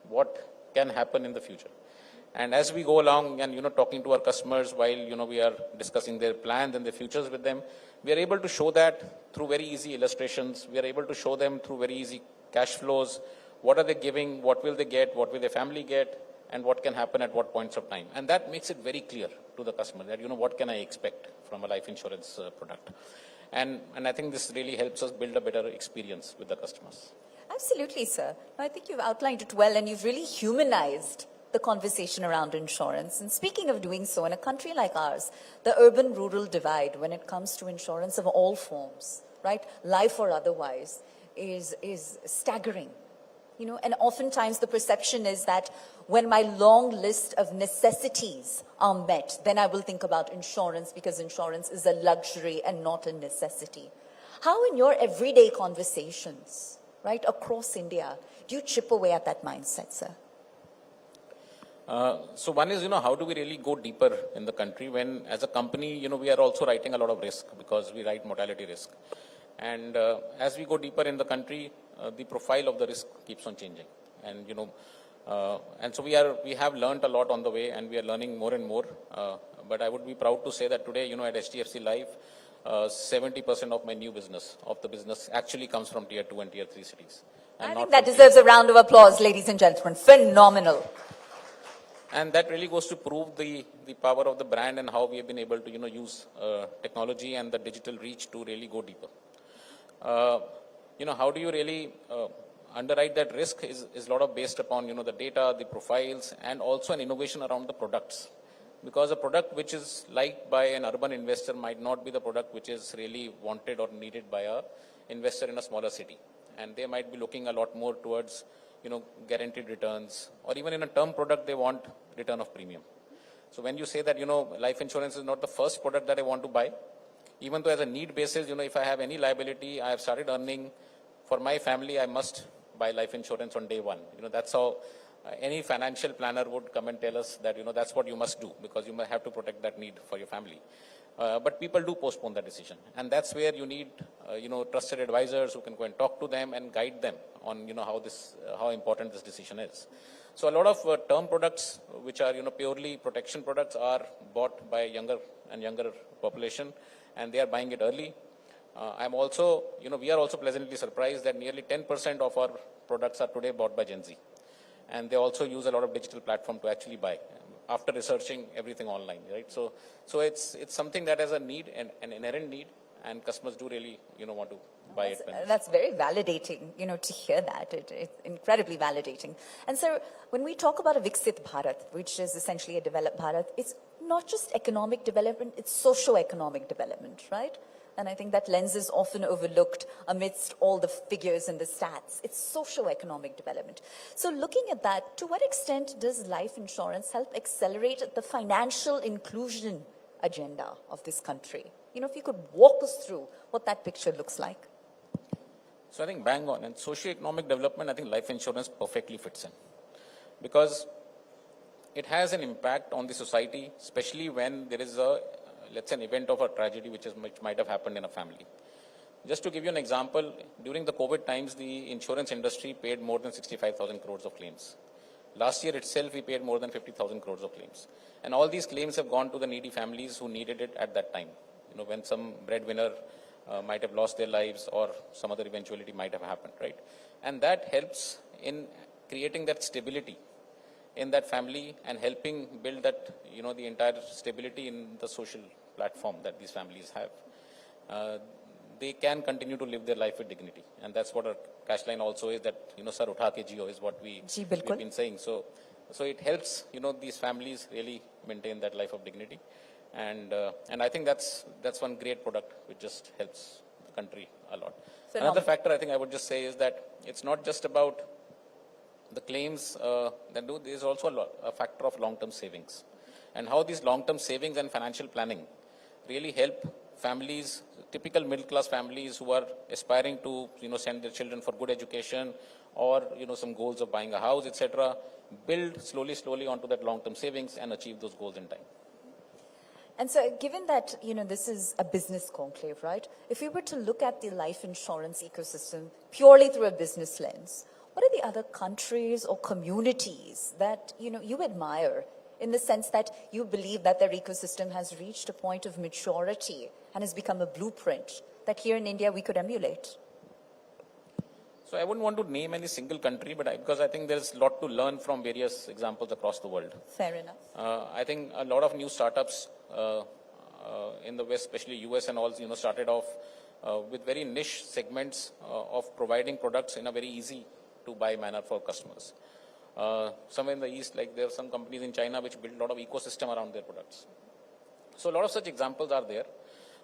[SPEAKER 16] what can happen in the future. And as we go along and, talking to our customers while, we are discussing their plans and their futures with them, we are able to show that through very easy illustrations. We are able to show them through very easy cash flows. What are they giving? What will they get? What will their family get? And what can happen at what points of time? And that makes it very clear to the customer that, what can I expect from a life insurance product? And I think this really helps us build a better experience with the customers.
[SPEAKER 2] Absolutely, sir. I think you've outlined it well and you've really humanized the conversation around insurance. And speaking of doing so, in a country like ours, the urban-rural divide when it comes to insurance of all forms, right, life or otherwise, is staggering. And oftentimes the perception is that when my long list of necessities are met, then I will think about insurance because insurance is a luxury and not a necessity. How in your everyday conversations, right, across India, do you chip away at that mindset, sir?
[SPEAKER 16] So one is, how do we really go deeper in the country when as a company, we are also writing a lot of risk because we write mortality risk. And as we go deeper in the country, the profile of the risk keeps on changing. And, and so we have learned a lot on the way and we are learning more and more. But I would be proud to say that today, at HDFC Life, 70% of my new business, of the business actually comes from tier 2 and tier 3 cities.
[SPEAKER 2] I think that deserves a round of applause, ladies and gentlemen. Phenomenal.
[SPEAKER 16] And that really goes to prove the power of the brand and how we have been able to, use technology and the digital reach to really go deeper. How do you really underwrite that risk is a lot of based upon, the data, the profiles, and also an innovation around the products. Because a product which is liked by an urban investor might not be the product which is really wanted or needed by a investor in a smaller city. And they might be looking a lot more towards guaranteed returns, or even in a term product, they want return of premium. So when you say that, life insurance is not the first product that I want to buy, even though as a need basis, if I have any liability, I have started earning for my family, I must buy life insurance on day one. That's how any financial planner would come and tell us that, that's what you must do because you might have to protect that need for your family. But people do postpone that decision. And that's where you need, trusted advisors who can go and talk to them and guide them on, how important this decision is. So a lot of term products, which are, purely protection products, are bought by younger and younger population, and they are buying it early. I'm also, we are also pleasantly surprised that nearly 10% of our products are today bought by Gen Z. And they also use a lot of digital platform to actually buy. after researching everything online, right? So it's something that has a need, an inherent need, and customers do really, want to buy it.
[SPEAKER 2] That's very validating, to hear that. It's incredibly validating. And so when we talk about a Viksit Bharat, which is essentially a developed Bharat, it's not just economic development, it's socio-economic development, right? And I think that lens is often overlooked amidst all the figures and the stats. It's socio-economic development. So looking at that, to what extent does life insurance help accelerate the financial inclusion agenda of this country? If you could walk us through what that picture looks like.
[SPEAKER 16] So I think bang on. And socio-economic development, I think life insurance perfectly fits in. Because it has an impact on the society, especially when there is let's say, an event of a tragedy which might have happened in a family. Just to give you an example, during the COVID times, the insurance industry paid more than 65,000 crores of claims. Last year itself, we paid more than 50,000 crores of claims. And all these claims have gone to the needy families who needed it at that time. When some breadwinner might have lost their lives or some other eventuality might have happened, right? And that helps in creating that stability in that family and helping build that, the entire stability in the social platform that these families have. They can continue to live their life with dignity. And that's what our cash line also is, that, sir, utha ke jio is what we've been saying. So it helps, these families really maintain that life of dignity. And I think that's one great product which just helps the country a lot. Another factor I think I would just say is that it's not just about the claims there's also a factor of long-term savings. And how these long-term savings and financial planning really help families, typical middle-class families who are aspiring to, send their children for good education or, some goals of buying a house, etc., build slowly onto that long-term savings and achieve those goals in time.
[SPEAKER 2] And so given that, this is a business conclave, right? If we were to look at the life insurance ecosystem purely through a business lens, what are the other countries or communities that, you admire in the sense that you believe that their ecosystem has reached a point of maturity and has become a blueprint that here in India we could emulate?
[SPEAKER 16] So I wouldn't want to name any single country, but because I think there's a lot to learn from various examples across the world.
[SPEAKER 2] Fair enough.
[SPEAKER 16] I think a lot of new startups in the West, especially US and all, started off with very niche segments of providing products in a very easy to buy manner for customers. Somewhere in the East, like there are some companies in China which build a lot of ecosystem around their products. So a lot of such examples are there.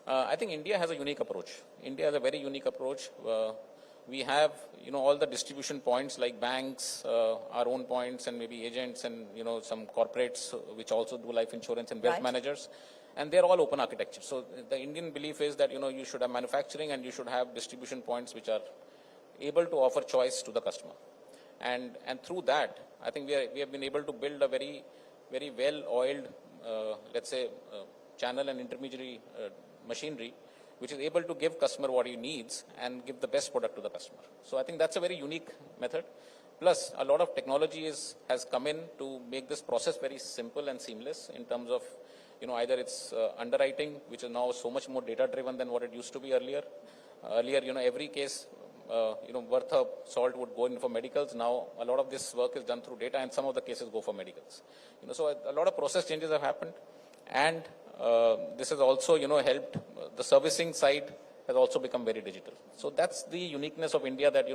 [SPEAKER 16] I think India has a unique approach. India has a very unique approach. We have, all the distribution points like banks, our own points, and maybe agents and, some corporates which also do life insurance and wealth managers. And they're all open architecture. So the Indian belief is that, you should have manufacturing and you should have distribution points which are able to offer choice to the customer. And through that, I think we have been able to build a very, very well-oiled, let's say, channel and intermediary machinery, which is able to give customer what he needs and give the best product to the customer. So I think that's a very unique method. Plus, a lot of technology has come in to make this process very simple and seamless in terms of, either it's underwriting, which is now so much more data-driven than what it used to be earlier. Earlier, every case, worth of salt would go in for medicals. Now, a lot of this work is done through data, and some of the cases go for medicals. So a lot of process changes have happened, and this has also, helped. The servicing side has also become very digital. So that's the uniqueness of India, that,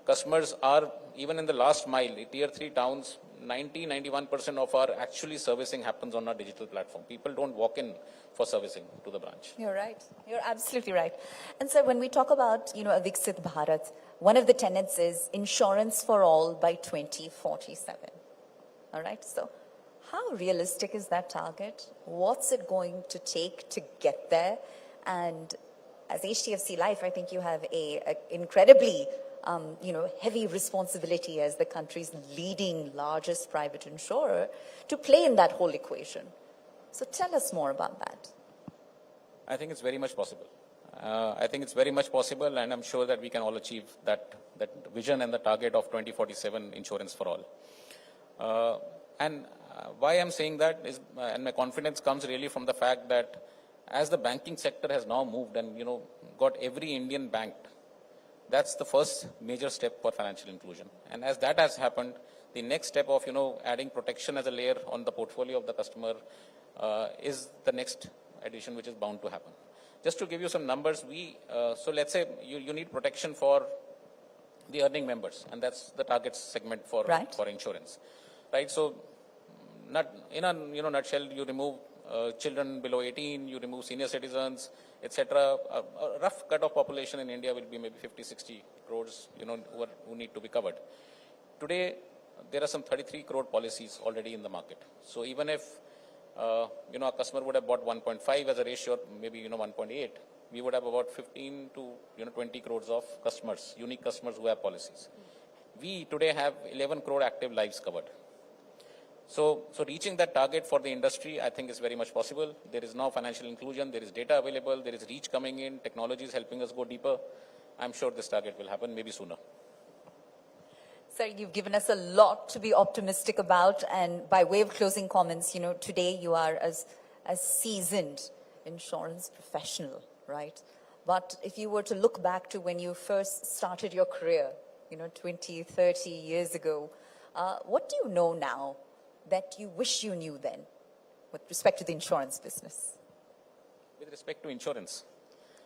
[SPEAKER 16] customers are, even in the last mile, tier 3 towns, 91% of our actually servicing happens on our digital platform. People don't walk in for servicing to the branch.
[SPEAKER 2] You're right. You're absolutely right. And so when we talk about, a Viksit Bharat, one of the tenets is insurance for all by 2047. All right. So how realistic is that target? What's it going to take to get there? And as HDFC Life, I think you have a incredibly heavy responsibility as the country's leading largest private insurer to play in that whole equation. So tell us more about that.
[SPEAKER 16] I think it's very much possible. I think it's very much possible, and I'm sure that we can all achieve that vision and the target of 2047 insurance for all. Why I'm saying that is, and my confidence comes really from the fact that as the banking sector has now moved and, got every Indian banked, That's the first major step for financial inclusion. And as that has happened, the next step of, adding protection as a layer on the portfolio of the customer is the next addition which is bound to happen. Just to give you some numbers, so let's say you need protection for the earning members, and that's the target segment for insurance, right? So, in a nutshell, you remove children below 18, you remove senior citizens, etc. A rough cut of population in India will be maybe 50-60 crores, who need to be covered. Today, there are some 33 crore policies already in the market. So even if a customer would have bought 1.5 as a ratio, maybe 1.8, we would have about 15 to 20 crores of customers, unique customers who have policies. We today have 11 crore active lives covered. So reaching that target for the industry, I think is very much possible. There is now financial inclusion, there is data available, there is reach coming in, technology is helping us go deeper. I'm sure this target will happen maybe sooner.
[SPEAKER 2] Sir, you've given us a lot to be optimistic about, and by way of closing comments, today you are as seasoned insurance professional, right? But if you were to look back to when you first started your career, 20, 30 years ago, what do you know now that you wish you knew then with respect to the insurance business?
[SPEAKER 16] With respect to insurance.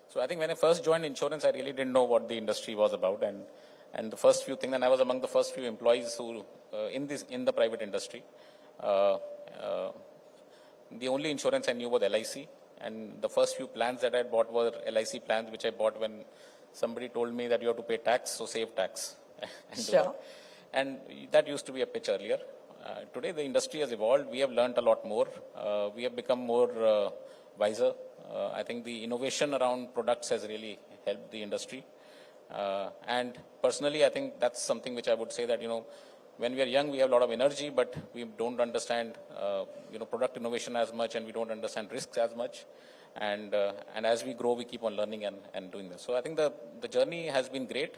[SPEAKER 16] So I think when I first joined insurance, I really didn't know what the industry was about. And the first few things, and I was among the first few employees who, in the private industry, the only insurance I knew was LIC. And the first few plans that I bought were LIC plans, which I bought when somebody told me that you have to pay tax, so save tax. And that used to be a pitch earlier. Today, the industry has evolved. We have learned a lot more. We have become more wiser. I think the innovation around products has really helped the industry. And personally, I think that's something which I would say that, when we are young, we have a lot of energy, but we don't understand, product innovation as much, and we don't understand risks as much. And as we grow, we keep on learning and doing this. So I think the journey has been great.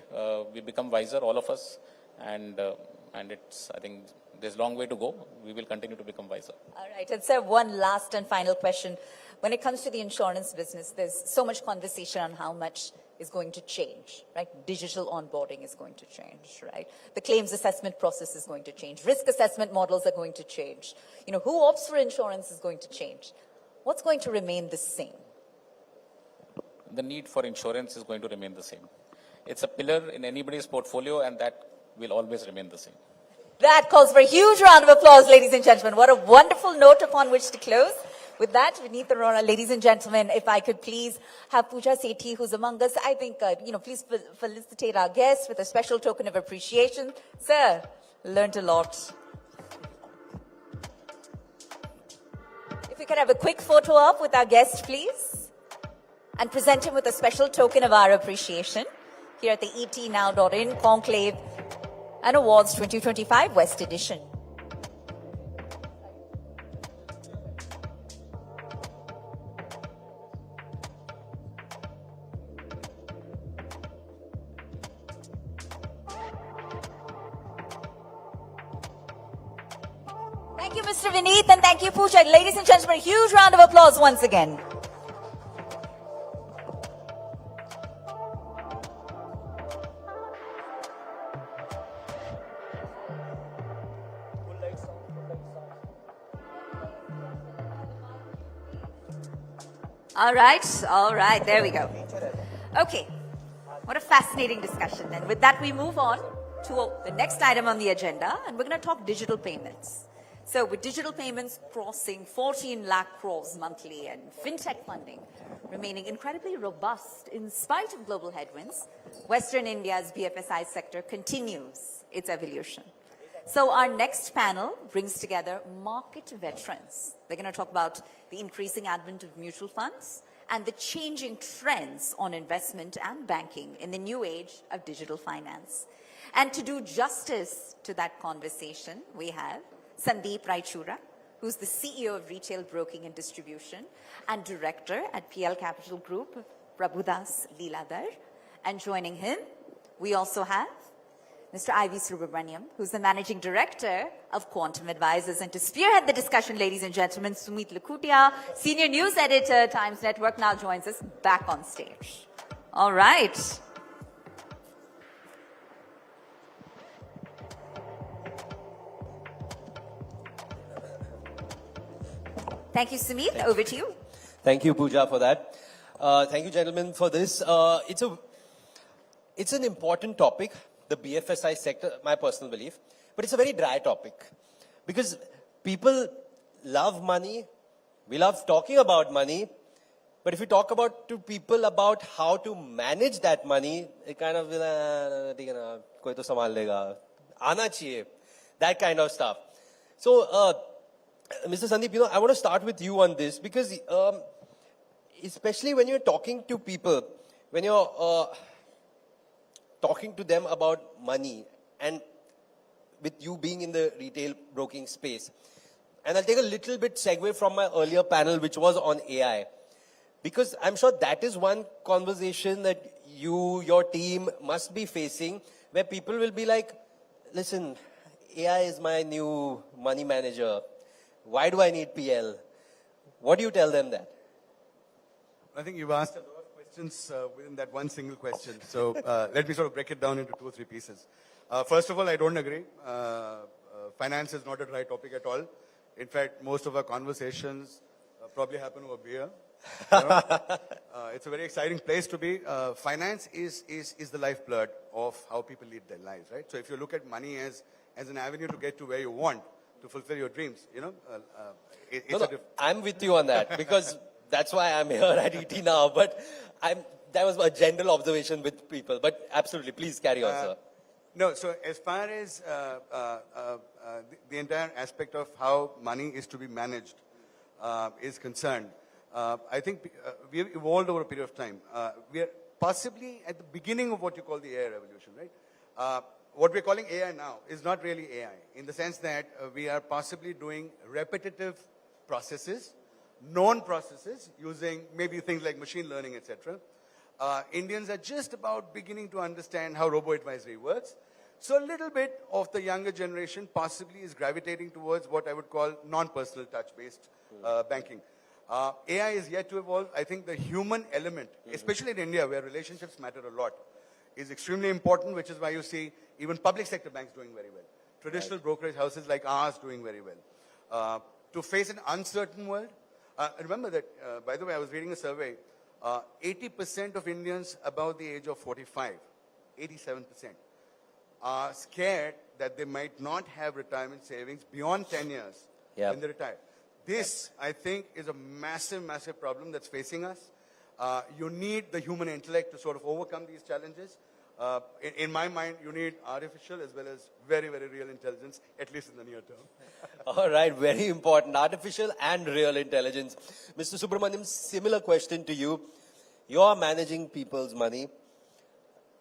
[SPEAKER 16] We've become wiser, all of us, and I think there's a long way to go. We will continue to become wiser.
[SPEAKER 2] All right. And sir, one last and final question. When it comes to the insurance business, there's so much conversation on how much is going to change, right? Digital onboarding is going to change, right? The claims assessment process is going to change. Risk assessment models are going to change. Who opts for insurance is going to change. What's going to remain the same?
[SPEAKER 16] The need for insurance is going to remain the same. It's a pillar in anybody's portfolio, and that will always remain the same.
[SPEAKER 2] That calls for a huge round of applause, ladies and gentlemen. What a wonderful note upon which to close. With that, Vineet Arora, ladies and gentlemen, if I could please have Pooja Sethi, who's among us, I think, please felicitate our guest with a special token of appreciation. Sir, learned a lot. If we could have a quick photo up with our guest, please, and present him with a special token of our appreciation here at the etnow.in Conclave and Awards 2025 West Edition. Thank you, Mr. Vineet, and thank you, Pooja. Ladies and gentlemen, a huge round of applause once again. All right, there we go. Okay, what a fascinating discussion. And with that, we move on to the next item on the agenda, and we're going to talk digital payments. So with digital payments crossing 14 lakh crores monthly and fintech funding remaining incredibly robust in spite of global headwinds, Western India's BFSI sector continues its evolution. So our next panel brings together market veterans. They're going to talk about the increasing advent of mutual funds and the changing trends on investment and banking in the new age of digital finance. And to do justice to that conversation, we have Sandeep Raichura, who's the CEO of Retail Broking and Distribution and Director at PL Capital Group, Prabhudas Leeladhar. And joining him, we also have Mr. Ivy Subramaniam, who's the Managing Director of Quantum Advisors. And to spearhead the discussion, ladies and gentlemen, Sumit Lakhutia, Senior News Editor, Times Network, now joins us back on stage. All right. Thank you, Sumit. Over to you.
[SPEAKER 7] Thank you, Pooja, for that. Thank you, gentlemen, for this. It's an important topic, the BFSI sector, my personal belief, but it's a very dry topic because people love money. We love talking about money, but if you talk to people about how to manage that money, it kind of, koi to sambhal lega, aana chahiye, that kind of stuff. So, Mr. Sandeep, I want to start with you on this because, especially when you're talking to people, when you're talking to them about money, and with you being in the retail broking space, and I'll take a little bit segue from my earlier panel, which was on AI, because I'm sure that is one conversation that your team must be facing, where people will be like, listen, AI is my new money manager. Why do I need PL? What do you tell them that?
[SPEAKER 17] I think you've asked a lot of questions within that one single question. So let me sort of break it down into 2 or 3 pieces. First of all, I don't agree. Finance is not a dry topic at all. In fact, most of our conversations probably happen over beer. It's a very exciting place to be. Finance is the lifeblood of how people lead their lives, right? So if you look at money as an avenue to get to where you want, to fulfill your dreams,
[SPEAKER 7] I'm with you on that because that's why I'm here at ET now. But that was a general observation with people. But absolutely, please carry on, sir.
[SPEAKER 17] No, so as far as the entire aspect of how money is to be managed is concerned, I think we have evolved over a period of time. We are possibly at the beginning of what you call the AI revolution, right? What we're calling AI now is not really AI, in the sense that we are possibly doing repetitive processes, known processes, using maybe things like machine learning, etc. Indians are just about beginning to understand how robo-advisory works. So a little bit of the younger generation possibly is gravitating towards what I would call non-personal touch-based banking. AI is yet to evolve. I think the human element, especially in India, where relationships matter a lot, is extremely important, which is why you see even public sector banks doing very well. Traditional brokerage houses like ours doing very well. To face an uncertain world, remember that, by the way, I was reading a survey, 80% of Indians above the age of 45, 87%, are scared that they might not have retirement savings beyond 10 years when they retire. This, I think, is a massive, massive problem that's facing us. You need the human intellect to sort of overcome these challenges. In my mind, you need artificial as well as very, very real intelligence, at least in the near term.
[SPEAKER 7] All right, very important. Artificial and real intelligence. Mr. Subramaniam, similar question to you. You're managing people's money.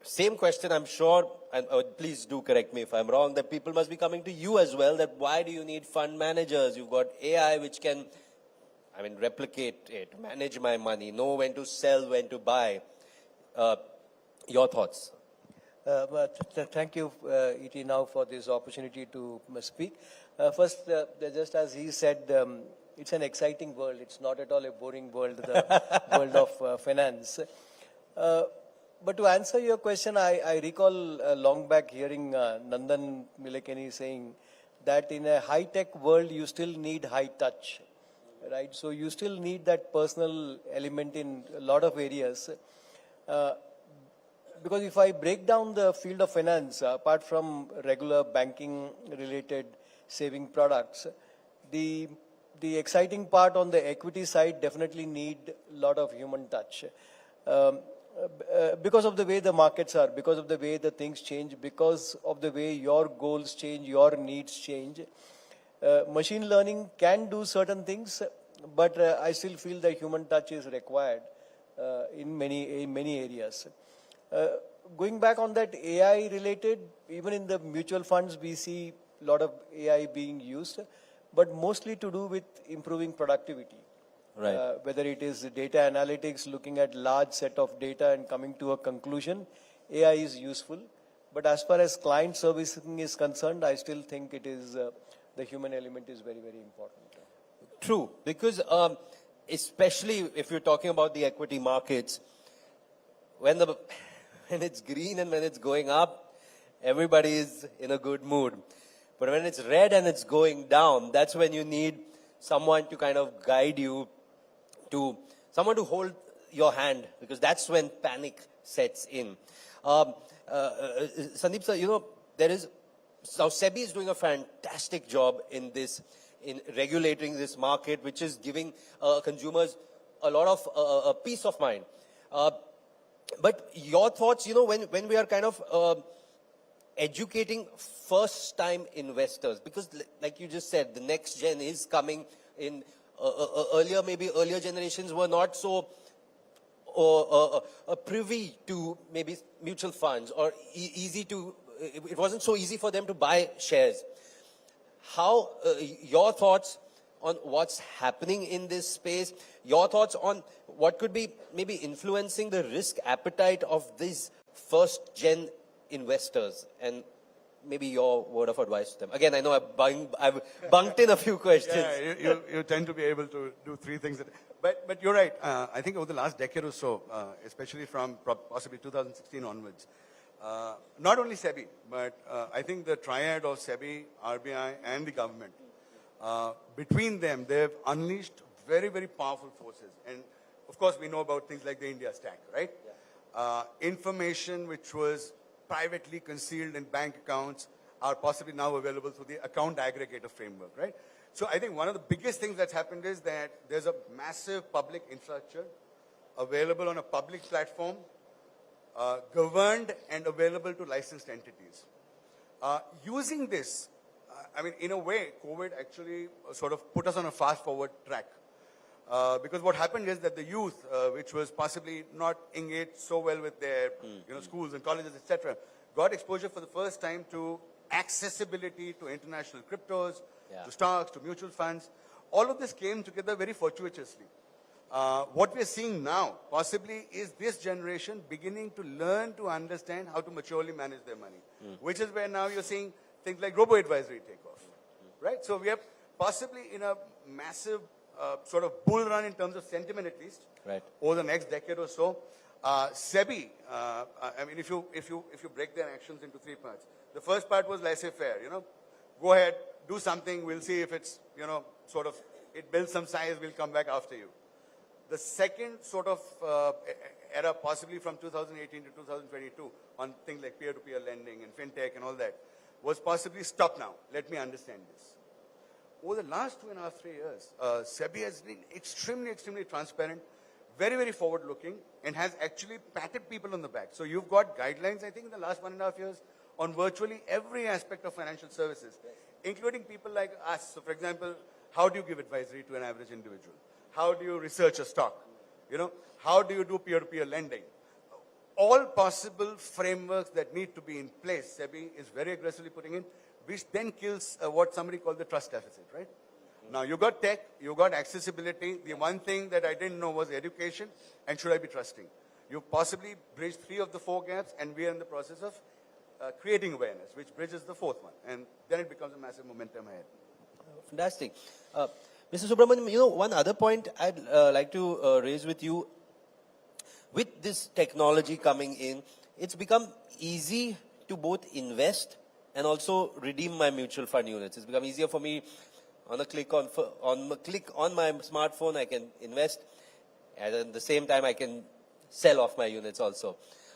[SPEAKER 7] Same question, I'm sure, and please do correct me if I'm wrong, that people must be coming to you as well, that why do you need fund managers? You've got AI which can, replicate it, manage my money, know when to sell, when to buy. Your thoughts?
[SPEAKER 18] Thank you, ET, now for this opportunity to speak. First, just as he said, it's an exciting world. It's not at all a boring world, the world of finance. But to answer your question, I recall long back hearing Nandan Nilekani saying that in a high-tech world, you still need high touch, right? So you still need that personal element in a lot of areas. Because if I break down the field of finance, apart from regular banking-related saving products, the exciting part on the equity side definitely need a lot of human touch. Because of the way the markets are, because of the way the things change, because of the way your goals change, your needs change. Machine learning can do certain things, but I still feel the human touch is required in many areas. Going back on that AI related, even in the mutual funds, we see a lot of AI being used, but mostly to do with improving productivity.
[SPEAKER 7] Right.
[SPEAKER 18] Whether it is data analytics, looking at large set of data and coming to a conclusion, AI is useful. But as far as client servicing is concerned, I still think it is, the human element is very, very important.
[SPEAKER 7] True, because especially if you're talking about the equity markets, when it's green and when it's going up, everybody is in a good mood. But when it's red and it's going down, that's when you need someone to kind of guide you, to someone to hold your hand, because that's when panic sets in. Sandeep sir, you know, now SEBI is doing a fantastic job in regulating this market, which is giving consumers a lot of peace of mind. But your thoughts, you know, when we are kind of educating first-time investors, because like you just said, the next gen is coming in. Earlier generations were not so privy to maybe mutual funds, or it wasn't so easy for them to buy shares. How, your thoughts on what's happening in this space, your thoughts on what could be maybe influencing the risk appetite of these first gen investors, and maybe your word of advice to them. Again, I know I've bunked in a few questions.
[SPEAKER 17] Yeah, you tend to be able to do three things. But you're right. I think over the last decade or so, especially from possibly 2016 onwards, not only SEBI, but I think the triad of SEBI, RBI, and the government, between them, they've unleashed very, very powerful forces. And of course, we know about things like the India stack, right? Yeah. Information which was privately concealed in bank accounts are possibly now available through the account aggregator framework, right? So I think one of the biggest things that's happened is that there's a massive public infrastructure available on a public platform, governed and available to licensed entities. Using this, I mean, in a way, COVID actually sort of put us on a fast-forward track. Because what happened is that the youth, which was possibly not engaged so well with their schools and colleges, etc., got exposure for the first time to accessibility to international cryptos, to stocks, to mutual funds. All of this came together very fortuitously. What we're seeing now, possibly, is this generation beginning to learn to understand how to maturely manage their money, which is where now you're seeing things like robo-advisory take off, right? So we are possibly in a massive sort of bull run in terms of sentiment, at least, right, over the next decade or so. SEBI, I mean, if you break their actions into three parts, the first part was laissez-faire, go ahead, do something, we'll see if it's, sort of, it builds some size, we'll come back after you. The second sort of era, possibly from 2018 to 2022, on things like peer-to-peer lending and fintech and all that, was possibly stop now, let me understand this. Over the last 2.5, 3 years, SEBI has been extremely transparent, very, very forward-looking, and has actually patted people on the back. So you've got guidelines, I think, in the last 1.5 years on virtually every aspect of financial services, including people like us. So, for example, how do you give advisory to an average individual? How do you research a stock? How do you do peer-to-peer lending? All possible frameworks that need to be in place, SEBI is very aggressively putting in, which then kills what somebody called the trust deficit, right? Now, you got tech, you got accessibility. The one thing that I didn't know was education, and should I be trusting? You possibly bridged 3 of the 4 gaps, and we are in the process of creating awareness, which bridges the 4th one. And then it becomes a massive momentum ahead.
[SPEAKER 7] Fantastic. Mr. Subramanian, one other point I'd like to raise with you. With this technology coming in, it's become easy to both invest and also redeem my mutual fund units. It's become easier for me on a click on my smartphone. I can invest, and at the same time I can sell off my units also.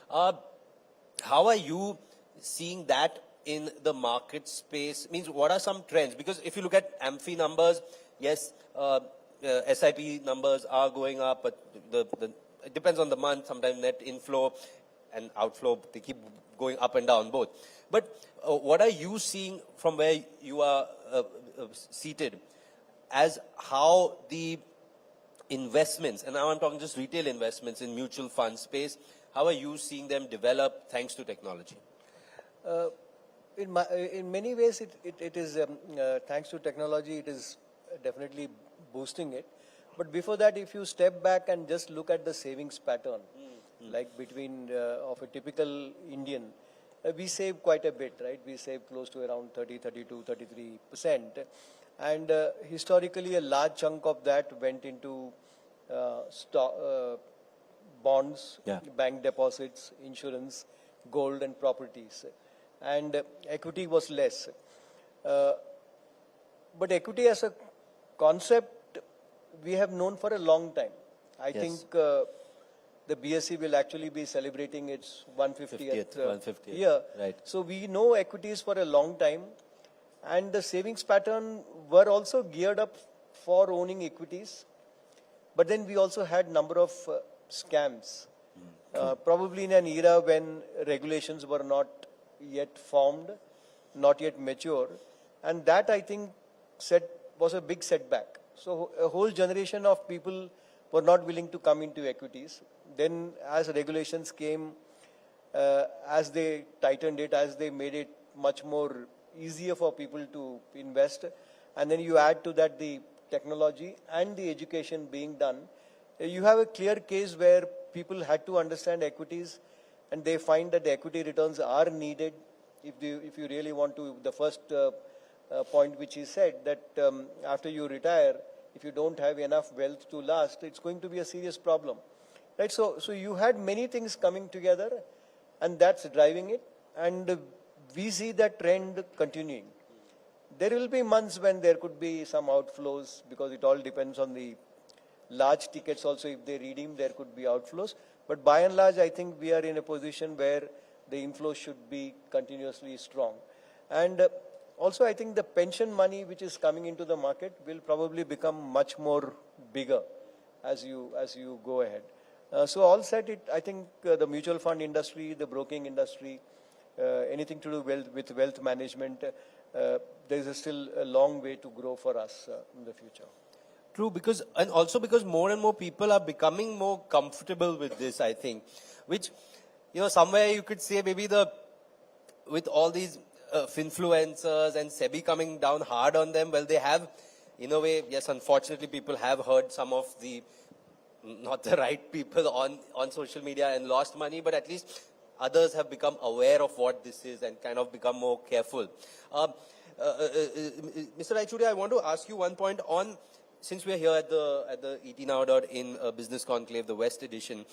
[SPEAKER 7] How are you seeing that in the market space? Means, what are some trends? Because if you look at AMFI numbers, yes, SIP numbers are going up, but it depends on the month. Sometimes net inflow and outflow, they keep going up and down both. But what are you seeing from where you are seated as how the investments, and now I'm talking just retail investments in mutual fund space, how are you seeing them develop thanks to technology?
[SPEAKER 18] In many ways, it is, thanks to technology, it is definitely boosting it. But before that, if you step back and just look at the savings pattern, like between of a typical Indian, we save quite a bit, right? We save close to around 30, 32, 33%. And historically, a large chunk of that went into bonds, bank deposits, insurance, gold and properties. And equity was less. But equity as a concept we have known for a long time. I
[SPEAKER 7] Yes.
[SPEAKER 18] think the BSE will actually be celebrating its 150th
[SPEAKER 7] 150th
[SPEAKER 18] year.
[SPEAKER 7] right.
[SPEAKER 18] So we know equities for a long time, and the savings pattern were also geared up for owning equities. But then we also had number of scams, probably in an era when regulations were not yet formed, not yet mature, and that I think was a big setback. So a whole generation of people were not willing to come into equities. Then as regulations came, as they tightened it, as they made it much more easier for people to invest, and then you add to that the technology and the education being done, you have a clear case where people had to understand equities, and they find that the equity returns are needed if you really want to. The first point which he said, that after you retire, if you don't have enough wealth to last, it's going to be a serious problem. Right? So you had many things coming together, and that's driving it, and we see that trend continuing. There will be months when there could be some outflows, because it all depends on the large tickets also. If they redeem, there could be outflows. But by and large, I think we are in a position where the inflow should be continuously strong. And also, I think the pension money which is coming into the market will probably become much more bigger as you go ahead. So all said, I think the mutual fund industry, the broking industry, anything to do with wealth management, there is still a long way to grow for us in the future.
[SPEAKER 7] True, and also because more and more people are becoming more comfortable with this, I think, which, somewhere you could say maybe with all these finfluencers and SEBI coming down hard on them, well, they have, in a way, yes, unfortunately, people have heard some of the, not the right people on social media and lost money, but at least others have become aware of what this is and kind of become more careful. Mr. Raichuri, I want to ask you one point on, since we are here at the ET Now.in Business Conclave, the West Edition,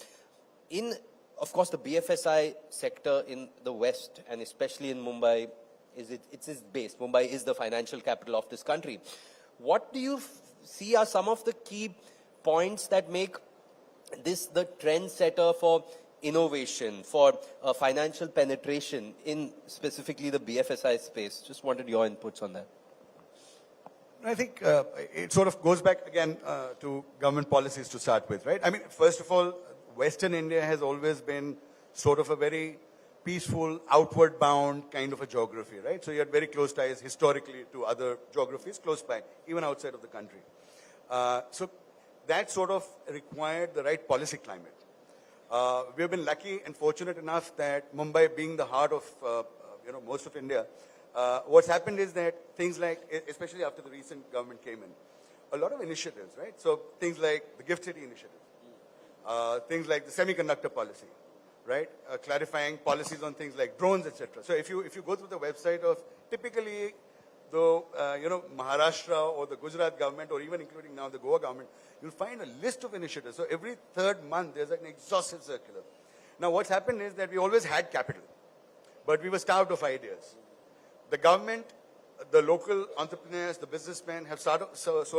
[SPEAKER 7] of course, the BFSI sector in the West, and especially in Mumbai, it's based. Mumbai is the financial capital of this country. What do you see are some of the key points that make this the trendsetter for innovation, for financial penetration in specifically the BFSI space? Just wanted your inputs on that.
[SPEAKER 17] I think it sort of goes back again to government policies to start with, right? I mean, first of all, Western India has always been sort of a very peaceful, outward-bound kind of a geography, right? So you had very close ties historically to other geographies close by, even outside of the country. So that sort of required the right policy climate. We have been lucky and fortunate enough that Mumbai, being the heart of most of India, what's happened is that things like, especially after the recent government came in, a lot of initiatives, right? So things like the Gift City initiative, things like the semiconductor policy, right? Clarifying policies on things like drones, etc. So if you go through the website of typically the Maharashtra or the Gujarat government, or even including now the Goa government, you'll find a list of initiatives. So every third month there's an exhaustive circular. Now what's happened is that we always had capital, but we were starved of ideas. The government, the local entrepreneurs, the businessmen have sort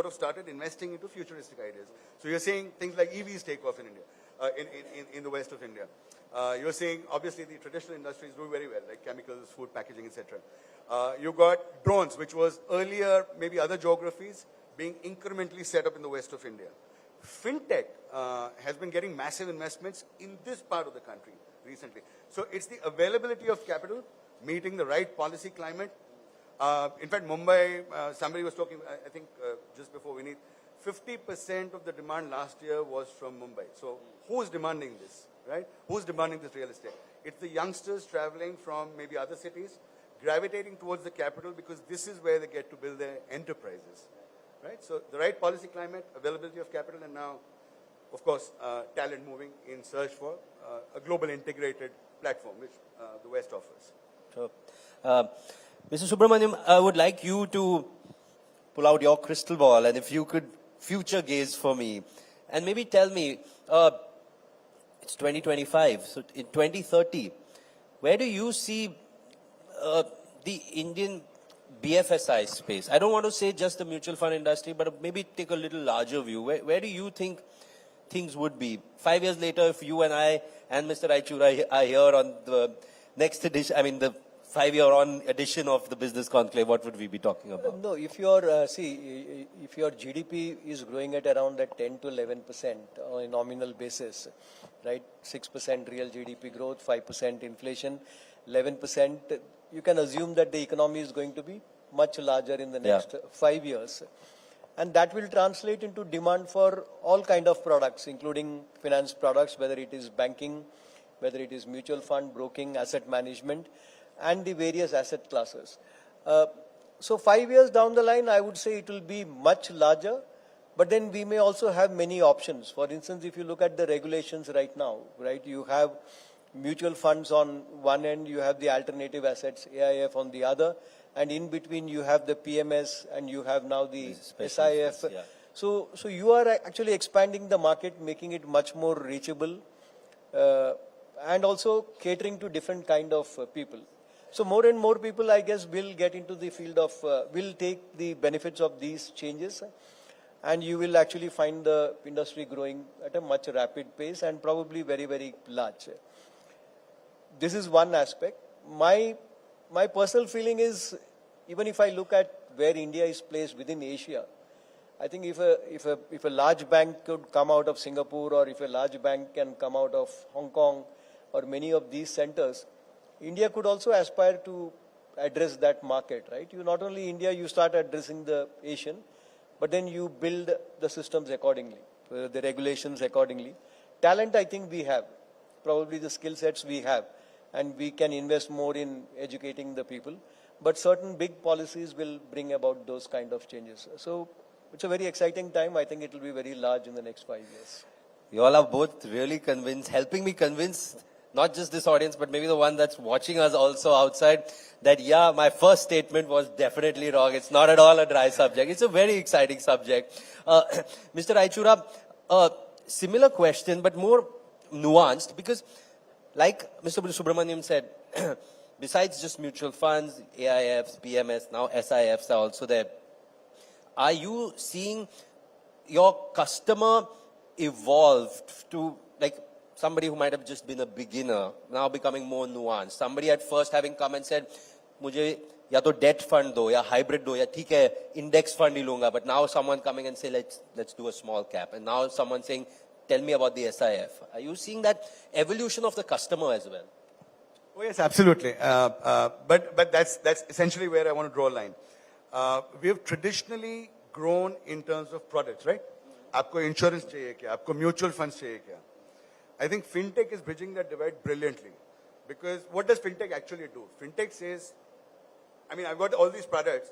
[SPEAKER 17] of started investing into futuristic ideas. So you're seeing things like EVs take off in India, in the west of India. You're seeing, obviously, the traditional industries do very well, like chemicals, food packaging, etc. You've got drones, which was earlier, maybe other geographies, being incrementally set up in the west of India. Fintech has been getting massive investments in this part of the country recently. So it's the availability of capital, meeting the right policy climate. In fact, Mumbai, somebody was talking, I think just before we need, 50% of the demand last year was from Mumbai. So who's demanding this, right? Who's demanding this real estate? It's the youngsters traveling from maybe other cities, gravitating towards the capital, because this is where they get to build their enterprises, right? So the right policy climate, availability of capital, and now, of course, talent moving in search for a global integrated platform, which the West offers.
[SPEAKER 7] Sure. Mr. Subramaniam, I would like you to pull out your crystal ball, and if you could future gaze for me, and maybe tell me, it's 2025, so in 2030, where do you see the Indian BFSI space. I don't want to say just the mutual fund industry, but maybe take a little larger view. Where do you think things would be 5 years later if you and I and Mr. Raichura are here on the next edition, the 5-year-on edition of the Business Conclave? What would we be talking about?
[SPEAKER 18] No, if your if your GDP is growing at around that 10 to 11% on a nominal basis, right? 6% real GDP growth, 5% inflation, 11%, you can assume that the economy is going to be much larger in the next 5 years. And that will translate into demand for all kind of products, including finance products, whether it is banking, whether it is mutual fund, broking, asset management, and the various asset classes. So 5 years down the line, I would say it will be much larger, but then we may also have many options. For instance, if you look at the regulations right now, right, you have mutual funds on one end, you have the alternative assets, AIF on the other, and in between you have the PMS and you have now the SIF. So you are actually expanding the market, making it much more reachable, and also catering to different kind of people. So more and more people, I guess, will get into the field of, will take the benefits of these changes, and you will actually find the industry growing at a much rapid pace and probably very, very large. This is one aspect. My personal feeling is, even if I look at where India is placed within Asia, I think if a large bank could come out of Singapore, or if a large bank can come out of Hong Kong, or many of these centers, India could also aspire to address that market, right? You not only India, you start addressing the Asian, but then you build the systems accordingly, the regulations accordingly. Talent, I think we have, probably the skill sets we have, and we can invest more in educating the people. But certain big policies will bring about those kind of changes. So it's a very exciting time. I think it will be very large in the next 5 years.
[SPEAKER 7] You all are both really convinced, helping me convince not just this audience, but maybe the one that's watching us also outside, that yeah, my first statement was definitely wrong. It's not at all a dry subject. It's a very exciting subject. Mr. Raichura, similar question, but more nuanced, because like Mr. Subramaniam said, besides just mutual funds, AIFs, PMS, now SIFs are also there. Are you seeing your customer evolved to, like, somebody who might have just been a beginner, now becoming more nuanced? Somebody at first having come and said, "Mujhe ya to debt fund do, ya hybrid do, ya theek hai, index fund hi lunga." But now someone coming and say, let's do a small cap. And now someone saying, "Tell me about the SIF." Are you seeing that evolution of the customer as well?
[SPEAKER 17] Oh yes, absolutely. But that's essentially where I want to draw a line. We have traditionally grown in terms of products, right? Aapko insurance chahiye kya? Aapko mutual funds chahiye kya? I think fintech is bridging that divide brilliantly. Because what does fintech actually do? Fintech says, I've got all these products,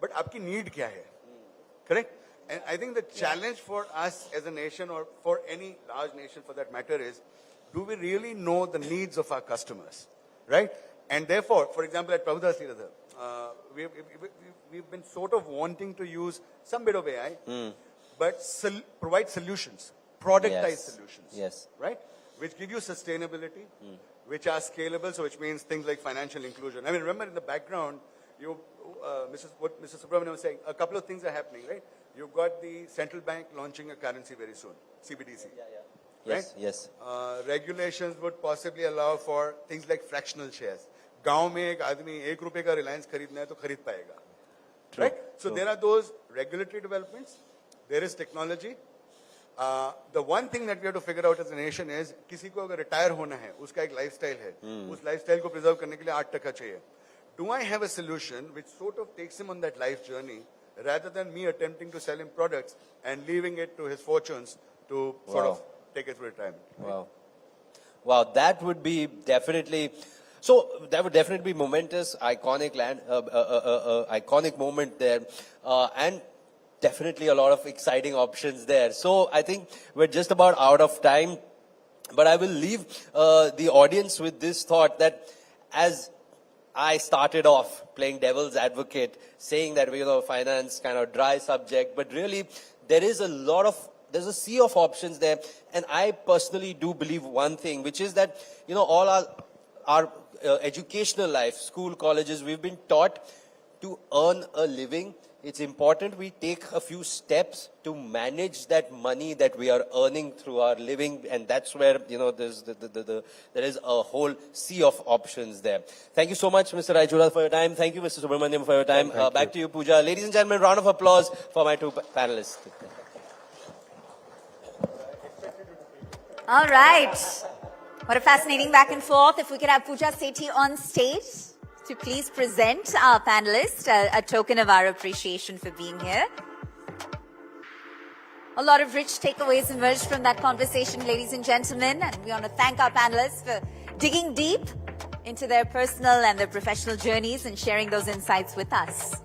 [SPEAKER 17] but aapki need kya hai? Correct? And I think the challenge for us as a nation, or for any large nation for that matter, is, do we really know the needs of our customers, right? And therefore, for example, at Prabhudas Leader, we've been sort of wanting to use some bit of AI, but provide solutions, productized solutions, right? Which give you sustainability, which are scalable, so which means things like financial inclusion. Remember in the background, what Mr. Subramanian was saying, a couple of things are happening, right? You've got the central bank launching a currency very soon, CBDC. Right?
[SPEAKER 7] Yes.
[SPEAKER 17] Regulations would possibly allow for things like fractional shares. गांव में एक आदमी ₹1 का Reliance खरीदना है तो खरीद पाएगा. Right? So there are those regulatory developments. There is technology. The one thing that we have to figure out as a nation is, किसी को अगर retire होना है, उसका एक lifestyle है. उस lifestyle को preserve करने के लिए 8% चाहिए. Do I have a solution which sort of takes him on that life journey, rather than me attempting to sell him products and leaving it to his fortunes to sort of take it to retirement? Right?
[SPEAKER 7] Wow, that would be definitely, so that would definitely be momentous, iconic moment there, and definitely a lot of exciting options there. So I think we're just about out of time, but I will leave the audience with this thought, that as I started off playing devil's advocate, saying that, finance kind of dry subject, but really there is there's a sea of options there. And I personally do believe one thing, which is that, all our educational life, school, colleges, we've been taught to earn a living, it's important we take a few steps to manage that money that we are earning through our living, and that's where, you know, there is a whole sea of options there. Thank you so much, Mr. Raichura, for your time. Thank you, Mr. Subramaniam, for your time. Back to you, Pooja. Ladies and gentlemen, round of applause for my two panelists.
[SPEAKER 2] All right. What a fascinating back and forth. If we could have Pooja Sethi on stage to please present our panelists a token of our appreciation for being here. A lot of rich takeaways emerged from that conversation, ladies and gentlemen, and we want to thank our panelists for digging deep into their personal and their professional journeys and sharing those insights with us.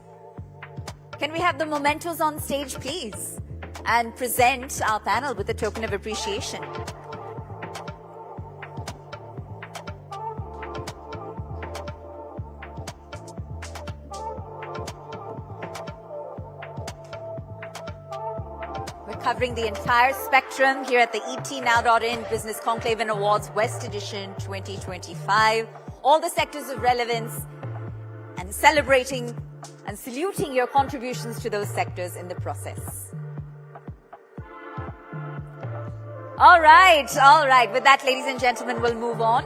[SPEAKER 2] Can we have the mementos on stage, please, and present our panel with a token of appreciation? Covering the entire spectrum here at the ET Business Conclave Awards West Edition 2025. All the sectors of relevance, and celebrating and saluting your contributions to those sectors in the process. All right. With that, ladies and gentlemen, we'll move on.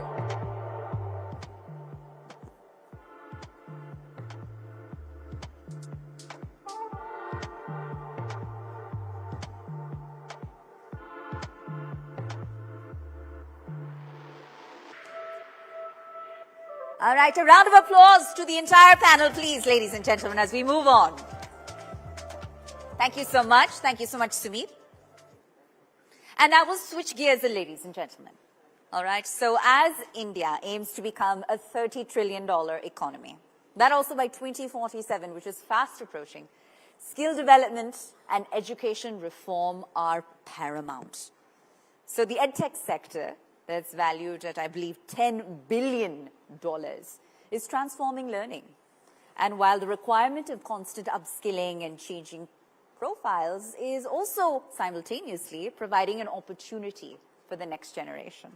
[SPEAKER 2] All right, a round of applause to the entire panel, please, ladies and gentlemen, as we move on. Thank you so much. Thank you so much, Sumit. And now we'll switch gears, ladies and gentlemen. All right, so as India aims to become a $30 trillion economy, that also by 2047, which is fast approaching, skill development and education reform are paramount. So the edtech sector, that's valued at, I believe, $10 billion, is transforming learning. And while the requirement of constant upskilling and changing profiles is also simultaneously providing an opportunity for the next generation.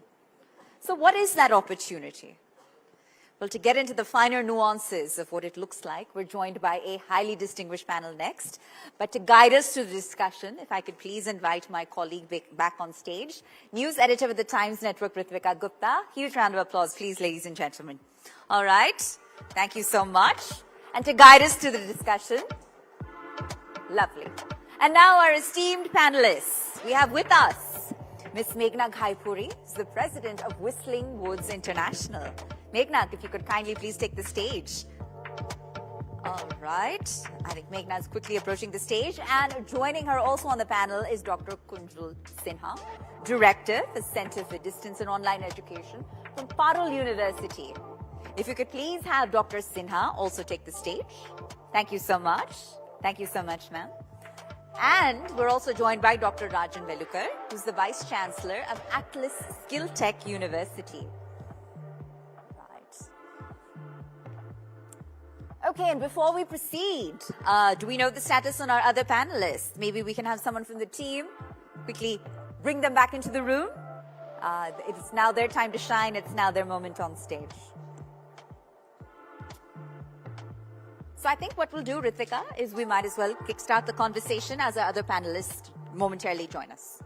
[SPEAKER 2] So what is that opportunity? Well, to get into the finer nuances of what it looks like, we're joined by a highly distinguished panel next. But to guide us through the discussion, if I could please invite my colleague back on stage, news editor with the Times Network, Ritvika Gupta. Huge round of applause, please, ladies and gentlemen. All right. Thank you so much. And to guide us through the discussion, lovely. And now our esteemed panelists. We have with us Ms. Meghna Ghaipuri, who's the president of Whistling Woods International. Meghna, if you could kindly please take the stage. All right. I think Meghna is quickly approaching the stage. And joining her also on the panel is Dr. Kunjal Sinha, Director, the Center for Distance and Online Education from Parul University. If you could please have Dr. Sinha also take the stage. Thank you so much. Thank you so much, ma'am. And we're also joined by Dr. Rajan Velukar, who's the Vice Chancellor of Atlas Skill Tech University. Okay, and before we proceed, do we know the status on our other panelists? Maybe we can have someone from the team quickly bring them back into the room. It's now their time to shine. It's now their moment on stage. So I think what we'll do, Ritvika, is we might as well kickstart the conversation as our other panelists momentarily join us.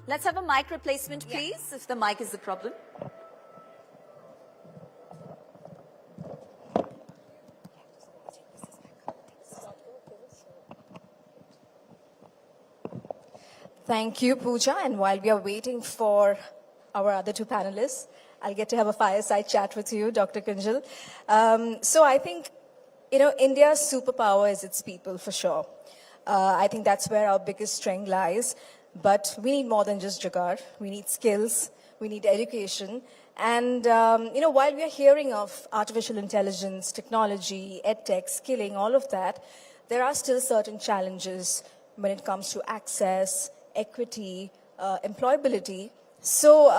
[SPEAKER 2] Let's have a mic replacement, please, if the mic is the problem.
[SPEAKER 11] Thank you, Pooja. And while we are waiting for our other two panelists, I'll get to have a fireside chat with you, Dr. Kunjal. So I think, India's superpower is its people, for sure. I think that's where our biggest strength lies. But we need more than just jugaad. We need skills. We need education. And, while we are hearing of artificial intelligence, technology, edtech, skilling, all of that, there are still certain challenges when it comes to access, equity, employability. So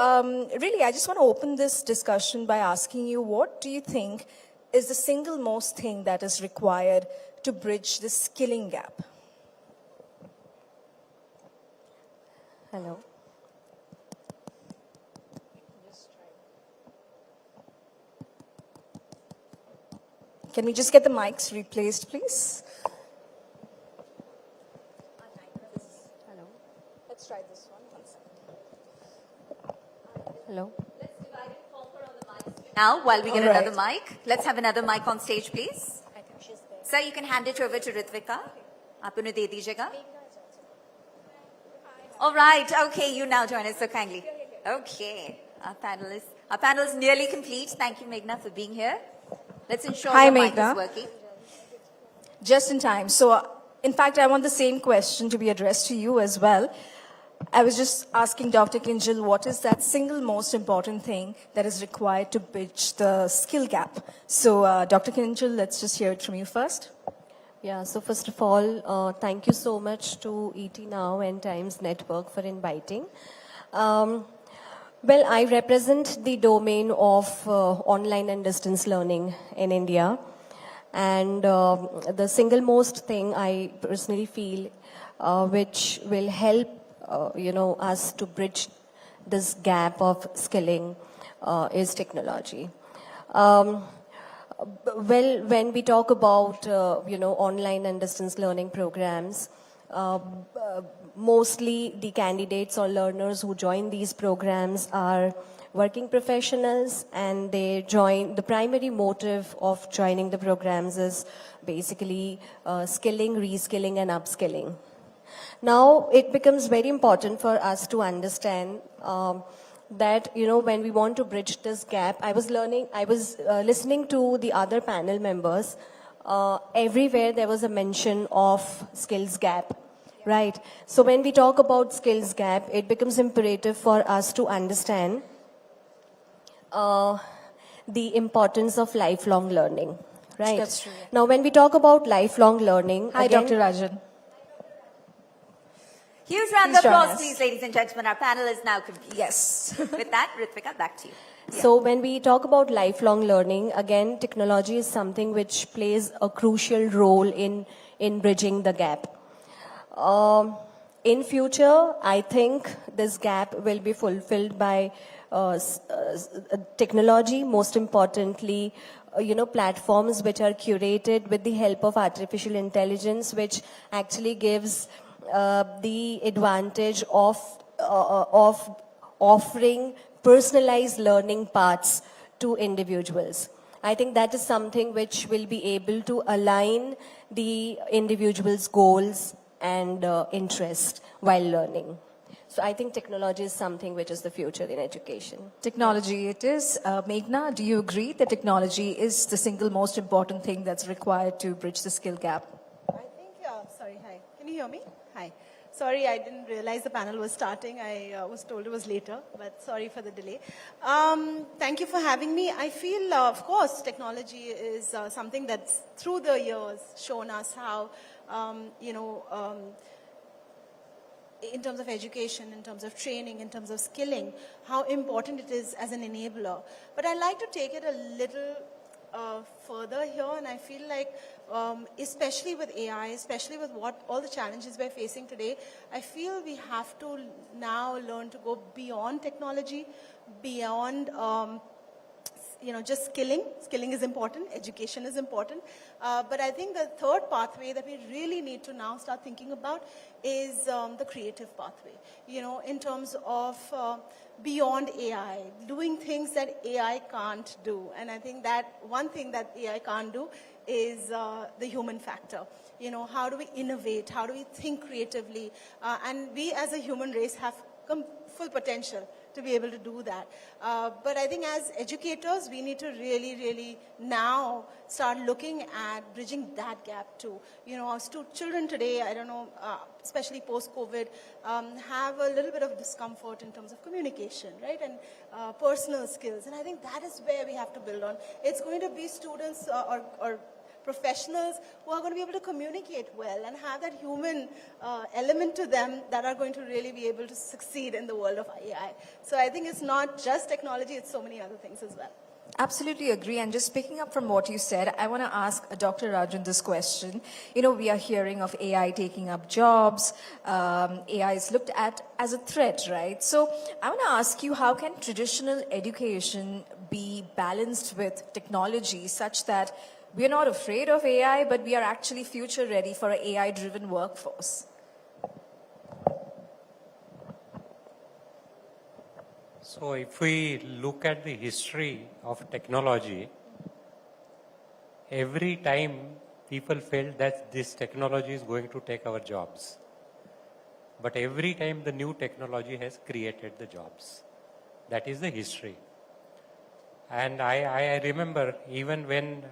[SPEAKER 11] really, I just want to open this discussion by asking you, what do you think is the single most thing that is required to bridge the skilling gap? Hello. Can we just get the mics replaced, please? Hello. Let's try this one. One second.
[SPEAKER 2] Hello. Now, while we get
[SPEAKER 11] All right.
[SPEAKER 2] another mic, let's have another mic on stage, please. Sir, you can hand it over to Ritvika. आप उन्हें दे दीजिएगा. All right. Okay, you now join us so kindly. Okay. Our panel is nearly complete. Thank you, Meghna, for being here. Let's ensure
[SPEAKER 11] Hi,
[SPEAKER 2] the mic
[SPEAKER 11] Meghna.
[SPEAKER 2] is working.
[SPEAKER 11] Just in time. So, in fact, I want the same question to be addressed to you as well. I was just asking Dr. Kinjal, what is that single most important thing that is required to bridge the skill gap? So, Dr. Kinjal, let's just hear it from you first.
[SPEAKER 19] Yeah, so first of all, thank you so much to ET Now and Times Network for inviting. Well, I represent the domain of online and distance learning in India. And the single most thing I personally feel which will help us to bridge this gap of skilling is technology. Well, when we talk about, online and distance learning programs, mostly the candidates or learners who join these programs are working professionals, and they join, the primary motive of joining the programs is basically skilling, reskilling and upskilling. Now, it becomes very important for us to understand that, when we want to bridge this gap, I was listening to the other panel members. Everywhere there was a mention of skills gap, right? So when we talk about skills gap, it becomes imperative for us to understand the importance of lifelong learning, right?
[SPEAKER 11] That's true.
[SPEAKER 19] Now, when we talk about lifelong learning,
[SPEAKER 11] Hi,
[SPEAKER 19] again,
[SPEAKER 11] Dr. Rajan.
[SPEAKER 2] Huge round
[SPEAKER 11] Please
[SPEAKER 2] of
[SPEAKER 11] join
[SPEAKER 2] applause,
[SPEAKER 11] us.
[SPEAKER 2] please, ladies and gentlemen. Our panel is now complete.
[SPEAKER 11] Yes.
[SPEAKER 2] With that, Ritvika, back to you.
[SPEAKER 19] So when we talk about lifelong learning, again, technology is something which plays a crucial role in bridging the gap. In future, I think this gap will be fulfilled by technology, most importantly, platforms which are curated with the help of artificial intelligence, which actually gives the advantage of offering personalized learning paths to individuals. I think that is something which will be able to align the individual's goals and interest while learning. So I think technology is something which is the future in education.
[SPEAKER 11] Technology it is. Meghna, do you agree that technology is the single most important thing that's required to bridge the skill gap?
[SPEAKER 20] Sorry, hi. Can you hear me? Hi. Sorry, I didn't realize the panel was starting. I was told it was later, but sorry for the delay. Thank you for having me. I feel, of course, technology is something that's through the years shown us how, in terms of education, in terms of training, in terms of skilling, how important it is as an enabler. But I'd like to take it a little further here, and I feel like, especially with AI, especially with all the challenges we're facing today, I feel we have to now learn to go beyond technology, beyond just skilling. Skilling is important, education is important. But I think the third pathway that we really need to now start thinking about is the creative pathway. In terms of beyond AI, doing things that AI can't do. And I think that one thing that AI can't do is the human factor. How do we innovate? How do we think creatively? And we as a human race have full potential to be able to do that. But I think as educators, we need to really, really now start looking at bridging that gap too. Our children today, I don't know, especially post-COVID, have a little bit of discomfort in terms of communication, right? And personal skills. And I think that is where we have to build on. It's going to be students or professionals who are going to be able to communicate well and have that human element to them that are going to really be able to succeed in the world of AI. So I think it's not just technology, it's so many other things as well.
[SPEAKER 11] Absolutely agree. And just picking up from what you said, I want to ask Dr. Rajan this question. We are hearing of AI taking up jobs. AI is looked at as a threat, right? So I want to ask you, how can traditional education be balanced with technology such that we're not afraid of AI, but we are actually future ready for an AI-driven workforce?
[SPEAKER 21] So if we look at the history of technology, every time people felt that this technology is going to take our jobs. But every time the new technology has created the jobs. That is the history. And I remember even when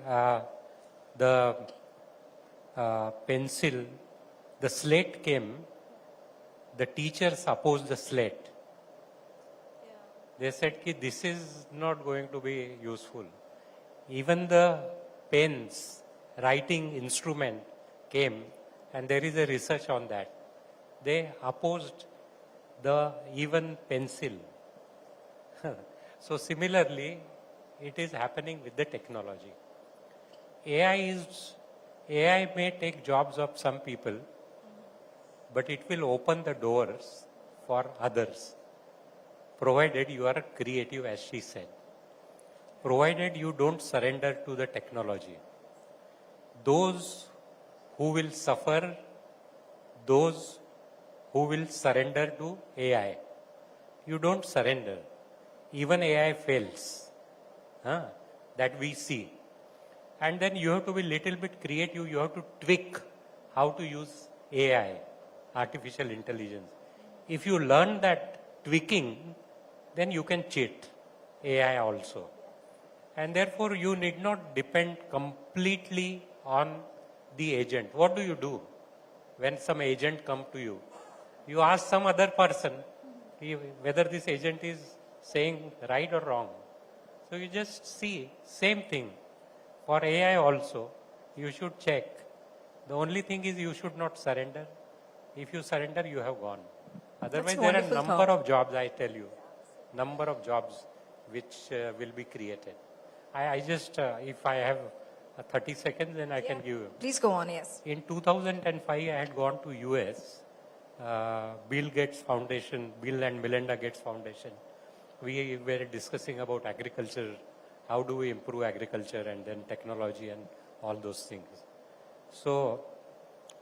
[SPEAKER 21] the pencil, the slate came, the teachers opposed the slate. They said that this is not going to be useful. Even the pens, writing instrument came, and there is a research on that. They opposed the even pencil. So similarly, it is happening with the technology. AI may take jobs of some people, but it will open the doors for others, provided you are creative, as she said. Provided you don't surrender to the technology. Those who will suffer, those who will surrender to AI. You don't surrender. Even AI fails. That we see. And then you have to be little bit creative. You have to tweak how to use AI, artificial intelligence. If you learn that tweaking, then you can cheat AI also. And therefore, you need not depend completely on the agent. What do you do when some agent comes to you? You ask some other person whether this agent is saying right or wrong. So you just see, same thing. For AI also, you should check. The only thing is you should not surrender. If you surrender, you have gone. Otherwise, there are a number of jobs, I tell you. Number of jobs which will be created. I just, if I have 30 seconds, then I can give you.
[SPEAKER 11] Please go on, yes.
[SPEAKER 21] In 2005, I had gone to US, Bill and Melinda Gates Foundation. We were discussing about agriculture, how do we improve agriculture and then technology and all those things. So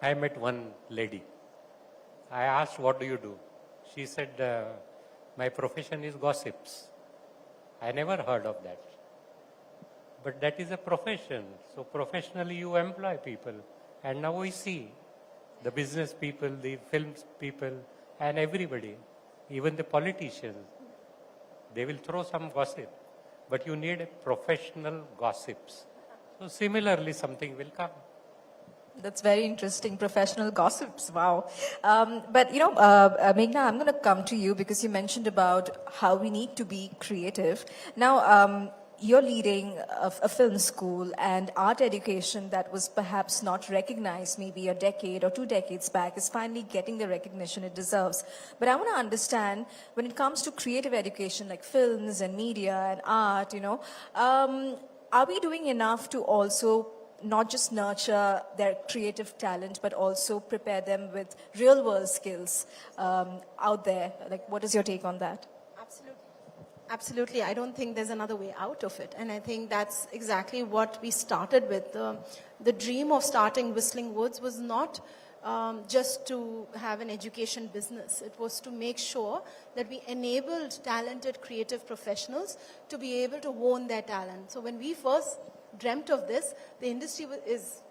[SPEAKER 21] I met one lady. I asked, what do you do? She said, my profession is gossips. I never heard of that. But that is a profession. So professionally you employ people. And now we see the business people, the films people, and everybody, even the politicians, they will throw some gossip. But you need professional gossips. So similarly, something will come.
[SPEAKER 11] That's very interesting, professional gossips, wow. But Meghna, I'm going to come to you because you mentioned about how we need to be creative. Now, you're leading a film school and art education that was perhaps not recognized maybe a decade or 2 decades back is finally getting the recognition it deserves. But I want to understand, when it comes to creative education like films and media and art, are we doing enough to also not just nurture their creative talent, but also prepare them with real-world skills out there? Like, what is your take on that?
[SPEAKER 20] Absolutely. I don't think there's another way out of it. And I think that's exactly what we started with. The dream of starting Whistling Woods was not just to have an education business. It was to make sure that we enabled talented creative professionals to be able to hone their talent. So when we first dreamt of this, the industry is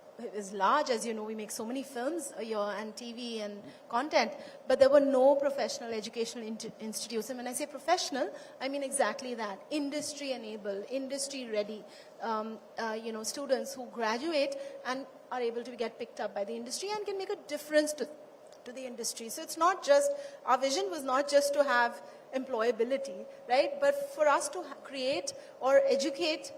[SPEAKER 20] large. As you know, we make so many films a year and TV and content, but there were no professional educational institutes. And when I say professional, I mean exactly that. Industry enabled, industry ready, students who graduate and are able to get picked up by the industry and can make a difference to the industry. So it's not just, our vision was not just to have employability, right? But for us to create or educate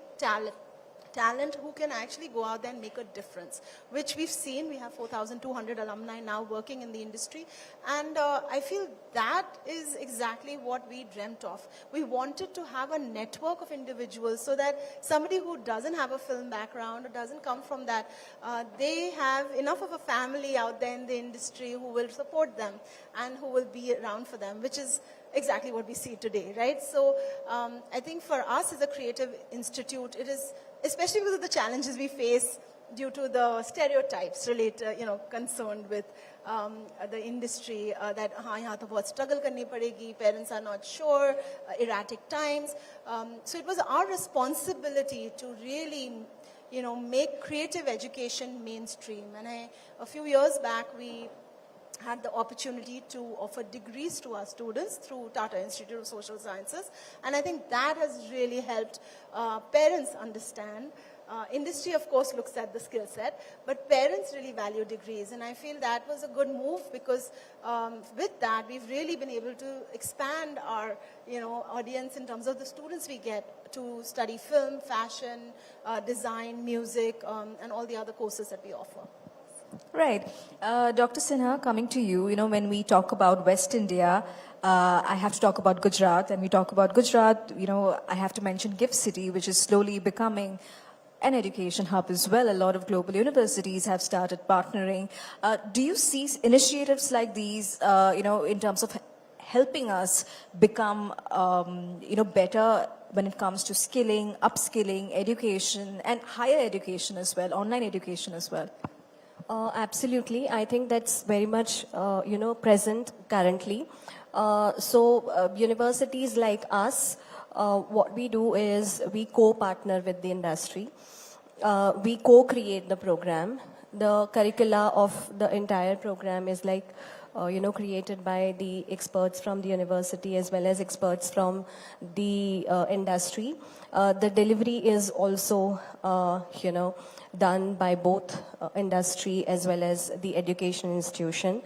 [SPEAKER 20] talent who can actually go out there and make a difference, which we've seen. We have 4,200 alumni now working in the industry. And I feel that is exactly what we dreamt of. We wanted to have a network of individuals so that somebody who doesn't have a film background or doesn't come from that, they have enough of a family out there in the industry who will support them and who will be around for them, which is exactly what we see today, right? So I think for us as a creative institute, it is especially because of the challenges we face due to the stereotypes related, concerned with the industry, that yahan to bahut struggle karni padegi, parents are not sure, erratic times. So it was our responsibility to really, make creative education mainstream. And a few years back, we had the opportunity to offer degrees to our students through Tata Institute of Social Sciences. And I think that has really helped parents understand. Industry, of course, looks at the skill set, but parents really value degrees. And I feel that was a good move because with that, we've really been able to expand our audience in terms of the students we get to study film, fashion, design, music, and all the other courses that we offer.
[SPEAKER 11] Right. Dr. Sinha, coming to you, when we talk about West India, I have to talk about Gujarat. And we talk about Gujarat, I have to mention GIFT City, which is slowly becoming an education hub as well. A lot of global universities have started partnering. Do you see initiatives like these, in terms of helping us become, better when it comes to skilling, upskilling, education, and higher education as well, online education as well?
[SPEAKER 19] Absolutely. I think that's very much, present currently. Universities like us, what we do is we co-partner with the industry. We co-create the program. The curricula of the entire program is created by the experts from the university as well as experts from the industry. The delivery is also, done by both industry as well as the education institution.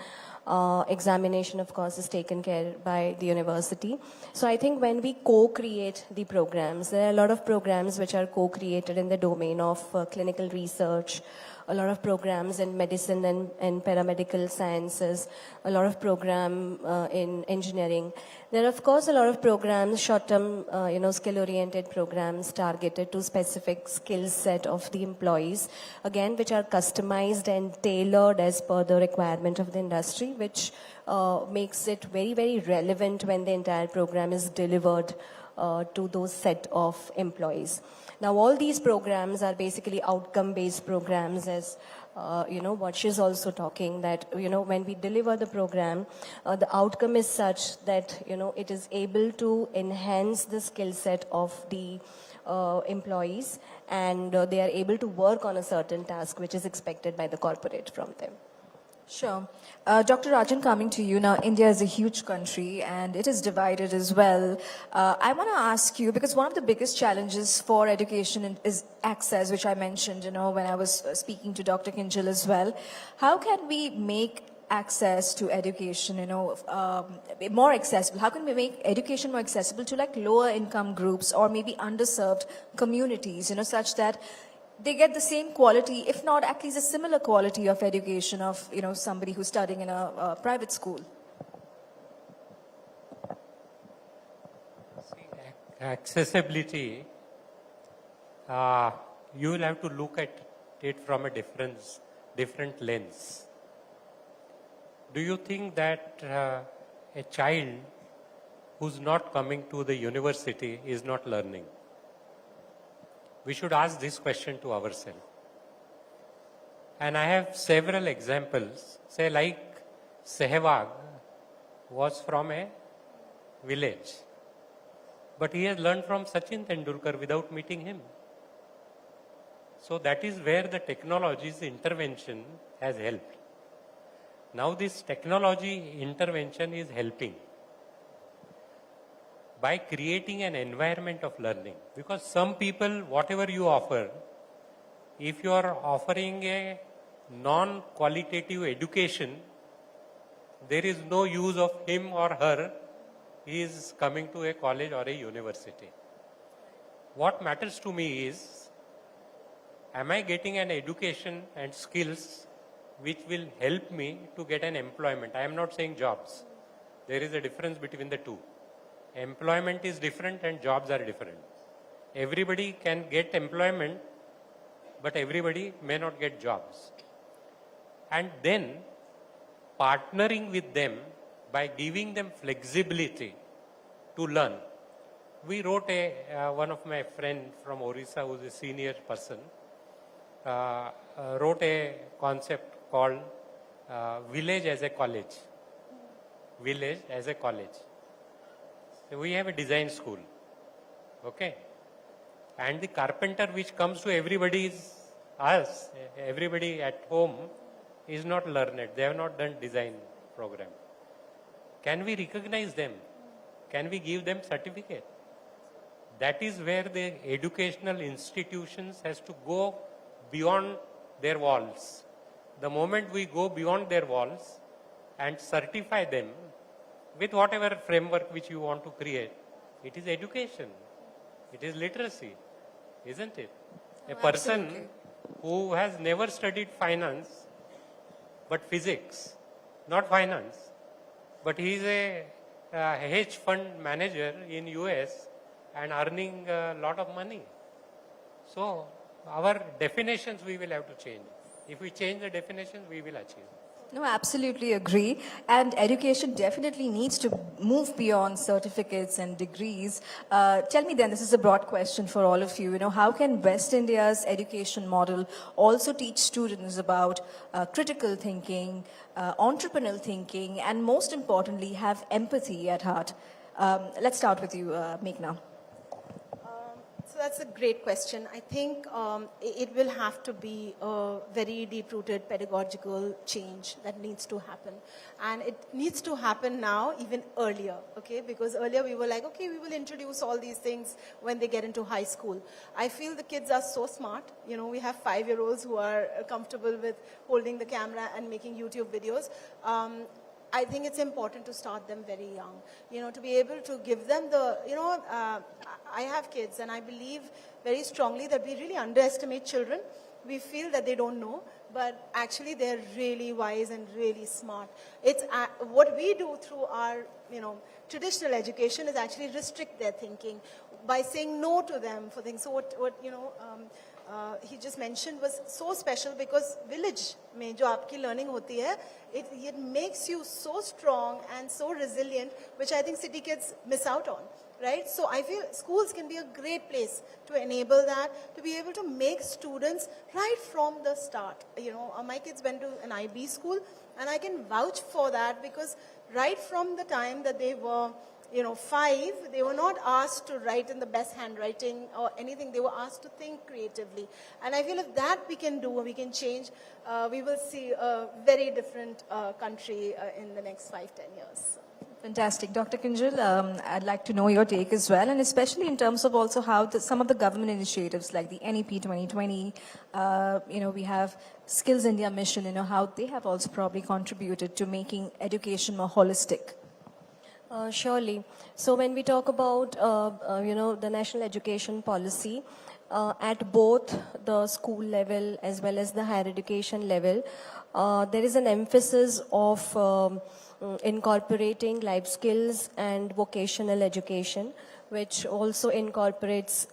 [SPEAKER 19] Examination, of course, is taken care by the university. So I think when we co-create the programs, there are a lot of programs which are co-created in the domain of clinical research, a lot of programs in medicine and paramedical sciences, a lot of program in engineering. There are, of course, a lot of programs, short-term, skill-oriented programs targeted to specific skill set of the employees, again, which are customized and tailored as per the requirement of the industry, which makes it very, very relevant when the entire program is delivered to those set of employees. Now, all these programs are basically outcome-based programs, as what she's also talking, that, when we deliver the program, the outcome is such that, it is able to enhance the skill set of the employees, and they are able to work on a certain task which is expected by the corporate from them.
[SPEAKER 11] Sure. Dr. Rajan, coming to you now, India is a huge country and it is divided as well. I want to ask you, because one of the biggest challenges for education is access, which I mentioned, when I was speaking to Dr. Kinjal as well. How can we make access to education, more accessible? How can we make education more accessible to lower income groups or maybe underserved communities, such that they get the same quality, if not at least a similar quality of education of, somebody who's studying in a private school?
[SPEAKER 21] Accessibility, you will have to look at it from a different lens. Do you think that a child who's not coming to the university is not learning? We should ask this question to ourselves. And I have several examples. Say like Sehwag was from a village, but he has learned from Sachin Tendulkar without meeting him. So that is where the technology's intervention has helped. Now this technology intervention is helping by creating an environment of learning. Because some people, whatever you offer, if you are offering a non-qualitative education, there is no use of him or her. He is coming to a college or a university. What matters to me is, am I getting an education and skills which will help me to get an employment? I am not saying jobs. There is a difference between the two. Employment is different and jobs are different. Everybody can get employment, but everybody may not get jobs. And then partnering with them by giving them flexibility to learn. we wrote one of my friend from Orissa, who's a senior person, wrote a concept called village as a college. Village as a college. So we have a design school, okay? And the carpenter which comes to everybody is us, everybody at home is not learned. They have not done design program. Can we recognize them? Can we give them certificate? That is where the educational institutions has to go beyond their walls. The moment we go beyond their walls and certify them with whatever framework which you want to create, it is education. It is literacy, isn't it? A person who has never studied finance, but physics, not finance, but he is a hedge fund manager in US and earning a lot of money. So our definitions we will have to change. If we change the definitions, we will achieve.
[SPEAKER 11] No, absolutely agree. And education definitely needs to move beyond certificates and degrees. Tell me then, this is a broad question for all of you. You know, how can West India's education model also teach students about critical thinking, entrepreneurial thinking, and most importantly, have empathy at heart? Let's start with you, Meghna.
[SPEAKER 20] So that's a great question. I think it will have to be a very deep-rooted pedagogical change that needs to happen. And it needs to happen now, even earlier, okay? Because earlier we were like, okay, we will introduce all these things when they get into high school. I feel the kids are so smart. You know, we have 5-year-olds who are comfortable with holding the camera and making YouTube videos. I think it's important to start them very young, you know, to be able to give them the, you know, I have kids and I believe very strongly that we really underestimate children. We feel that they don't know, but actually they're really wise and really smart. It's what we do through our, you know, traditional education is actually restrict their thinking by saying no to them for things. So what you know, he just mentioned was so special because village mein jo aapki learning hoti hai, it makes you so strong and so resilient, which I think city kids miss out on, right? So I feel schools can be a great place to enable that, to be able to make students right from the start. You know, my kids went to an IB school and I can vouch for that because right from the time that they were, you know, 5, they were not asked to write in the best handwriting or anything. They were asked to think creatively. And I feel if that we can do, we can change, we will see a very different country in the next 5-10 years.
[SPEAKER 11] Fantastic. Dr. Kinjal, I'd like to know your take as well, and especially in terms of also how some of the government initiatives like the NEP 2020, you know, we have Skills India Mission, you know, how they have also probably contributed to making education more holistic.
[SPEAKER 19] Surely. So when we talk about, you know, the national education policy, at both the school level as well as the higher education level, there is an emphasis of incorporating life skills and vocational education, which also incorporates,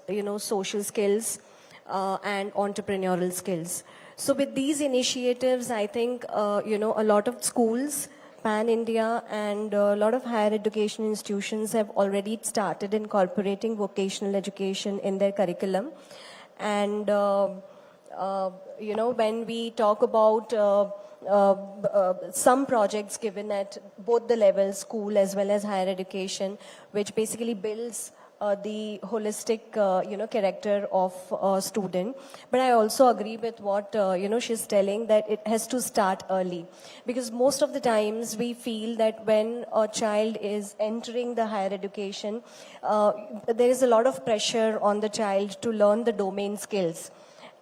[SPEAKER 19] you know, social skills and entrepreneurial skills. So with these initiatives, I think, you know, a lot of schools, Pan-India and a lot of higher education institutions have already started incorporating vocational education in their curriculum. And, you know, when we talk about some projects given at both the levels, school as well as higher education, which basically builds the holistic, you know, character of a student. But I also agree with what, you know, she's telling, that it has to start early. Because most of the times we feel that when a child is entering the higher education, there is a lot of pressure on the child to learn the domain skills.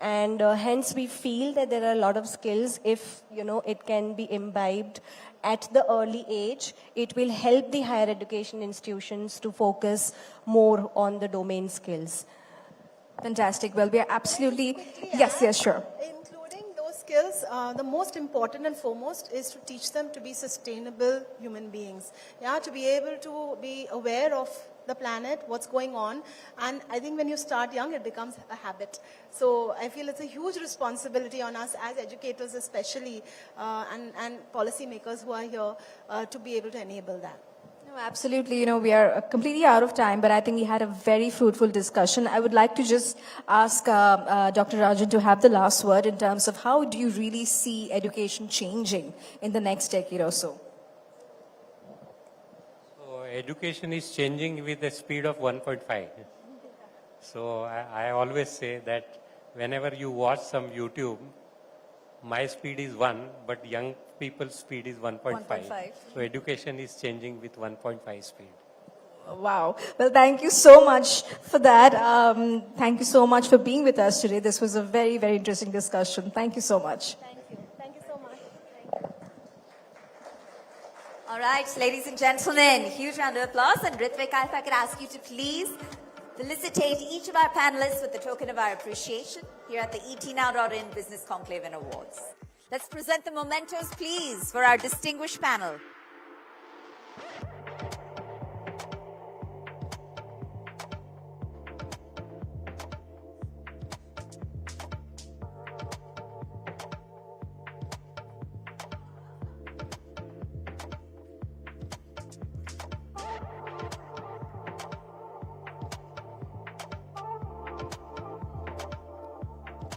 [SPEAKER 19] And hence we feel that there are a lot of skills, if, you know, it can be imbibed at the early age, it will help the higher education institutions to focus more on the domain skills.
[SPEAKER 11] Fantastic. Well, we are absolutely, yes, sure.
[SPEAKER 20] Including those skills, the most important and foremost is to teach them to be sustainable human beings. Yeah, to be able to be aware of the planet, what's going on. And I think when you start young, it becomes a habit. So I feel it's a huge responsibility on us as educators especially, and policymakers who are here to be able to enable that.
[SPEAKER 11] No, absolutely. We are completely out of time, but I think we had a very fruitful discussion. I would like to just ask Dr. Rajan to have the last word in terms of how do you really see education changing in the next decade or so?
[SPEAKER 21] So education is changing with the speed of 1.5. So I always say that whenever you watch some YouTube, my speed is 1, but young people's speed is 1.5.
[SPEAKER 11] 1.5.
[SPEAKER 21] So education is changing with 1.5 speed.
[SPEAKER 11] Wow. Well, thank you so much for that. Thank you so much for being with us today. This was a very, very interesting discussion. Thank you so much.
[SPEAKER 19] Thank you. Thank you so much.
[SPEAKER 2] All right, ladies and gentlemen, huge round of applause. And Ritvika, if I could ask you to please felicitate each of our panelists with a token of our appreciation here at the ETNow.in Business Conclave Awards. Let's present the mementos, please, for our distinguished panel.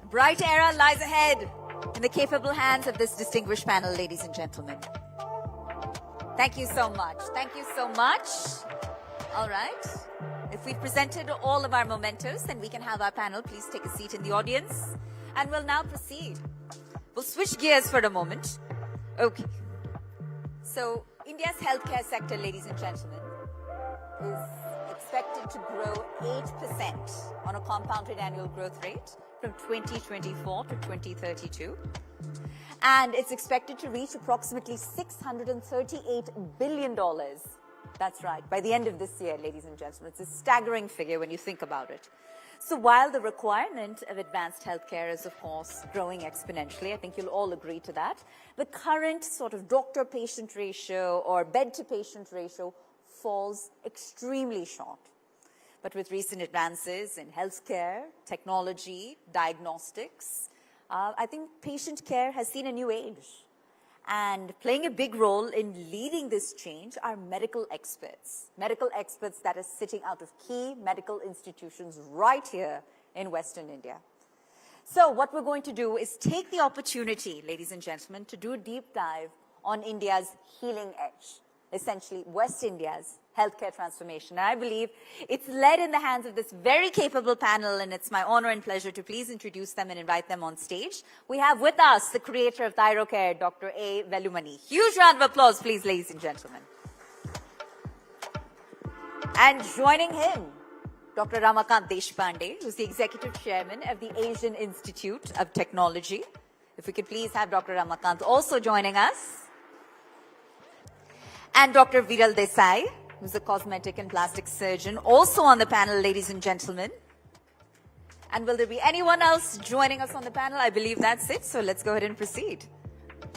[SPEAKER 2] Bright era lies ahead in the capable hands of this distinguished panel, ladies and gentlemen. Thank you so much. Thank you so much. All right. If we've presented all of our mementos, then we can have our panel please take a seat in the audience. And we'll now proceed. We'll switch gears for a moment. Okay. So, India's healthcare sector, ladies and gentlemen, is expected to grow 8% on a compounded annual growth rate from 2024 to 2032. And it's expected to reach approximately $638 billion. That's right, by the end of this year, ladies and gentlemen. It's a staggering figure when you think about it. So while the requirement of advanced healthcare is, of course, growing exponentially, I think you'll all agree to that, the current sort of doctor-patient ratio or bed-to-patient ratio falls extremely short. But with recent advances in healthcare, technology, diagnostics, I think patient care has seen a new age. And playing a big role in leading this change are medical experts that are sitting out of key medical institutions right here in Western India. So what we're going to do is take the opportunity, ladies and gentlemen, to do a deep dive on India's healing edge, essentially West India's healthcare transformation. And I believe it's led in the hands of this very capable panel, and it's my honor and pleasure to please introduce them and invite them on stage. We have with us the creator of ThyroCare, Dr. A. Velumani. Huge round of applause, please, ladies and gentlemen. And joining him, Dr. Ramakant Deshpande, who's the executive chairman of the Asian Institute of Technology. If we could please have Dr. Ramakant also joining us. And Dr. Viral Desai, who's a cosmetic and plastic surgeon, also on the panel, ladies and gentlemen. And will there be anyone else joining us on the panel? I believe that's it, so let's go ahead and proceed.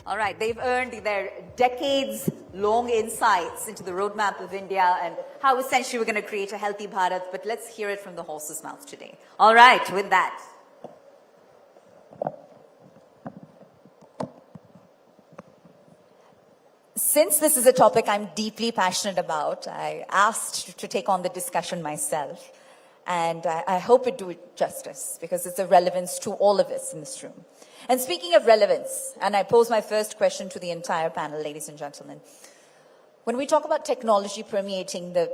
[SPEAKER 2] All right, they've earned their decades-long insights into the roadmap of India and how essentially we're going to create a healthy Bharat, but let's hear it from the horse's mouth today. All right, with that. Since this is a topic I'm deeply passionate about, I asked to take on the discussion myself. And I hope it do it justice, because it's of relevance to all of us in this room. And speaking of relevance, and I pose my first question to the entire panel, ladies and gentlemen. When we talk about technology permeating the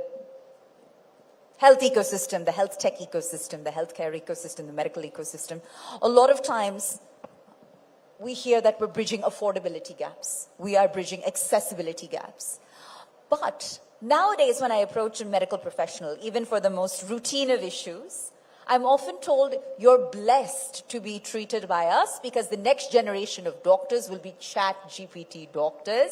[SPEAKER 2] health ecosystem, the health tech ecosystem, the healthcare ecosystem, the medical ecosystem, a lot of times we hear that we're bridging affordability gaps. We are bridging accessibility gaps. But nowadays, when I approach a medical professional, even for the most routine of issues, I'm often told you're blessed to be treated by us because the next generation of doctors will be ChatGPT doctors,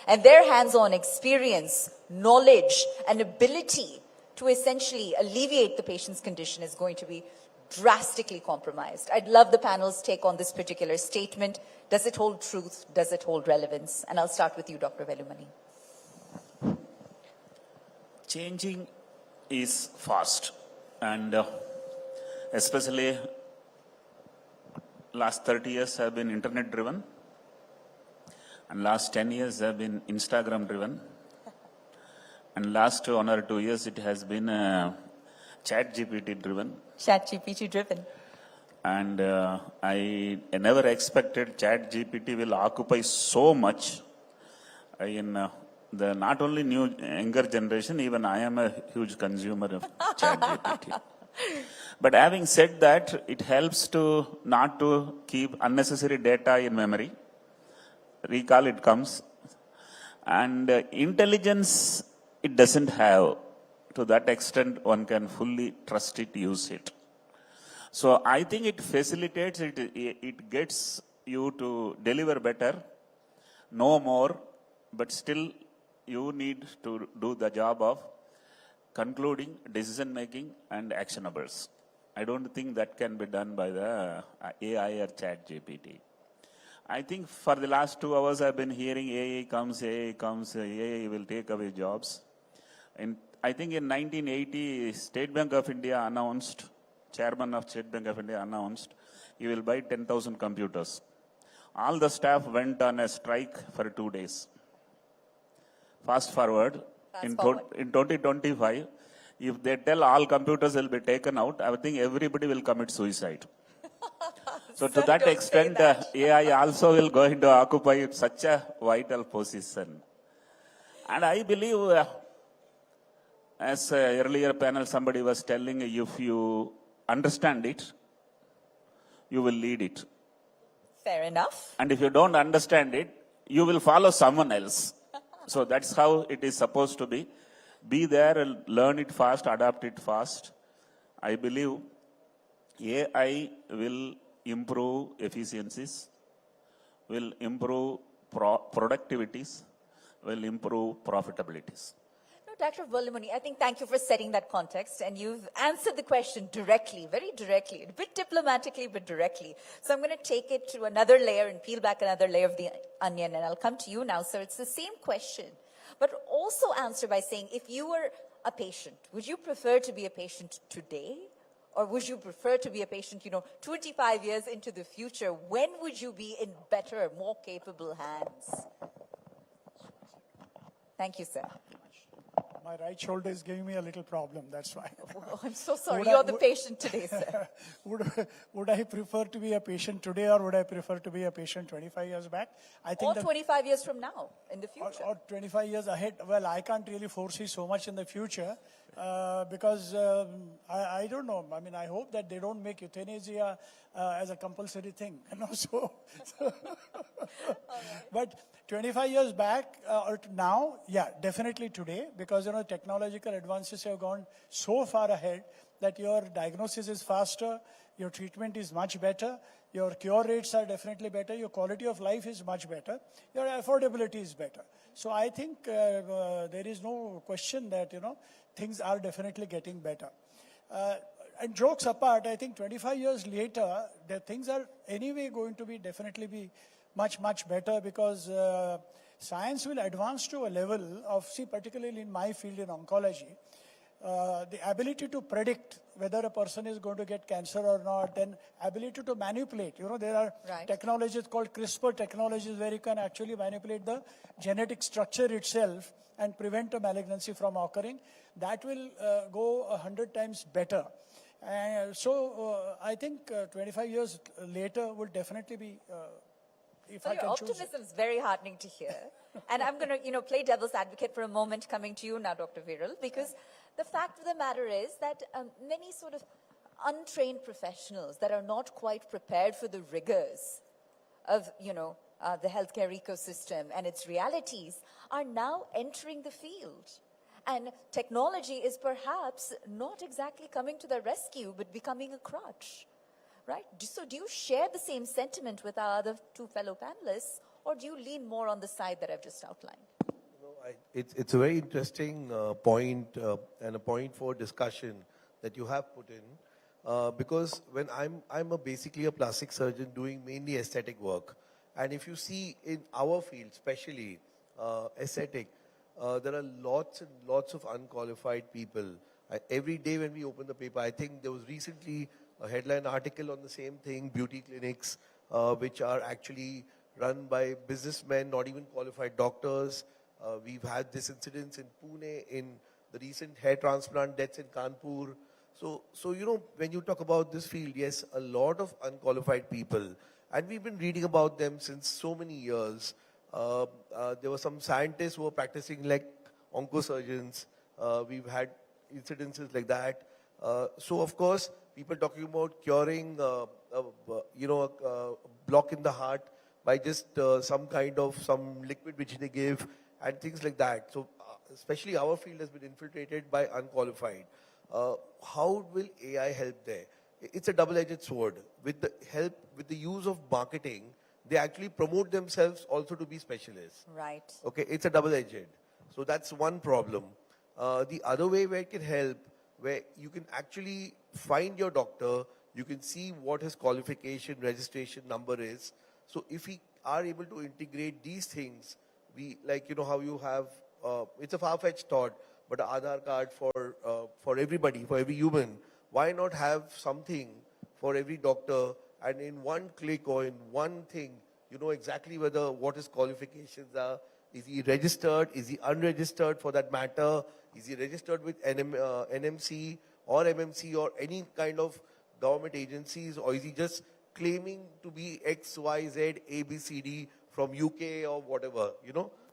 [SPEAKER 2] and their hands-on experience, knowledge, and ability to essentially alleviate the patient's condition is going to be drastically compromised. I'd love the panel's take on this particular statement. Does it hold truth? Does it hold relevance? And I'll start with you, Dr. Velumani.
[SPEAKER 1] Changing is fast, and especially last 30 years have been internet driven, and last 10 years have been Instagram driven. And last 1 or 2 years, it has been chat GPT driven.
[SPEAKER 2] Chat GPT driven.
[SPEAKER 1] And I never expected chat GPT will occupy so much in the not only younger generation, even I am a huge consumer of chat GPT. But having said that, it helps to not to keep unnecessary data in memory. Recall it comes. And intelligence, it doesn't have. To that extent, one can fully trust it, use it. So I think it facilitates, it gets you to deliver better, know more, but still you need to do the job of concluding, decision making, and actionables. I don't think that can be done by the AI or chat GPT. I think for the last 2 hours I've been hearing AI comes, AI will take away jobs. And I think in 1980, State Bank of India announced, Chairman of State Bank of India announced, he will buy 10,000 computers. All the staff went on a strike for 2 days. Fast forward, in 2025, if they tell all computers will be taken out, I think everybody will commit suicide. So to that extent, AI also will go into occupy such a vital position. And I believe, as earlier panel somebody was telling, if you understand it, you will lead it.
[SPEAKER 2] Fair enough.
[SPEAKER 1] And if you don't understand it, you will follow someone else. So that's how it is supposed to be. Be there and learn it fast, adapt it fast. I believe AI will improve efficiencies, will improve productivities, will improve profitabilities.
[SPEAKER 2] No, Dr. Volumani, I think thank you for setting that context, and you've answered the question directly, very directly, a bit diplomatically, but directly. So I'm going to take it to another layer and peel back another layer of the onion, and I'll come to you now, sir. It's the same question, but also answer by saying, if you were a patient, would you prefer to be a patient today? Or would you prefer to be a patient, 25 years into the future? When would you be in better, more capable hands? Thank you, sir.
[SPEAKER 4] My right shoulder is giving me a little problem, that's why.
[SPEAKER 2] Oh, I'm so sorry. You're the patient today, sir.
[SPEAKER 4] Would I prefer to be a patient today, or would I prefer to be a patient 25 years back? I think
[SPEAKER 2] or 25 years from now, in the future.
[SPEAKER 4] Or 25 years ahead. Well, I can't really foresee so much in the future because I don't know. I mean, I hope that they don't make euthanasia as a compulsory thing. But 25 years back or now, yeah, definitely today, because technological advances have gone so far ahead that your diagnosis is faster, your treatment is much better, your cure rates are definitely better, your quality of life is much better, your affordability is better. So I think there is no question that things are definitely getting better. And jokes apart, I think 25 years later, the things are anyway going to be definitely be much, much better, because science will advance to a level of, particularly in my field in oncology, the ability to predict whether a person is going to get cancer or not, then ability to manipulate. There are technologies called CRISPR technologies where you can actually manipulate the genetic structure itself and prevent a malignancy from occurring. That will go 100 times better. So I think 25 years later will definitely be
[SPEAKER 2] So your optimism is very heartening to hear. And I'm going to, play devil's advocate for a moment, coming to you now, Dr. Viral, because the fact of the matter is that many sort of untrained professionals that are not quite prepared for the rigors of, the healthcare ecosystem and its realities are now entering the field. And technology is perhaps not exactly coming to their rescue, but becoming a crutch. Right? So do you share the same sentiment with our other two fellow panelists, or do you lean more on the side that I've just outlined?
[SPEAKER 22] It's a very interesting point and a point for discussion that you have put in, because when I'm basically a plastic surgeon doing mainly aesthetic work, and if you see in our field, especially aesthetic, there are lots and lots of unqualified people. Every day when we open the paper, I think there was recently a headline article on the same thing, beauty clinics, which are actually run by businessmen, not even qualified doctors. We've had this incidents in Pune, in the recent hair transplant deaths in Kanpur. So, when you talk about this field, yes, a lot of unqualified people, and we've been reading about them since so many years. There were some scientists who were practicing like oncosurgeons. We've had incidences like that. So, of course, people talking about curing, a block in the heart by just some liquid which they give and things like that. So, especially our field has been infiltrated by unqualified. How will AI help there? It's a double-edged sword. With the use of marketing, they actually promote themselves also to be specialists.
[SPEAKER 2] Right.
[SPEAKER 22] Okay, it's a double-edged. So that's one problem. The other way where it can help, where you can actually find your doctor, you can see what his qualification, registration number is. So if we are able to integrate these things, how you have, it's a far-fetched thought, but an Aadhaar card for everybody, for every human, why not have something for every doctor, and in one click or in one thing, you know exactly what his qualifications are. Is he registered? Is he unregistered for that matter? Is he registered with NMC or MMC or any kind of government agencies, or is he just claiming to be X, Y, Z, A, B, C, D from UK or whatever,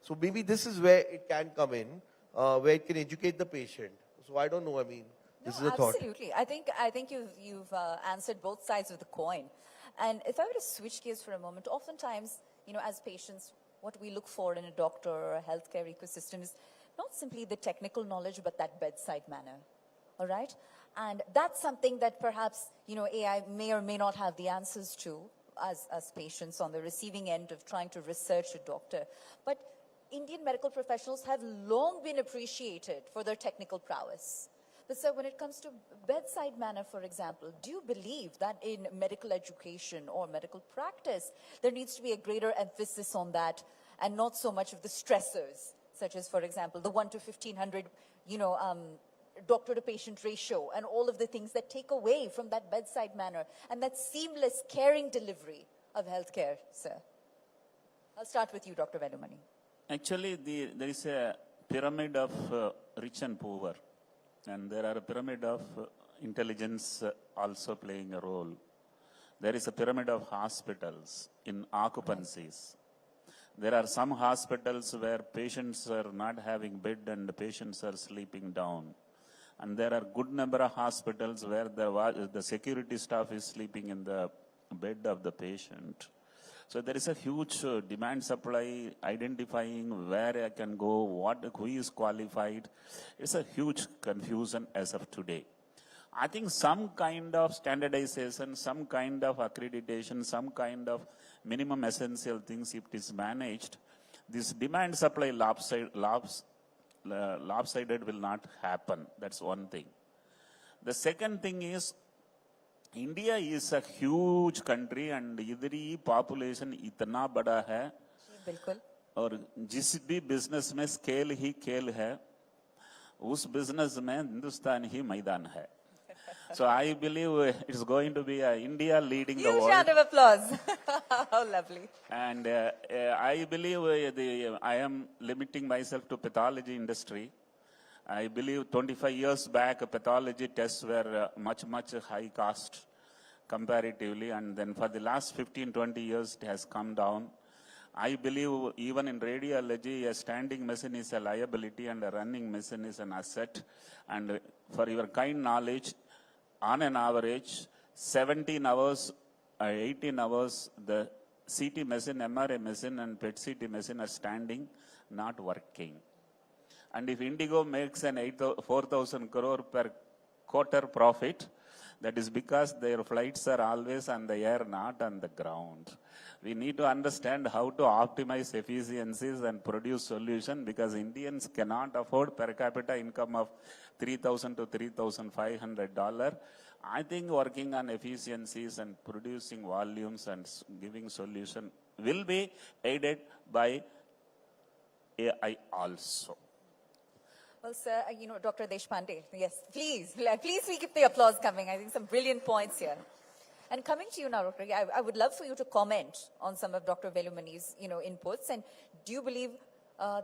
[SPEAKER 22] So maybe this is where it can come in, where it can educate the patient. So I don't know, this is a thought.
[SPEAKER 2] Absolutely. I think you've answered both sides of the coin. And if I were to switch gears for a moment, oftentimes, as patients, what we look for in a doctor or a healthcare ecosystem is not simply the technical knowledge, but that bedside manner. All right? And that's something that perhaps, AI may or may not have the answers to as patients on the receiving end of trying to research a doctor. But Indian medical professionals have long been appreciated for their technical prowess. But sir, when it comes to bedside manner, for example, do you believe that in medical education or medical practice, there needs to be a greater emphasis on that and not so much of the stressors, such as, for example, the 1 to 1500, doctor to patient ratio and all of the things that take away from that bedside manner and that seamless caring delivery of healthcare, sir? I'll start with you, Dr. Velumani.
[SPEAKER 1] Actually, there is a pyramid of rich and poor. And there are a pyramid of intelligence also playing a role. There is a pyramid of hospitals in occupancies. There are some hospitals where patients are not having bed and the patients are sleeping down. And there are good number of hospitals where the security staff is sleeping in the bed of the patient. So there is a huge demand supply, identifying where I can go, who is qualified. It's a huge confusion as of today. I think some kind of standardization, some kind of accreditation, some kind of minimum essential things, if it is managed, this demand supply lopsided will not happen. That's one thing. The second thing is, India is a huge country and Idris population इतना बड़ा है और जिस भी business में scale ही खेल है उस business में हिंदुस्तान ही मैदान है. So I believe it's going to be India leading the world.
[SPEAKER 2] Huge round of applause. How lovely.
[SPEAKER 1] And I believe I am limiting myself to pathology industry. I believe 25 years back, pathology tests were much high cost comparatively. And then for the last 15, 20 years, it has come down. I believe even in radiology, a standing machine is a liability and a running machine is an asset. And for your kind knowledge, on an average, 17 hours, 18 hours, the CT machine, MRI machine and PET CT machine are standing, not working. And if Indigo makes an 4,000 crore per quarter profit, that is because their flights are always on the air, not on the ground. We need to understand how to optimize efficiencies and produce solution, because Indians cannot afford per capita income of $3,000 to $3,500. I think working on efficiencies and producing volumes and giving solution will be aided by AI also.
[SPEAKER 2] Well, sir, Dr. Deshpande, yes, please we keep the applause coming. I think some brilliant points here. And coming to you now, Dr. I would love for you to comment on some of Dr. Velumani's, inputs. And do you believe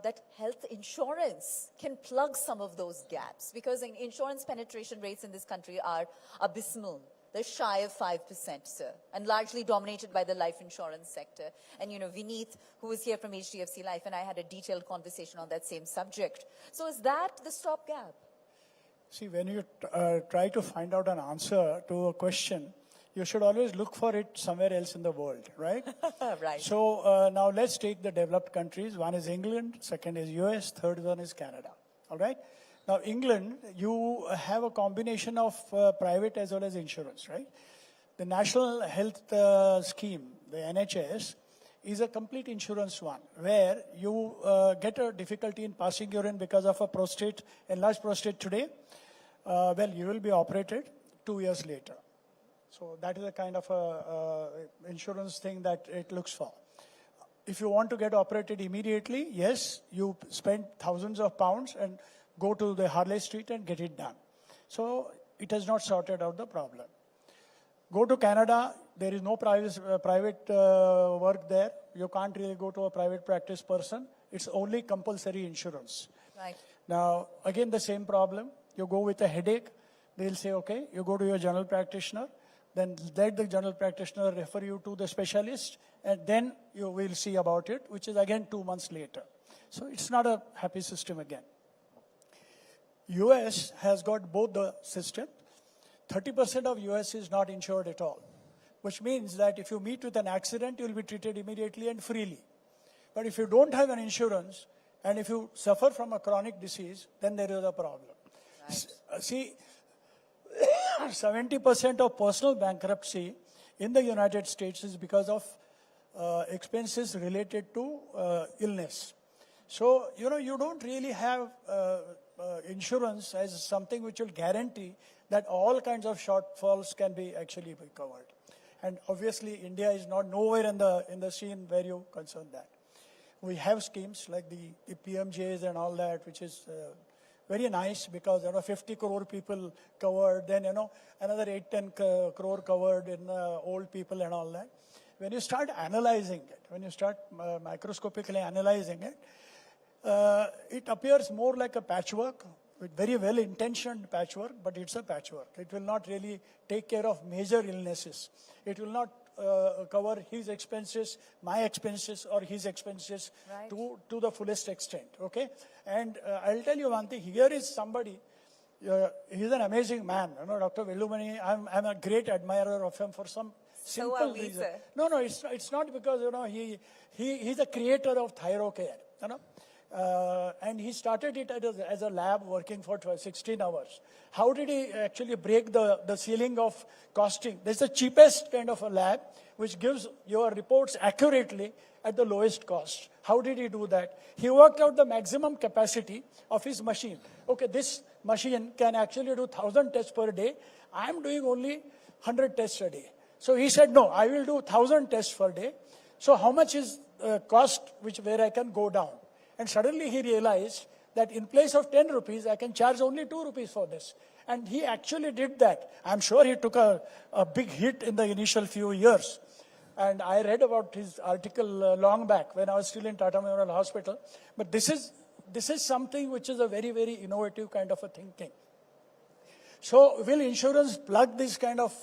[SPEAKER 2] that health insurance can plug some of those gaps, because insurance penetration rates in this country are abysmal. They're shy of 5%, sir, and largely dominated by the life insurance sector. And, you know, Vineet, who is here from HDFC Life, and I had a detailed conversation on that same subject. So is that the stopgap?
[SPEAKER 4] See, when you try to find out an answer to a question, you should always look for it somewhere else in the world, right?
[SPEAKER 2] Right.
[SPEAKER 4] So now let's take the developed countries. One is England, second is US, third one is Canada, all right? Now, England, you have a combination of private as well as insurance, right? The National Health Scheme, the NHS, is a complete insurance one, where you get a difficulty in passing urine because of a enlarged prostate today. Well, you will be operated 2 years later. So that is a kind of insurance thing that it looks for. If you want to get operated immediately, yes, you spend thousands of pounds and go to the Harley Street and get it done. So it has not sorted out the problem. Go to Canada, there is no private work there. You can't really go to a private practice person. It's only compulsory insurance.
[SPEAKER 2] Right.
[SPEAKER 4] Now, again, the same problem. You go with a headache, they'll say, okay, you go to your general practitioner, then let the general practitioner refer you to the specialist, and then you will see about it, which is again 2 months later. So it's not a happy system again. US has got both the system. 30% of US is not insured at all, which means that if you meet with an accident, you'll be treated immediately and freely. But if you don't have an insurance, and if you suffer from a chronic disease, then there is a problem. Right. See, 70% of personal bankruptcy in the United States is because of expenses related to illness. So, you know, you don't really have insurance as something which will guarantee that all kinds of shortfalls can be actually covered. And obviously, India is not nowhere in the scene where you concern that. We have schemes like the PMJs and all that, which is very nice because, you know, 50 crore people covered, then, you know, another 8-10 crore covered in old people and all that. When you start analyzing it, when you start microscopically analyzing it, it appears more like a patchwork, with very well-intentioned patchwork, but it's a patchwork. It will not really take care of major illnesses. It will not cover his expenses, my expenses, or his expenses
[SPEAKER 2] right.
[SPEAKER 4] to the fullest extent, okay? And I'll tell you one thing, here is somebody, he's an amazing man, you know, Dr. Velumani, I'm a great admirer of him for some simple reason.
[SPEAKER 2] Sir.
[SPEAKER 4] No, it's not because, you know, he's the creator of ThyroCare, you know. And he started it as a lab working for 16 hours. How did he actually break the ceiling of costing? This is the cheapest kind of a lab which gives your reports accurately at the lowest cost. How did he do that? He worked out the maximum capacity of his machine. Okay, this machine can actually do 1,000 tests per day. I'm doing only 100 tests a day. So he said, no, I will do 1,000 tests per day. So how much is cost where I can go down? And suddenly he realized that in place of 10 rupees, I can charge only 2 rupees for this. And he actually did that. I'm sure he took a big hit in the initial few years. And I read about his article long back when I was still in Tata Memorial Hospital. But this is something which is a very, very innovative kind of a thinking. So will insurance plug these kind of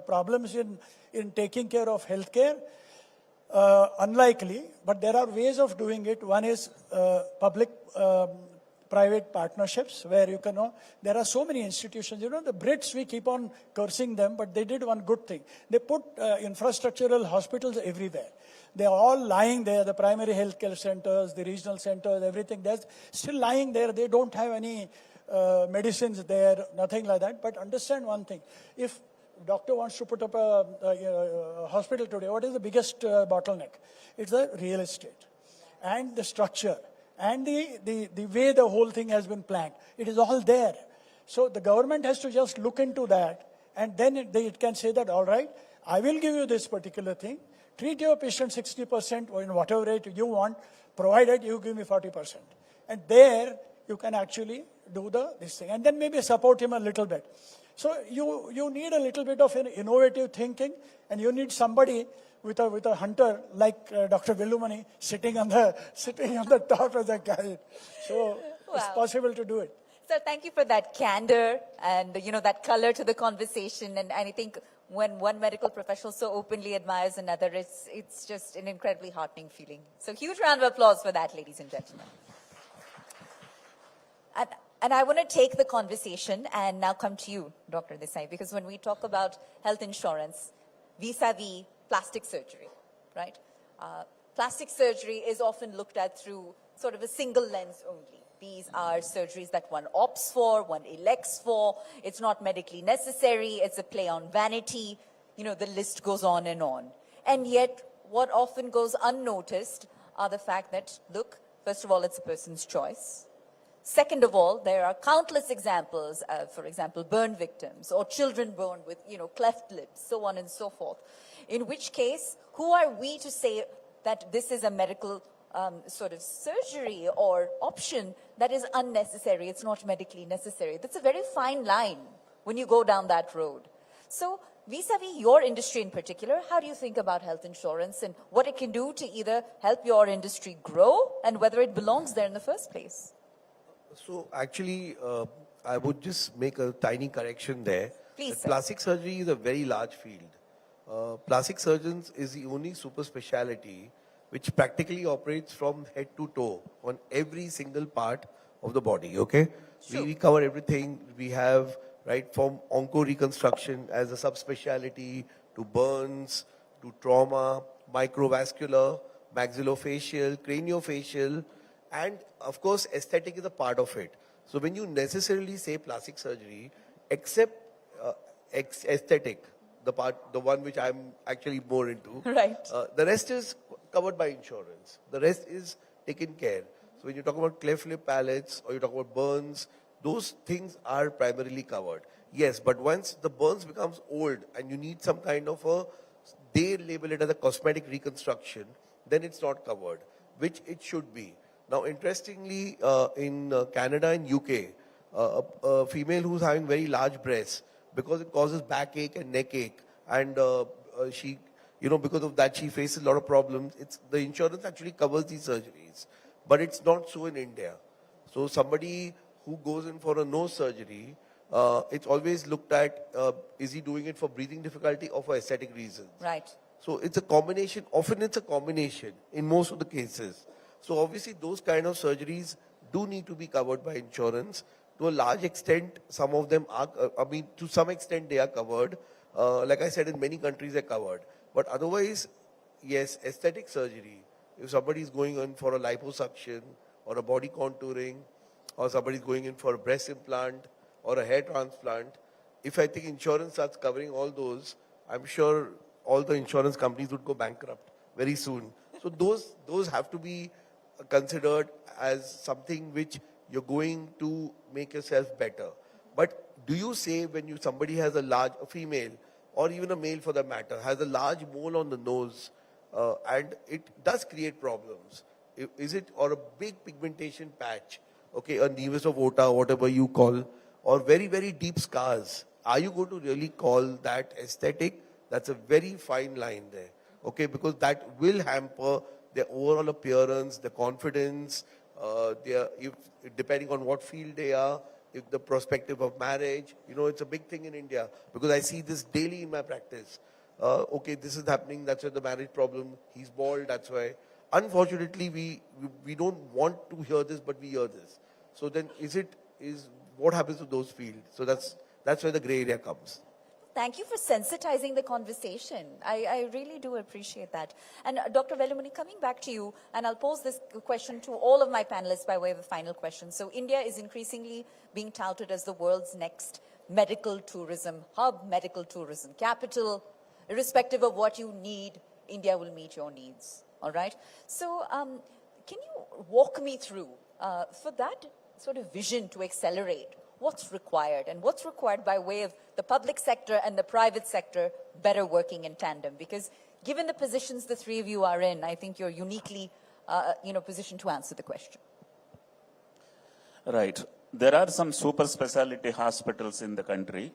[SPEAKER 4] problems in taking care of healthcare? Unlikely, but there are ways of doing it. One is public-private partnerships, where you can know there are so many institutions. You know, the Brits, we keep on cursing them, but they did one good thing. They put infrastructural hospitals everywhere. They're all lying there, the primary healthcare centers, the regional centers, everything. They're still lying there. They don't have any medicines there, nothing like that. But understand one thing. If doctor wants to put up a hospital today, what is the biggest bottleneck? It's the real estate and the structure and the way the whole thing has been planned. It is all there. So the government has to just look into that, and then it can say that, all right, I will give you this particular thing. Treat your patient 60% or in whatever rate you want, provided you give me 40%. And there you can actually do this thing. And then maybe support him a little bit. So you need a little bit of an innovative thinking, and you need somebody with a hunter like Dr. Vellumani sitting on the top of the carriage. So it's possible to do it.
[SPEAKER 2] So thank you for that candor and, that color to the conversation. And I think when one medical professional so openly admires another, it's just an incredibly heartening feeling. So huge round of applause for that, ladies and gentlemen. And I want to take the conversation and now come to you, Dr. Desai, because when we talk about health insurance vis-a-vis plastic surgery, right? Plastic surgery is often looked at through sort of a single lens only. These are surgeries that one opts for, one elects for. It's not medically necessary. It's a play on vanity. The list goes on. And yet, what often goes unnoticed are the fact that, look, first of all, it's a person's choice. Second of all, there are countless examples, for example, burn victims or children born with, cleft lips, so on and so forth. In which case, who are we to say that this is a medical sort of surgery or option that is unnecessary? It's not medically necessary. That's a very fine line when you go down that road. So vis-a-vis your industry in particular, how do you think about health insurance and what it can do to either help your industry grow and whether it belongs there in the first place?
[SPEAKER 22] So actually, I would just make a tiny correction there.
[SPEAKER 2] Please, sir.
[SPEAKER 22] Plastic surgery is a very large field. Plastic surgeons is the only super specialty which practically operates from head to toe on every single part of the body, okay?
[SPEAKER 2] Sure.
[SPEAKER 22] We cover everything. We have, right, from onco-reconstruction as a subspecialty to burns, to trauma, microvascular, maxillofacial, craniofacial, and of course, aesthetic is a part of it. So when you necessarily say plastic surgery, except aesthetic, the one which I'm actually more into,
[SPEAKER 2] right.
[SPEAKER 22] The rest is covered by insurance. The rest is taken care. So when you talk about cleft lip palates or you talk about burns, those things are primarily covered. Yes, but once the burns becomes old and you need some kind of they label it as a cosmetic reconstruction, then it's not covered, which it should be. Now, interestingly, in Canada and UK, a female who's having very large breasts, because it causes backache and neck ache, and she, because of that, she faces a lot of problems. The insurance actually covers these surgeries, but it's not so in India. So somebody who goes in for a nose surgery, it's always looked at, is he doing it for breathing difficulty or for aesthetic reasons?
[SPEAKER 2] Right.
[SPEAKER 22] So it's a combination. Often it's a combination in most of the cases. So obviously those kind of surgeries do need to be covered by insurance. To a large extent, some of them are, to some extent they are covered. Like I said, in many countries they're covered. But otherwise, yes, aesthetic surgery, if somebody is going in for a liposuction or a body contouring, or somebody is going in for a breast implant or a hair transplant, if I think insurance starts covering all those, I'm sure all the insurance companies would go bankrupt very soon. So those have to be considered as something which you're going to make yourself better. But do you say when somebody has a female or even a male for that matter, has a large mole on the nose and it does create problems? Is it, or a big pigmentation patch, okay, a nevus of Ota, whatever you call, or very, very deep scars, are you going to really call that aesthetic? That's a very fine line there, okay, because that will hamper their overall appearance, their confidence, depending on what field they are, if the perspective of marriage, it's a big thing in India because I see this daily in my practice. Okay, this is happening, that's why the marriage problem, he's bald, that's why. Unfortunately, we don't want to hear this, but we hear this. So then what happens to those fields? So that's where the gray area comes.
[SPEAKER 2] Thank you for sensitizing the conversation. I really do appreciate that. And Dr. Vellumani, coming back to you, and I'll pose this question to all of my panelists by way of a final question. So India is increasingly being touted as the world's next medical tourism hub, medical tourism capital. Irrespective of what you need, India will meet your needs. All right? So can you walk me through, for that sort of vision to accelerate, what's required, and what's required by way of the public sector and the private sector better working in tandem? Because given the positions the three of you are in, I think you're uniquely positioned to answer the question.
[SPEAKER 1] Right. There are some super specialty hospitals in the country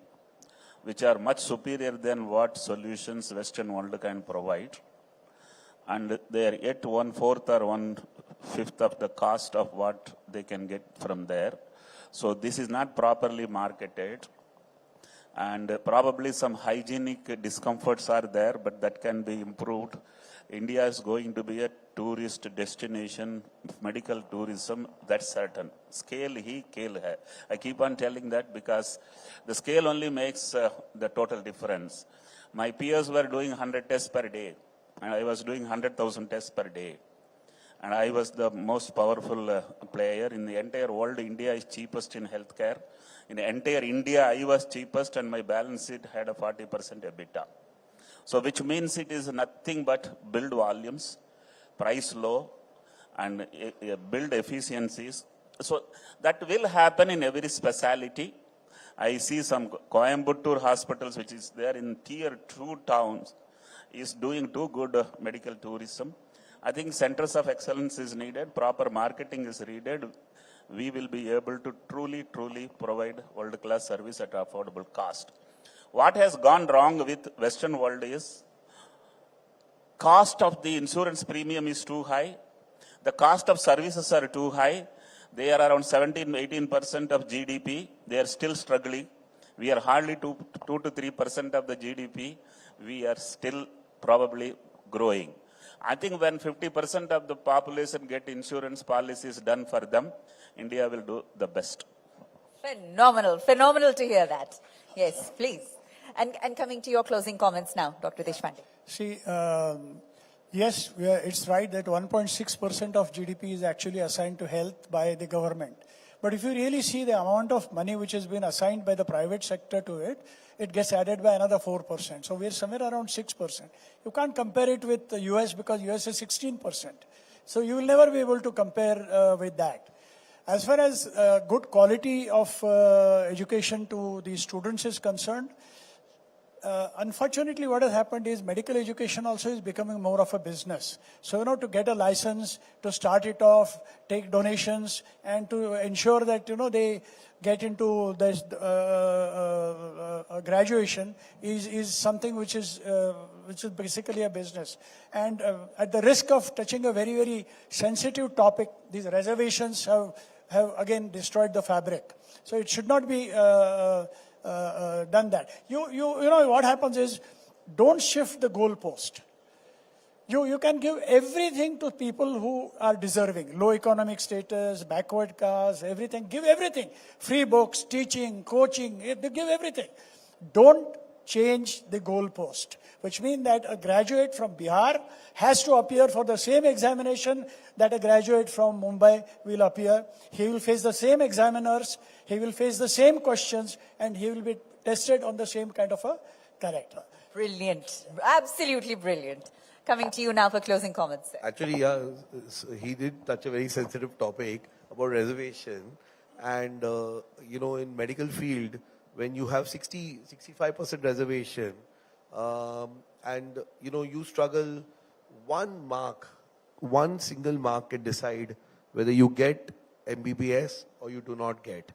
[SPEAKER 1] which are much superior than what solutions Western world can provide. and they are yet 1/4 or 1/5 of the cost of what they can get from there. So this is not properly marketed, and probably some hygienic discomforts are there, but that can be improved. India is going to be a tourist destination, medical tourism, that's certain. Scale hi khel hai. I keep on telling that because the scale only makes the total difference. My peers were doing 100 tests per day, and I was doing 100,000 tests per day. And I was the most powerful player. In the entire world, India is cheapest in healthcare. In the entire India, I was cheapest, and my balance sheet had a 40% EBITDA. So which means it is nothing but build volumes, price low, and build efficiencies. So that will happen in every specialty. I see some Coimbatore hospitals, which is there in tier 2 towns, is doing too good medical tourism. I think centers of excellence is needed, proper marketing is needed. We will be able to truly provide world-class service at affordable cost. What has gone wrong with Western world is cost of the insurance premium is too high. The cost of services are too high. They are around 17-18% of GDP. They are still struggling. We are hardly 2 to 3% of the GDP. We are still probably growing. I think when 50% of the population get insurance policies done for them, India will do the best.
[SPEAKER 2] Phenomenal, phenomenal to hear that. Yes, please. And coming to your closing comments now, Dr. Deshpande.
[SPEAKER 4] See, yes, it's right that 1.6% of GDP is actually assigned to health by the government. But if you really see the amount of money which has been assigned by the private sector to it, it gets added by another 4%. So we're somewhere around 6%. You can't compare it with the US because US is 16%. So you will never be able to compare with that. As far as good quality of education to the students is concerned, unfortunately, what has happened is medical education also is becoming more of a business. So, to get a license, to start it off, take donations, and to ensure that, they get into this graduation is something which is basically a business. And at the risk of touching a very, very sensitive topic, these reservations have again destroyed the fabric. So it should not be done that. You know what happens is, don't shift the goalpost. You can give everything to people who are deserving. Low economic status, backward caste, everything. Give everything. Free books, teaching, coaching, give everything. Don't change the goalpost. Which means that a graduate from Bihar has to appear for the same examination that a graduate from Mumbai will appear. He will face the same examiners, he will face the same questions, and he will be tested on the same kind of a character.
[SPEAKER 2] Brilliant. Absolutely brilliant. Coming to you now for closing comments.
[SPEAKER 22] Actually, he did touch a very sensitive topic about reservation. And, in medical field, when you have 65% reservation, and, you struggle, one single mark can decide whether you get MBBS or you do not get.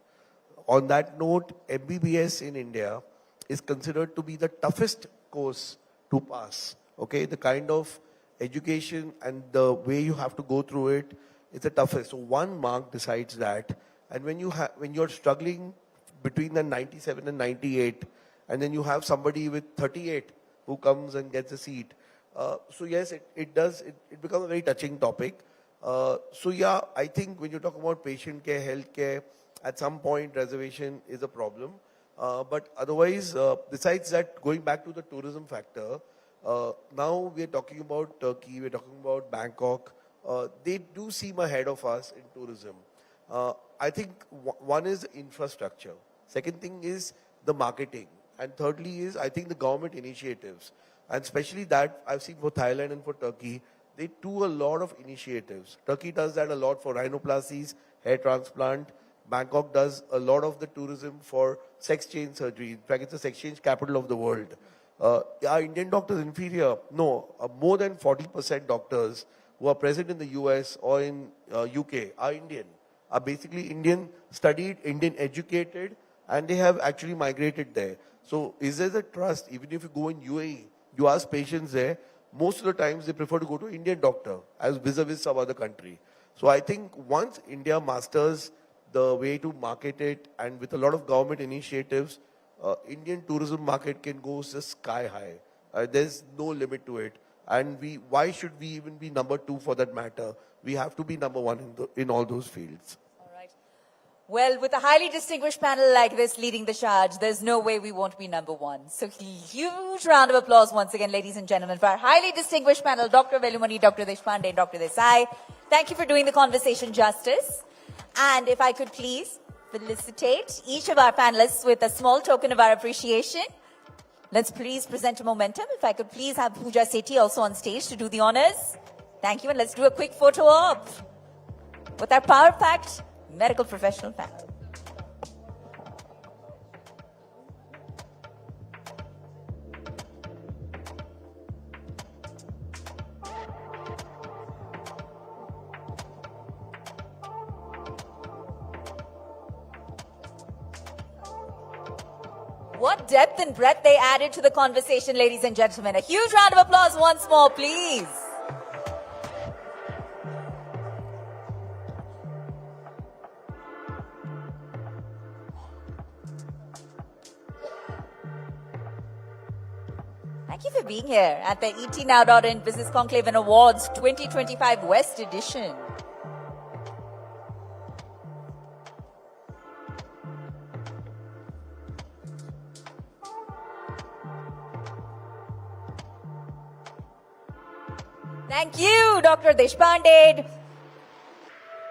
[SPEAKER 22] On that note, MBBS in India is considered to be the toughest course to pass. Okay, the kind of education and the way you have to go through it is the toughest. So one mark decides that. And when you're struggling between the 97 and 98, and then you have somebody with 38 who comes and gets a seat. So yes, it becomes a very touching topic. So yeah, I think when you talk about patient care, health care, at some point reservation is a problem. But otherwise, besides that, going back to the tourism factor, now we're talking about Turkey, we're talking about Bangkok. They do seem ahead of us in tourism. I think one is infrastructure. Second thing is the marketing. And thirdly is, I think, the government initiatives. And especially that I've seen for Thailand and for Turkey, they do a lot of initiatives. Turkey does that a lot for rhinoplasties, hair transplant. Bangkok does a lot of the tourism for sex change surgery. In fact, it's the sex change capital of the world. Are Indian doctors inferior? No. More than 40% doctors who are present in the US or in UK are Indian. Are basically Indian studied, Indian educated, and they have actually migrated there. So is there the trust? Even if you go in UAE, you ask patients there, most of the times they prefer to go to Indian doctor as vis-a-vis some other country. So I think once India masters the way to market it, and with a lot of government initiatives, Indian tourism market can go just sky high. There's no limit to it. And why should we even be number 2 for that matter? We have to be number 1 in all those fields.
[SPEAKER 2] Well, with a highly distinguished panel like this leading the charge, there's no way we won't be number 1. So huge round of applause once again, ladies and gentlemen, for our highly distinguished panel, Dr. Velumani, Dr. Deshpande, and Dr. Desai. Thank you for doing the conversation justice. And if I could please felicitate each of our panelists with a small token of our appreciation. Let's please present a momentum. If I could please have Pooja Sethi also on stage to do the honors. Thank you. And let's do a quick photo op with our power-packed medical professional panel. What depth and breadth they added to the conversation, ladies and gentlemen. A huge round of applause once more, please. Thank you for being here at the ET Now.in Business Conclave Awards 2025 West Edition. Thank you, Dr. Deshpande,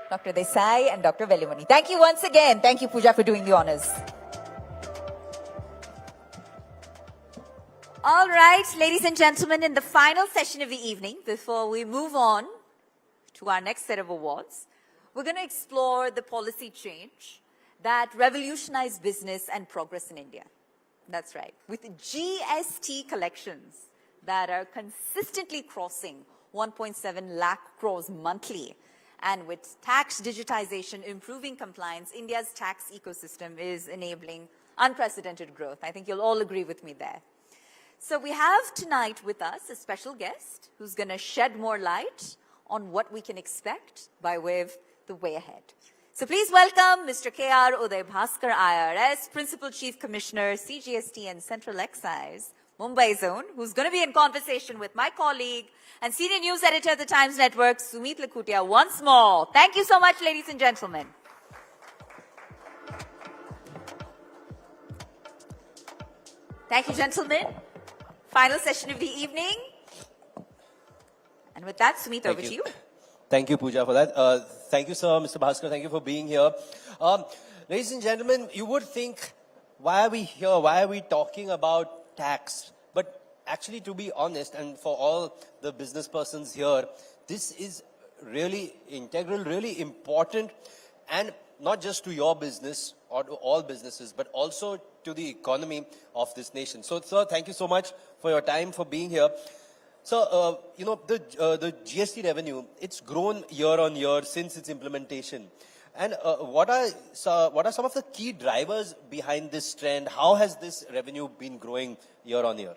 [SPEAKER 2] Dr. Desai, and Dr. Velumani. Thank you once again. Thank you, Pooja, for doing the honors. All right, ladies and gentlemen, in the final session of the evening, before we move on to our next set of awards, we're going to explore the policy change that revolutionized business and progress in India. That's right. With GST collections that are consistently crossing 1.7 lakh crores monthly, and with tax digitization improving compliance, India's tax ecosystem is enabling unprecedented growth. I think you'll all agree with me there. So we have tonight with us a special guest who's going to shed more light on what we can expect by way of the way ahead. So please welcome Mr. K.R. Uday Bhaskar, IRS, Principal Chief Commissioner, CGST and Central Excise, Mumbai Zone, who's going to be in conversation with my colleague and Senior News Editor at the Times Network, Sumit Lakhutia, once more. Thank you so much, ladies and gentlemen. Thank you, gentlemen. Final session of the evening. And with that, Sumit, over to you.
[SPEAKER 7] Thank you, Pooja, for that. Thank you, sir, Mr. Bhaskar. Thank you for being here. Ladies and gentlemen, you would think, why are we here? Why are we talking about tax? But actually, to be honest, and for all the business persons here, this is really integral, really important, and not just to your business or to all businesses, but also to the economy of this nation. So, sir, thank you so much for your time, for being here. So, you know, the GST revenue, it's grown year on year since its implementation. And what are some of the key drivers behind this trend? How has this revenue been growing year on year?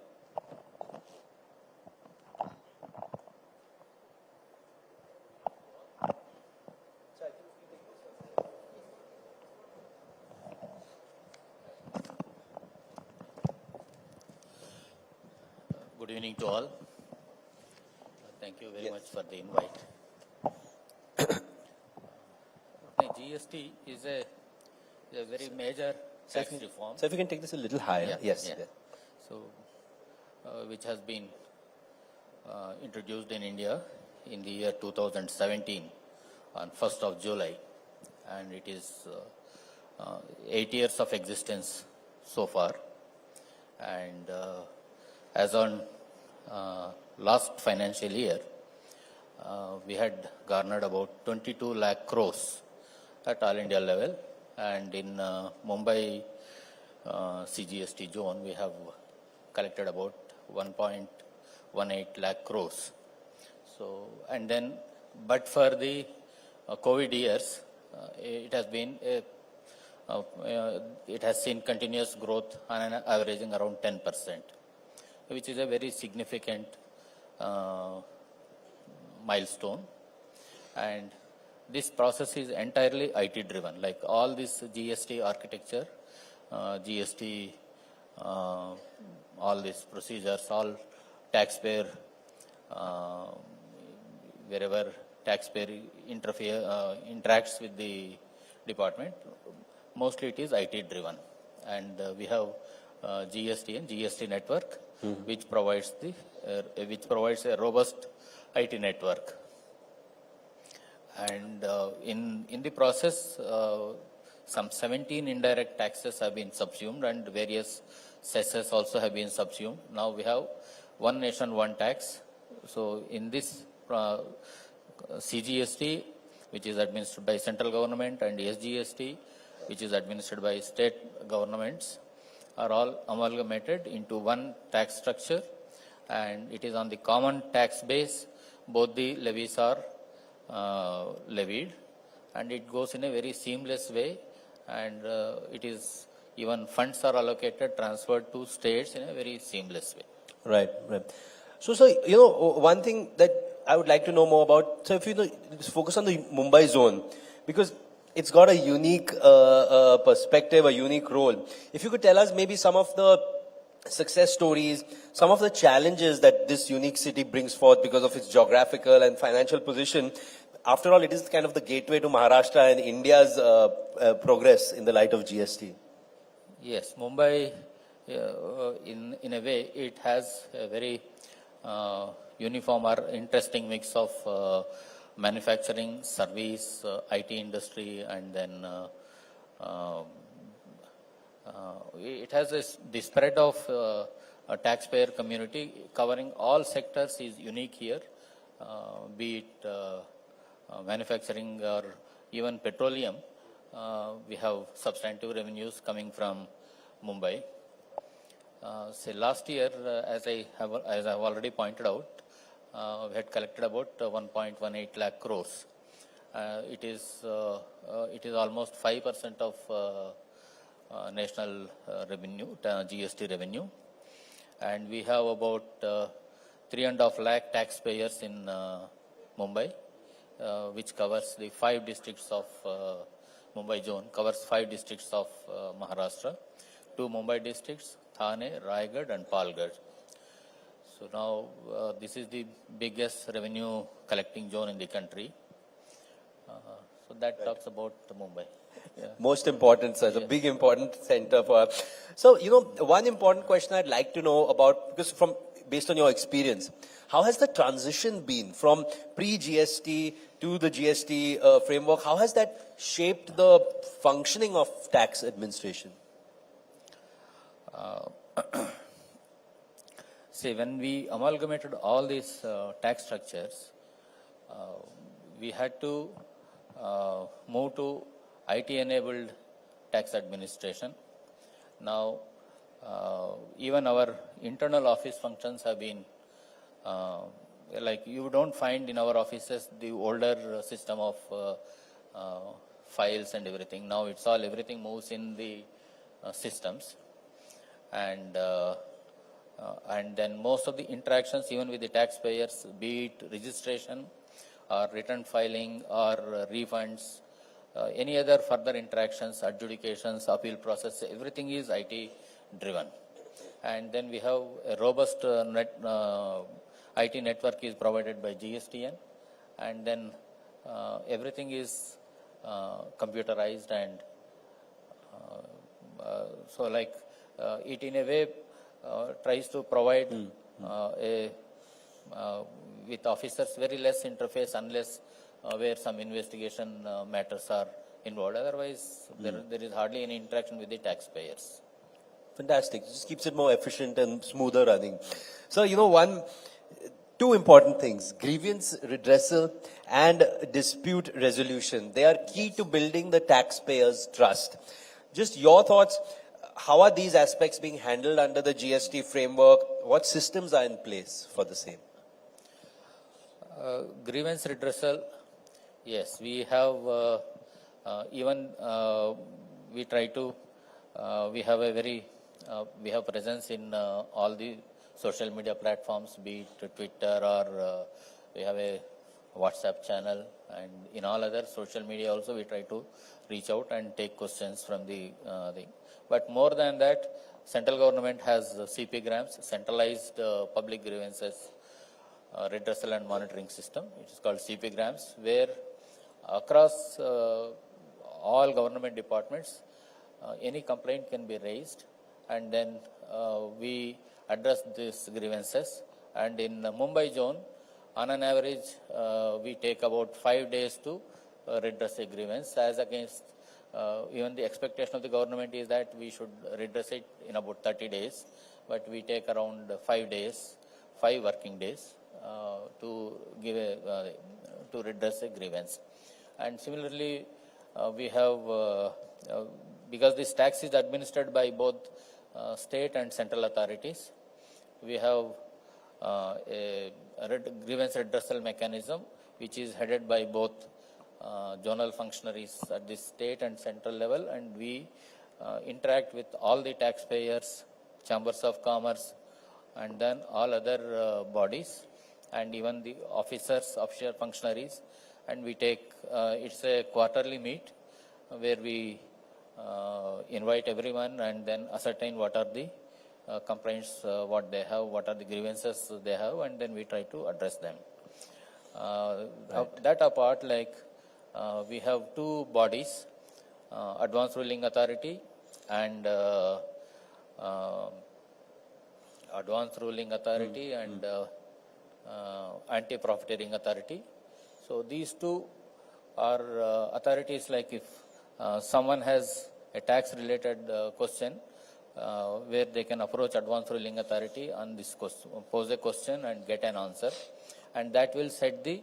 [SPEAKER 5] Good evening to all. Thank you very much for the invite. GST is a very major tax reform.
[SPEAKER 7] So if you can take this a little higher.
[SPEAKER 5] Yeah,
[SPEAKER 7] yes.
[SPEAKER 5] yeah. So, which has been introduced in India in the year 2017 on 1st of July. And it is 8 years of existence so far. And as on last financial year, we had garnered about 22 lakh crores at all India level, and in Mumbai CGST zone we have collected about 1.18 lakh crores. So, and then, but for the COVID years, it has been it has seen continuous growth on an averaging around 10%, which is a very significant milestone, and this process is entirely IT driven. Like all this GST architecture, GST, all these procedures, all taxpayer, wherever taxpayer interacts with the department, mostly it is IT driven. And we have GST and GST network, which provides a robust IT network. And in the process, some 17 indirect taxes have been subsumed, and various cesses also have been subsumed. Now we have one nation, one tax. So in this CGST, which is administered by central government, and SGST, which is administered by state governments, are all amalgamated into one tax structure, and it is on the common tax base. Both the levies are levied, and it goes in a very seamless way, and it is even funds are allocated, transferred to states in a very seamless way.
[SPEAKER 7] Right, right. So, one thing that I would like to know more about, so if you focus on the Mumbai zone, because it's got a unique perspective, a unique role. If you could tell us maybe some of the success stories, some of the challenges that this unique city brings forth because of its geographical and financial position. After all, it is kind of the gateway to Maharashtra and India's progress in the light of GST.
[SPEAKER 5] Yes, Mumbai, in a way, it has a very uniform or interesting mix of manufacturing, service, IT industry, and then it has the spread of a taxpayer community covering all sectors is unique here, be it manufacturing or even petroleum. We have substantive revenues coming from Mumbai. Say last year, as I have already pointed out, we had collected about 1.18 lakh crores. It is almost 5% of national revenue, GST revenue, and we have about 3.5 lakh taxpayers in Mumbai, which covers the 5 districts of Mumbai zone, covers 5 districts of Maharashtra, 2 Mumbai districts, Thane, Raigad, and Palghar. So now this is the biggest revenue collecting zone in the country. So that talks about Mumbai. Yeah.
[SPEAKER 7] Most important, sir. It's a big important center for us. So, one important question I'd like to know about, because based on your experience, how has the transition been from pre-GST to the GST framework? How has that shaped the functioning of tax administration?
[SPEAKER 5] See, when we amalgamated all these tax structures, we had to move to IT-enabled tax administration. Now, even our internal office functions have been, like you don't find in our offices the older system of files and everything. Now it's all, everything moves in the systems. And then most of the interactions, even with the taxpayers, be it registration or return filing or refunds, any other further interactions, adjudications, appeal process, everything is IT driven. And then we have a robust IT network is provided by GSTN, and then everything is computerized, and so like it in a way tries to provide with officers very less interface unless where some investigation matters are involved. Otherwise, there is hardly any interaction with the taxpayers.
[SPEAKER 7] Fantastic. It just keeps it more efficient and smoother running. So, two important things, grievance redressal and dispute resolution. They are key to building the taxpayers' trust. Just your thoughts, how are these aspects being handled under the GST framework? What systems are in place for the same?
[SPEAKER 5] Grievance redressal, yes, we have even we try to we have a very we have presence in all the social media platforms, be it Twitter or we have a WhatsApp channel, and in all other social media also we try to reach out and take questions from the thing. But more than that, central government has CP grams, centralized public grievances redressal and monitoring system. It is called CP grams, where across all government departments, any complaint can be raised, and then we address these grievances. And in the Mumbai zone, on an average, we take about 5 days to redress a grievance, as against even the expectation of the government is that we should redress it in about 30 days, but we take around 5 days, 5 working days to give to redress a grievance. And similarly, we have, because this tax is administered by both state and central authorities, we have a grievance redressal mechanism which is headed by both zonal functionaries at the state and central level, and we interact with all the taxpayers, chambers of commerce, and then all other bodies, and even the officers, official functionaries, and we take, it's a quarterly meet where we invite everyone and then ascertain what are the complaints, what they have, what are the grievances they have, and then we try to address them. That apart, like we have 2 bodies, Advanced Ruling Authority and Anti-Profiteering Authority. So these 2 are authorities, like if someone has a tax related question, where they can approach Advanced Ruling Authority on this question, pose a question and get an answer, and that will set the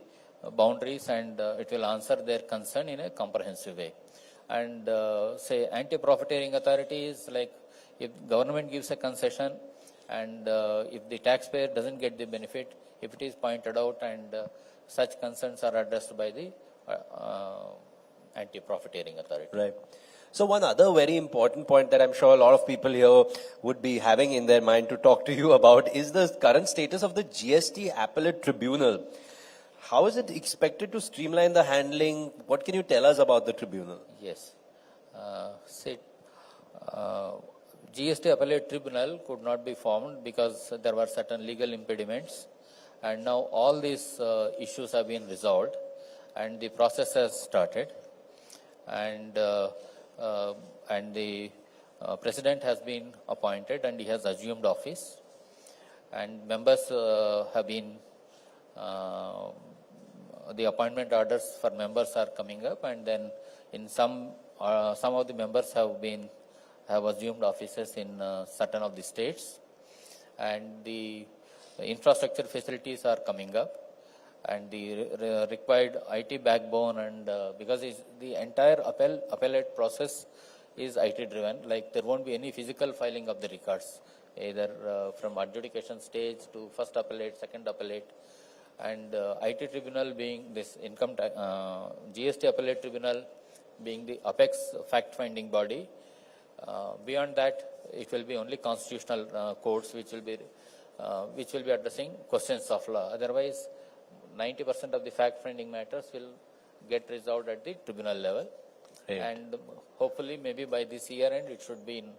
[SPEAKER 5] boundaries, and it will answer their concern in a comprehensive way. And say Anti-Profiteering Authority is like if government gives a concession and if the taxpayer doesn't get the benefit, if it is pointed out, and such concerns are addressed by the Anti-Profiteering Authority.
[SPEAKER 7] Right. So one other very important point that I'm sure a lot of people here would be having in their mind to talk to you about is the current status of the GST Appellate Tribunal. How is it expected to streamline the handling? What can you tell us about the tribunal?
[SPEAKER 5] Yes. GST Appellate Tribunal could not be formed because there were certain legal impediments, and now all these issues have been resolved and the process has started, and the president has been appointed and he has assumed office, and members have been the appointment orders for members are coming up, and then in some of the members have assumed offices in certain of the states, and the infrastructure facilities are coming up, and the required IT backbone, and because the entire appellate process is IT driven, like there won't be any physical filing of the records, either from adjudication stage to first appellate, second appellate, and IT tribunal being this GST Appellate Tribunal being the apex fact-finding body. Beyond that, it will be only constitutional courts which will be addressing questions of law. Otherwise, 90% of the fact-finding matters will get resolved at the tribunal level, and hopefully, maybe by this year end, it should be in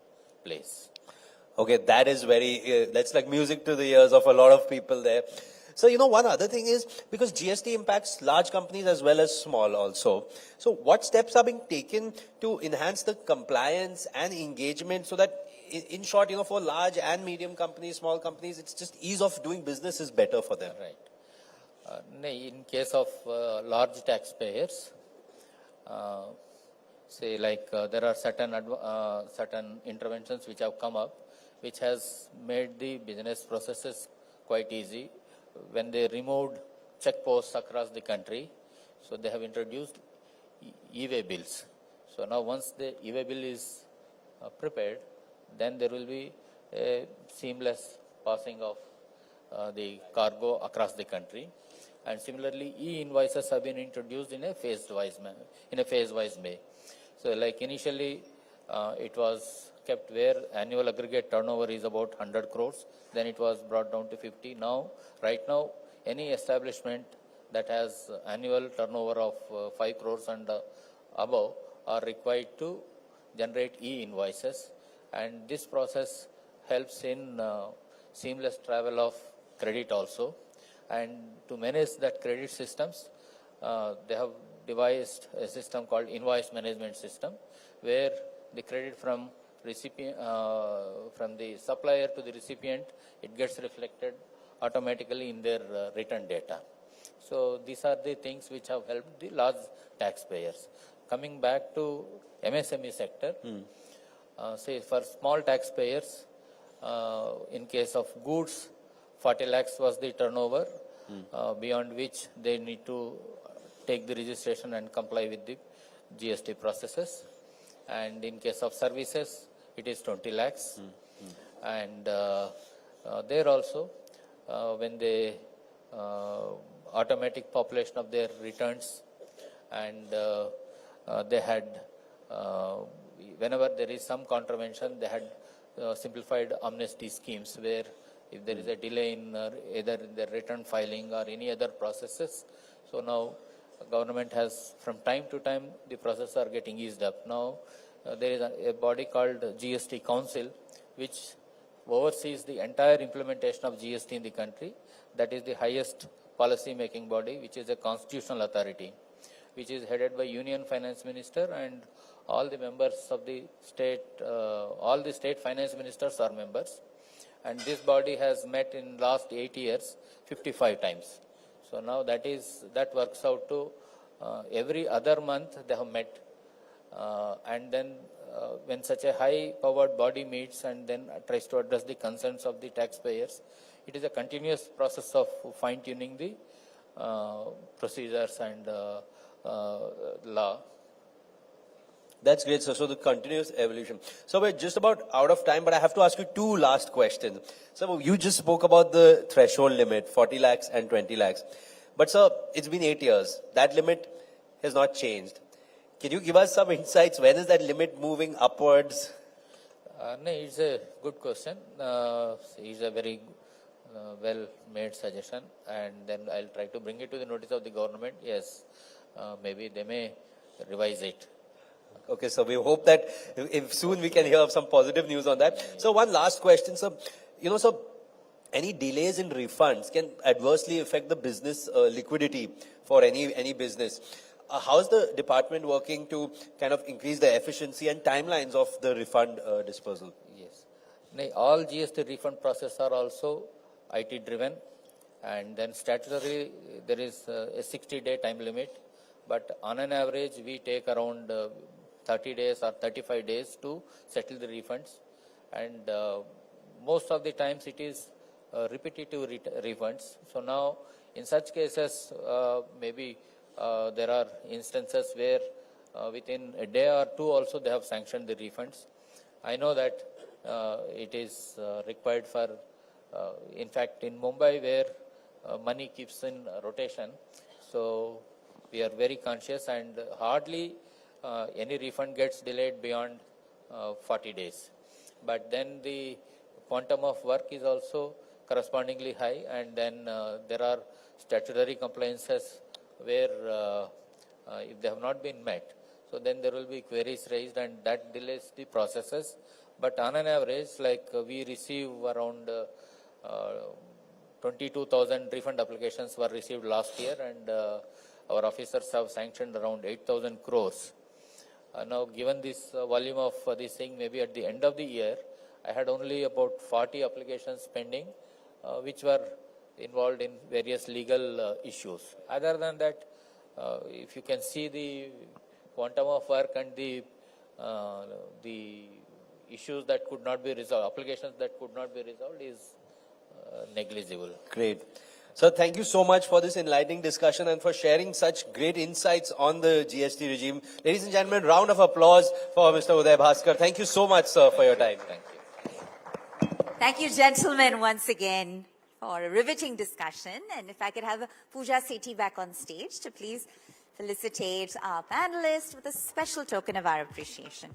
[SPEAKER 5] place.
[SPEAKER 7] Okay, that is that's like music to the ears of a lot of people there. So, one other thing is, because GST impacts large companies as well as small also. So, what steps are being taken to enhance the compliance and engagement so that, in short, for large and medium companies, small companies, it's just ease of doing business is better for them?
[SPEAKER 5] Right. In case of large taxpayers, say like there are certain interventions which have come up, which has made the business processes quite easy. When they removed check posts across the country, so they have introduced e-way bills. So now once the e-way bill is prepared, then there will be a seamless passing of the cargo across the country. And similarly, e-invoices have been introduced in a phase-wise way. So like initially, it was kept where annual aggregate turnover is about 100 crores. Then it was brought down to 50. Now, right now, any establishment that has annual turnover of 5 crores and above are required to generate e-invoices. And this process helps in seamless travel of credit also. And to manage that credit systems, they have devised a system called invoice management system, where the credit from recipient, from the supplier to the recipient, it gets reflected automatically in their return data. So these are the things which have helped the large taxpayers. Coming back to MSME sector, say for small taxpayers, in case of goods, 40 lakhs was the turnover, beyond which they need to take the registration and comply with the GST processes. And in case of services, it is 20 lakhs. And there also, when they automatic population of their returns, and they had, whenever there is some contravention, they had simplified amnesty schemes, where if there is a delay in either in their return filing or any other processes, so now government has, from time to time, the processes are getting eased up. Now there is a body called GST Council, which oversees the entire implementation of GST in the country. That is the highest policy making body, which is a constitutional authority, which is headed by Union Finance Minister, and all the members of the state, all the state finance ministers are members. And this body has met in last 8 years 55 times. So now that works out to every other month they have met. And then when such a high powered body meets and then tries to address the concerns of the taxpayers, it is a continuous process of fine tuning the procedures and law.
[SPEAKER 7] That's great, sir. So the continuous evolution. So we're just about out of time, but I have to ask you two last questions. So you just spoke about the threshold limit, 40 lakhs and 20 lakhs. But sir, it's been 8 years. That limit has not changed. Can you give us some insights? When is that limit moving upwards?
[SPEAKER 5] No, it's a good question. It's a very well-made suggestion, and then I'll try to bring it to the notice of the government. Yes, maybe they may revise it.
[SPEAKER 7] Okay, so we hope that if soon we can hear some positive news on that. So one last question, sir. So any delays in refunds can adversely affect the business liquidity for any business. How's the department working to kind of increase the efficiency and timelines of the refund dispersal?
[SPEAKER 5] Yes. All GST refund processes are also IT driven, and then statutory there is a 60-day time limit, but on an average we take around 30 days or 35 days to settle the refunds, and most of the times it is repetitive refunds. So now in such cases maybe there are instances where within a day or two also they have sanctioned the refunds. I know that it is required for, in fact in Mumbai, where money keeps in rotation, so we are very conscious, and hardly any refund gets delayed beyond 40 days. But then the quantum of work is also correspondingly high, and then there are statutory compliances where if they have not been met, so then there will be queries raised, and that delays the processes. But on an average, like we receive around 22,000 refund applications were received last year, and our officers have sanctioned around 8,000 crores. Now, given this volume of this thing, maybe at the end of the year, I had only about 40 applications pending, which were involved in various legal issues. Other than that, if you can see the quantum of work and the issues that could not be resolved, applications that could not be resolved, is negligible.
[SPEAKER 7] Great. So thank you so much for this enlightening discussion and for sharing such great insights on the GST regime. Ladies and gentlemen, round of applause for Mr. Uday Bhaskar. Thank you so much, sir, for your time.
[SPEAKER 5] Thank you.
[SPEAKER 2] Thank you, gentlemen, once again for a riveting discussion. And if I could have Pooja Sethi back on stage to please felicitate our panelists with a special token of our appreciation.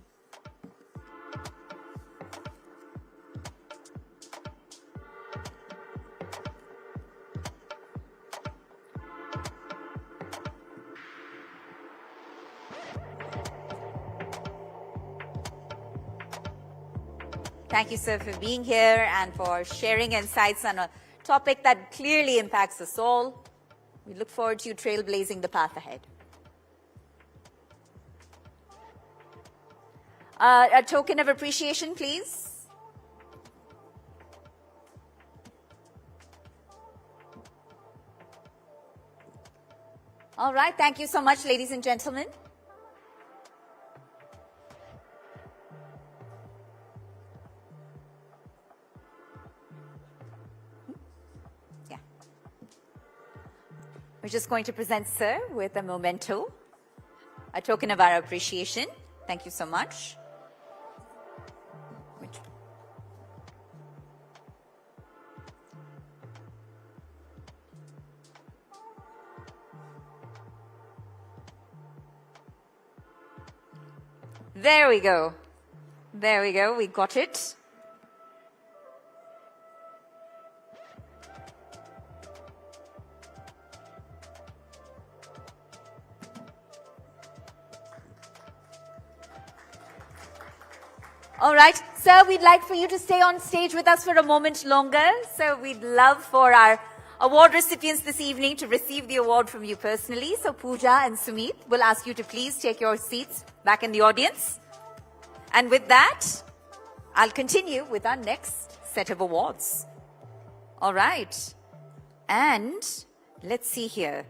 [SPEAKER 2] Thank you, sir, for being here and for sharing insights on a topic that clearly impacts us all. We look forward to you trailblazing the path ahead. A token of appreciation, please. All right. Thank you so much, ladies and gentlemen. Yeah. We're just going to present Sir with a memento, a token of our appreciation. Thank you so much. There we go. There we go. We got it. All right. Sir, we'd like for you to stay on stage with us for a moment longer. So we'd love for our award recipients this evening to receive the award from you personally. So Pooja and Sumit will ask you to please take your seats back in the audience. And with that, I'll continue with our next set of awards. All right. And let's see here.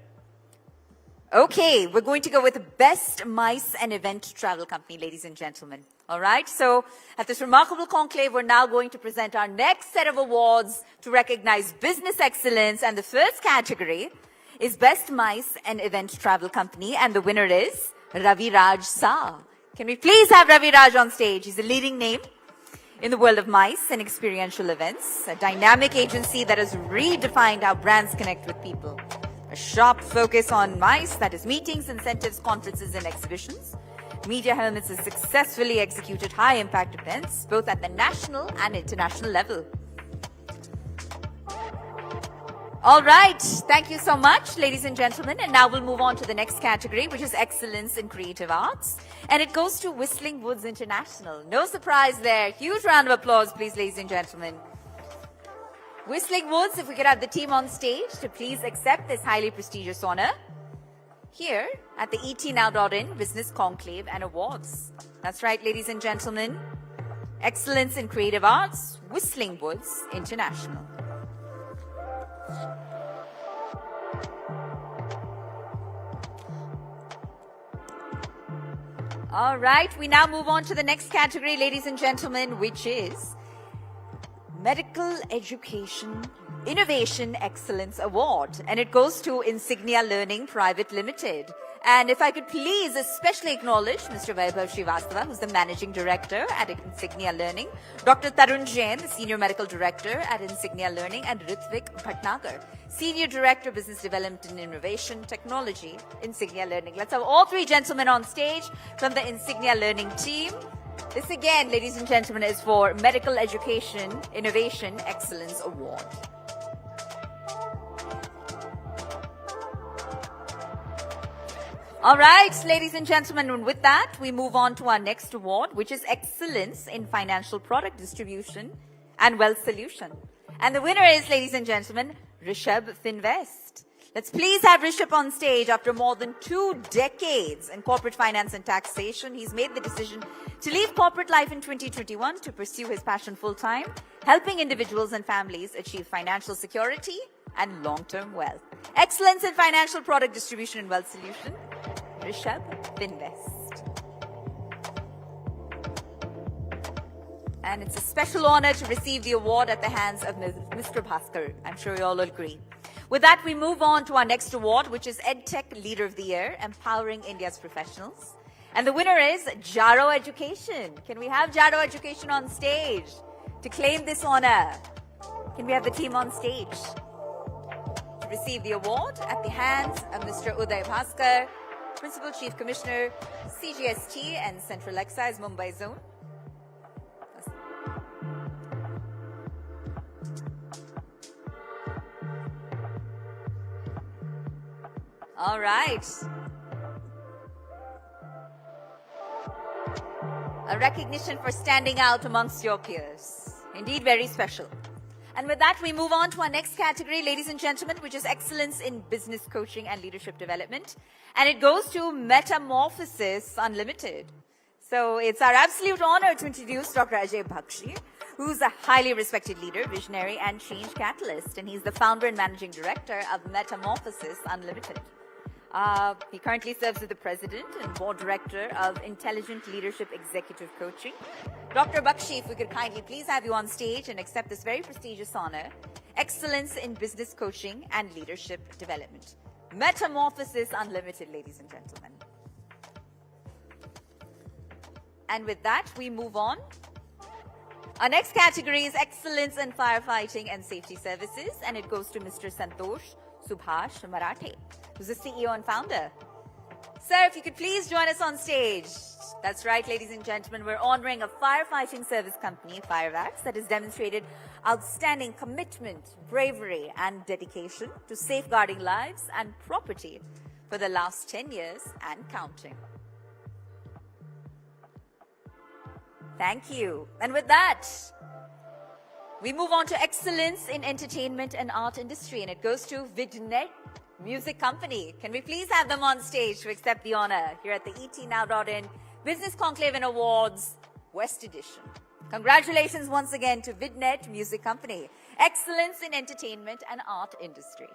[SPEAKER 2] Okay, we're going to go with Best Mice and Event Travel Company, ladies and gentlemen. All right, so at this remarkable conclave, we're now going to present our next set of awards to recognize business excellence. And the first category is Best Mice and Event Travel Company. And the winner is Ravi Raj Saha. Can we please have Ravi Raj on stage? He's a leading name in the world of mice and experiential events, a dynamic agency that has redefined how brands connect with people. A sharp focus on mice, that is meetings, incentives, conferences, and exhibitions. Media Helmets has successfully executed high-impact events, both at the national and international level. All right. Thank you so much, ladies and gentlemen. And now we'll move on to the next category, which is Excellence in Creative Arts. And it goes to Whistling Woods International. No surprise there. Huge round of applause, please, ladies and gentlemen. Whistling Woods, if we could have the team on stage to please accept this highly prestigious honor here at the etnow.in Business Conclave and Awards. That's right, ladies and gentlemen. Excellence in Creative Arts, Whistling Woods International. All right, we now move on to the next category, ladies and gentlemen, which is Medical Education Innovation Excellence Award. And it goes to Insignia Learning Private Limited. And if I could please especially acknowledge Mr. Vaibhav Srivastava, who's the Managing Director at Insignia Learning, Dr. Tarun Jain, the Senior Medical Director at Insignia Learning, and Ritvik Bhatnagar, Senior Director, Business Development and Innovation Technology, Insignia Learning. Let's have all three gentlemen on stage from the Insignia Learning team. This again, ladies and gentlemen, is for Medical Education Innovation Excellence Award. All right, ladies and gentlemen, and with that, we move on to our next award, which is Excellence in Financial Product Distribution and Wealth Solution. And the winner is, ladies and gentlemen, Rishabh Finvest. Let's please have Rishabh on stage. After more than 2 decades in corporate finance and taxation, he's made the decision to leave corporate life in 2021 to pursue his passion full-time, helping individuals and families achieve financial security and long-term wealth. Excellence in Financial Product Distribution and Wealth Solution, Rishabh Finvest. And it's a special honor to receive the award at the hands of Mr. Bhaskar. I'm sure you all will agree. With that, we move on to our next award, which is EdTech Leader of the Year, Empowering India's Professionals. And the winner is Jaro Education. Can we have Jaro Education on stage to claim this honor? Can we have the team on stage to receive the award at the hands of Mr. Uday Bhaskar, Principal Chief Commissioner, CGST and Central Excise, Mumbai Zone. All right. A recognition for standing out amongst your peers. Indeed, very special. And with that, we move on to our next category, ladies and gentlemen, which is excellence in business coaching and leadership development. And it goes to Metamorphosis Unlimited. So it's our absolute honor to introduce Dr. Ajay Bakshi, who's a highly respected leader, visionary, and change catalyst. And he's the founder and managing director of Metamorphosis Unlimited. He currently serves as the president and board director of Intelligent Leadership Executive Coaching. Dr. Bakshi, if we could kindly please have you on stage and accept this very prestigious honor, Excellence in Business Coaching and Leadership Development. Metamorphosis Unlimited, ladies and gentlemen. And with that, we move on. Our next category is Excellence in Firefighting and Safety Services, and it goes to Mr. Santosh Subhash Marathe, who's the CEO and founder. Sir, if you could please join us on stage. That's right, ladies and gentlemen, we're honoring a firefighting service company, Firevax, that has demonstrated outstanding commitment, bravery, and dedication to safeguarding lives and property for the last 10 years and counting. Thank you. And with that, we move on to Excellence in Entertainment and Art Industry, and it goes to Vidnet Music Company. Can we please have them on stage to accept the honor here at the ETNow.in Business Conclave Awards West Edition. Congratulations once again to Vidnet Music Company. Excellence in Entertainment and Art Industry.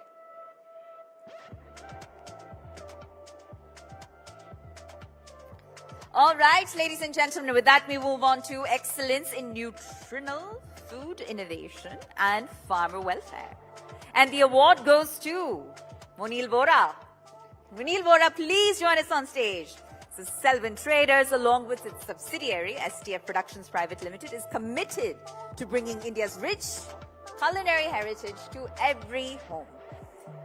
[SPEAKER 2] All right, ladies and gentlemen, with that we move on to Excellence in Nutritional Food Innovation and Farmer Welfare. And the award goes to Monil Vora. Monil Vora, please join us on stage. So Selvin Traders, along with its subsidiary, STF Productions Private Limited, is committed to bringing India's rich culinary heritage to every home.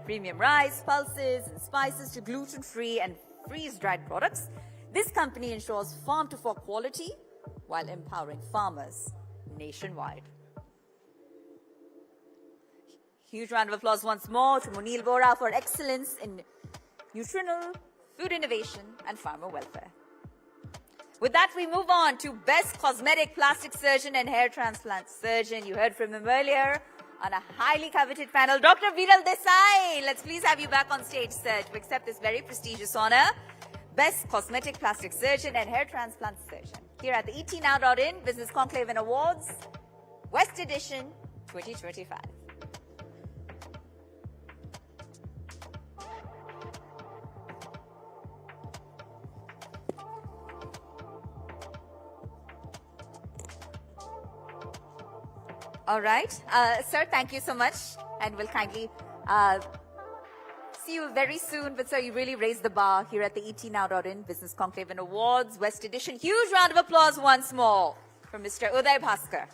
[SPEAKER 2] Premium rice, pulses, and spices to gluten-free and freeze-dried products, this company ensures farm-to-fork quality while empowering farmers nationwide. Huge round of applause once more to Monil Vora for excellence in nutritional food innovation and farmer welfare. With that, we move on to Best Cosmetic Plastic Surgeon and Hair Transplant Surgeon. You heard from him earlier on a highly coveted panel. Dr. Viral Desai, let's please have you back on stage, sir, to accept this very prestigious honor. Best Cosmetic Plastic Surgeon and Hair Transplant Surgeon. Here at the ETNow.in Business Conclave Awards, West Edition 2025. All right. Sir, thank you so much. And we'll kindly see you very soon. But sir, you really raised the bar here at the ETNow.in Business Conclave Awards, West Edition. Huge round of applause once more for Mr. Uday Bhaskar.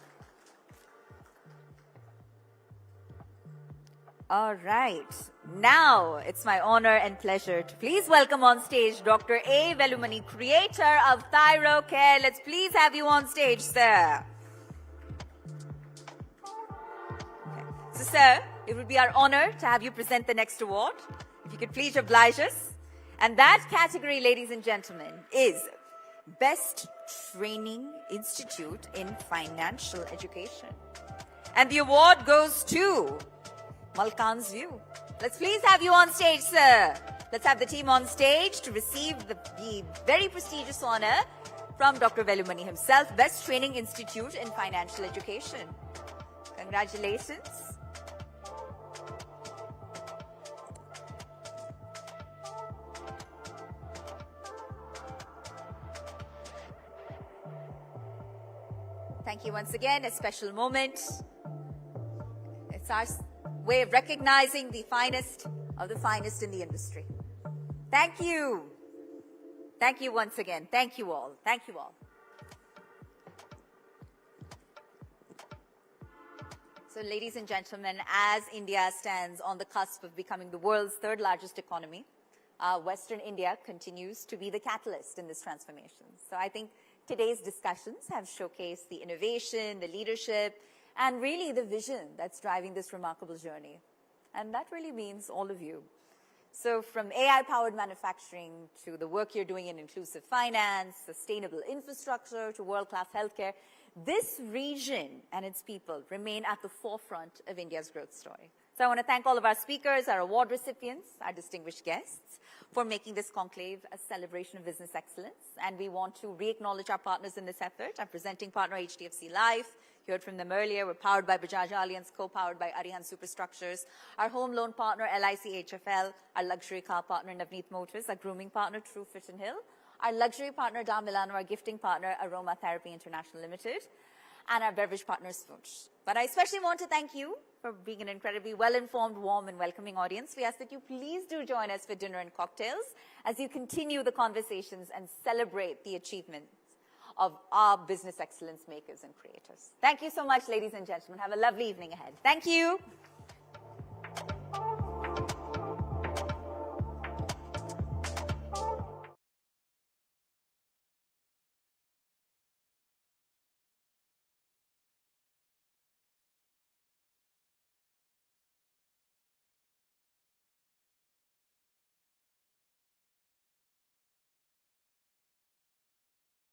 [SPEAKER 2] All right. Now, it's my honor and pleasure to please welcome on stage Dr. A. Velumani, creator of Thyro Care. Let's please have you on stage, sir. So, sir, it would be our honor to have you present the next award. If you could please oblige us. And that category, ladies and gentlemen, is Best Training Institute in Financial Education. And the award goes to Malkan's View. Let's please have you on stage, sir. Let's have the team on stage to receive the very prestigious honor from Dr. Velumani himself, Best Training Institute in Financial Education. Congratulations. Thank you once again. A special moment. It's our way of recognizing the finest of the finest in the industry. Thank you. Thank you once again. Thank you all. Thank you all. So, ladies and gentlemen, as India stands on the cusp of becoming the world's third largest economy, Western India continues to be the catalyst in this transformation. So I think today's discussions have showcased the innovation, the leadership, and really the vision that's driving this remarkable journey. And that really means all of you. So from AI-powered manufacturing to the work you're doing in inclusive finance, sustainable infrastructure to world-class healthcare, this region and its people remain at the forefront of India's growth story. So I want to thank all of our speakers, our award recipients, our distinguished guests for making this conclave a celebration of business excellence. And we want to re-acknowledge our partners in this effort. Our presenting partner, HDFC Life. You heard from them earlier. We're powered by Bajaj Allianz, co-powered by Arihant Superstructures. Our home loan partner, LIC HFL. Our luxury car partner, Navneet Motors. Our grooming partner, True Fit and Hill. Our luxury partner, Da Milano. Our gifting partner, Aroma Therapy International Limited. And our beverage partner, Swoosh. But I especially want to thank you for being an incredibly well-informed, warm, and welcoming audience. We ask that you please do join us for dinner and cocktails as you continue the conversations and celebrate the achievements of our business excellence makers and creators. Thank you so much, ladies and gentlemen. Have a lovely evening ahead. Thank you.